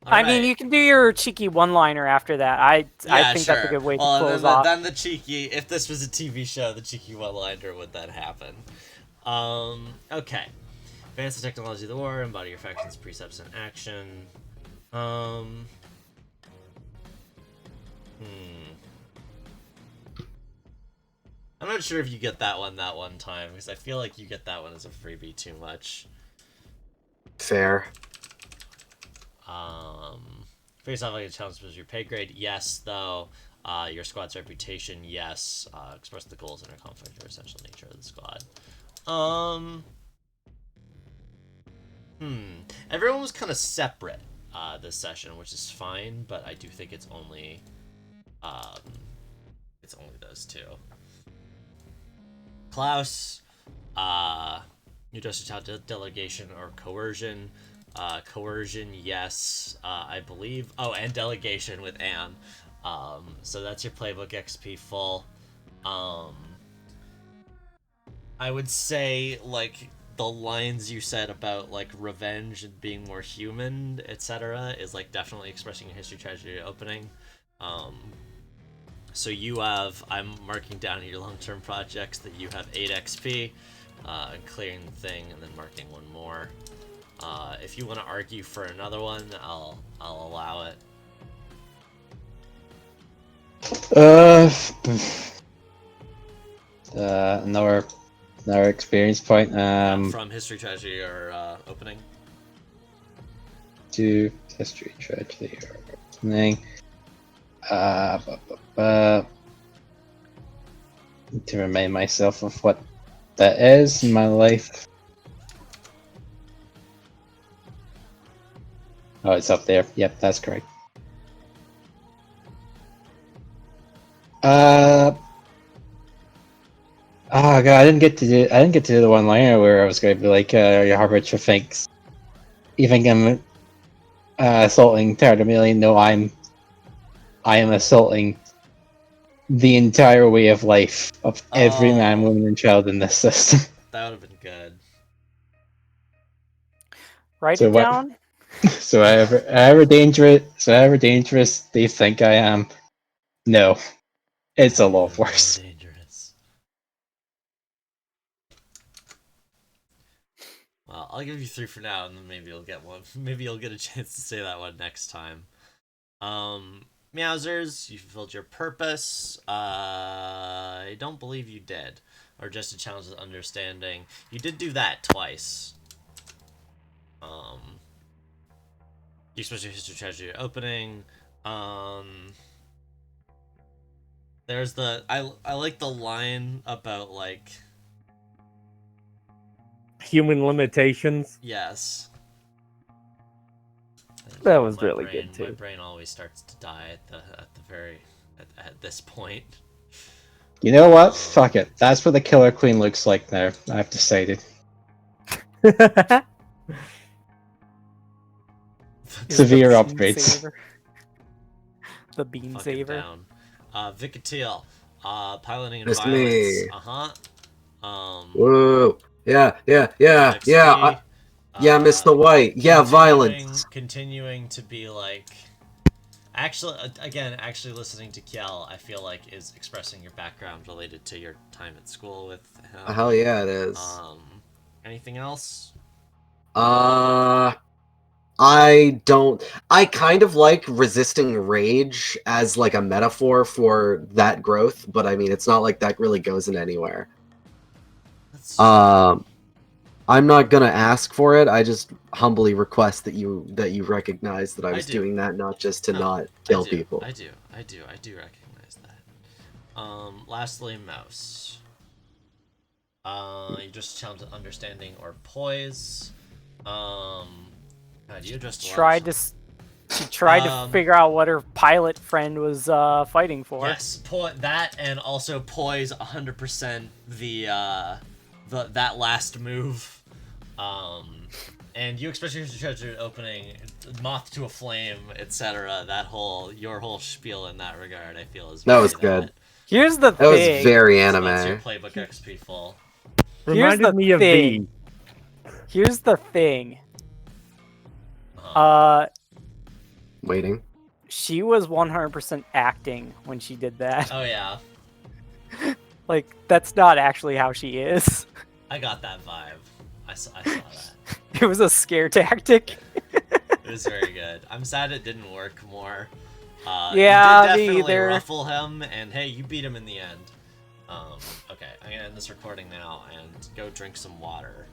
Speaker 4: I mean, you can do your cheeky one-liner after that. I think
Speaker 1: sure.
Speaker 4: that's a good way to
Speaker 1: Well,
Speaker 4: close off.
Speaker 1: Then the cheeky, if this was a TV show, the cheeky one-liner would then happen. Okay. Advance the technology of the war, embody your factions, precepts, and action. I'm not sure if you get that one time, because I feel like you get that one as a freebie too much.
Speaker 2: Fair.
Speaker 1: Face off like a challenge was your pay grade, yes, though. Your squad's reputation, yes. Express the goals and or conflict or essential nature of the squad. Everyone was kind of separate this session, which is fine, but I do think it's only those two. Klaus, you just delegation or coercion. Coercion, yes, I believe. Oh, and delegation with Anne. So that's your playbook XP full. I would say, like, the lines you said about, like, revenge and being more human, etc., is, like, definitely expressing your history tragedy opening. So you have, I'm marking down your long-term projects that you have 8 XP, and clearing the thing, and then marking one more. If you want to argue for another one, I'll allow it.
Speaker 3: Another experience point.
Speaker 1: From history, tragedy, or opening.
Speaker 3: To history, tragedy, or opening. To remind myself of what that is in my life. Oh, it's up there. Yep, that's correct. Oh god, I didn't get to do the one liner where I was going to be like, your arbiter thinks, you think I'm assaulting Tartamillion? No, I am assaulting the entire way of life of every man, woman, and child in this system.
Speaker 1: That would have been good.
Speaker 4: Write it down.
Speaker 3: So however dangerous they think I am, no, it's a lot worse.
Speaker 1: Dangerous. Well, I'll give you 3 for now, and then maybe you'll get one. Maybe you'll get a chance to say that one next time. Meowsers, you fulfilled your purpose. I don't believe you did. Or just a challenge with understanding. You did do that twice. You express your history, tragedy, opening. There's the I like the line about, like,
Speaker 5: human limitations.
Speaker 1: yes.
Speaker 5: That was
Speaker 1: My
Speaker 5: really
Speaker 1: brain,
Speaker 5: good too.
Speaker 1: My brain always starts to die at this point.
Speaker 3: You know what? Fuck it. That's what the Killer Queen looks like now. I've decided. Severe
Speaker 4: The
Speaker 3: upgrades.
Speaker 4: saver. The bean
Speaker 1: Fucking
Speaker 4: saver.
Speaker 1: down. Vikatil, piloting and
Speaker 2: That's me.
Speaker 1: violence.
Speaker 2: Whoa. Yeah.
Speaker 1: XP,
Speaker 2: Yeah, Mr. White. Yeah, violence.
Speaker 1: Continuing to be like. Actually, actually listening to Kiel, I feel like is expressing your background related to your time at school with him.
Speaker 2: Hell yeah, it is.
Speaker 1: Anything else?
Speaker 2: I kind of like resisting rage as like a metaphor for that growth, but I mean, it's not like that really goes in anywhere. I'm not gonna ask for it. I just humbly request that you recognize that I was doing that, not just to not kill people.
Speaker 1: I do recognize that. Lastly, Mouse. You just challenged understanding or poise. God, you just
Speaker 4: She tried to figure out what her pilot friend was fighting for.
Speaker 1: Yes, that, and also poise 100% that last move. And you express your treasure opening, moth to a flame, etc. Your whole spiel in that regard, I feel is
Speaker 2: that was
Speaker 1: very
Speaker 2: good.
Speaker 4: Here's the
Speaker 2: That was
Speaker 4: thing.
Speaker 2: very
Speaker 1: So that's your
Speaker 2: anime.
Speaker 1: playbook XP full.
Speaker 5: Reminded
Speaker 4: the
Speaker 5: me of
Speaker 4: thing.
Speaker 5: V.
Speaker 4: Here's the thing.
Speaker 1: Uh-huh.
Speaker 2: Waiting.
Speaker 4: She was 100% acting when she did that.
Speaker 1: Oh yeah,
Speaker 4: Like, that's not actually how she is.
Speaker 1: I got that vibe. I saw that.
Speaker 4: It was a scare tactic.
Speaker 1: It was very good. I'm sad it didn't work more.
Speaker 4: Yeah,
Speaker 1: you did
Speaker 4: me
Speaker 1: definitely
Speaker 4: either.
Speaker 1: ruffle him, and hey, you beat him in the end. Okay, I'm gonna end this recording now and go drink some water.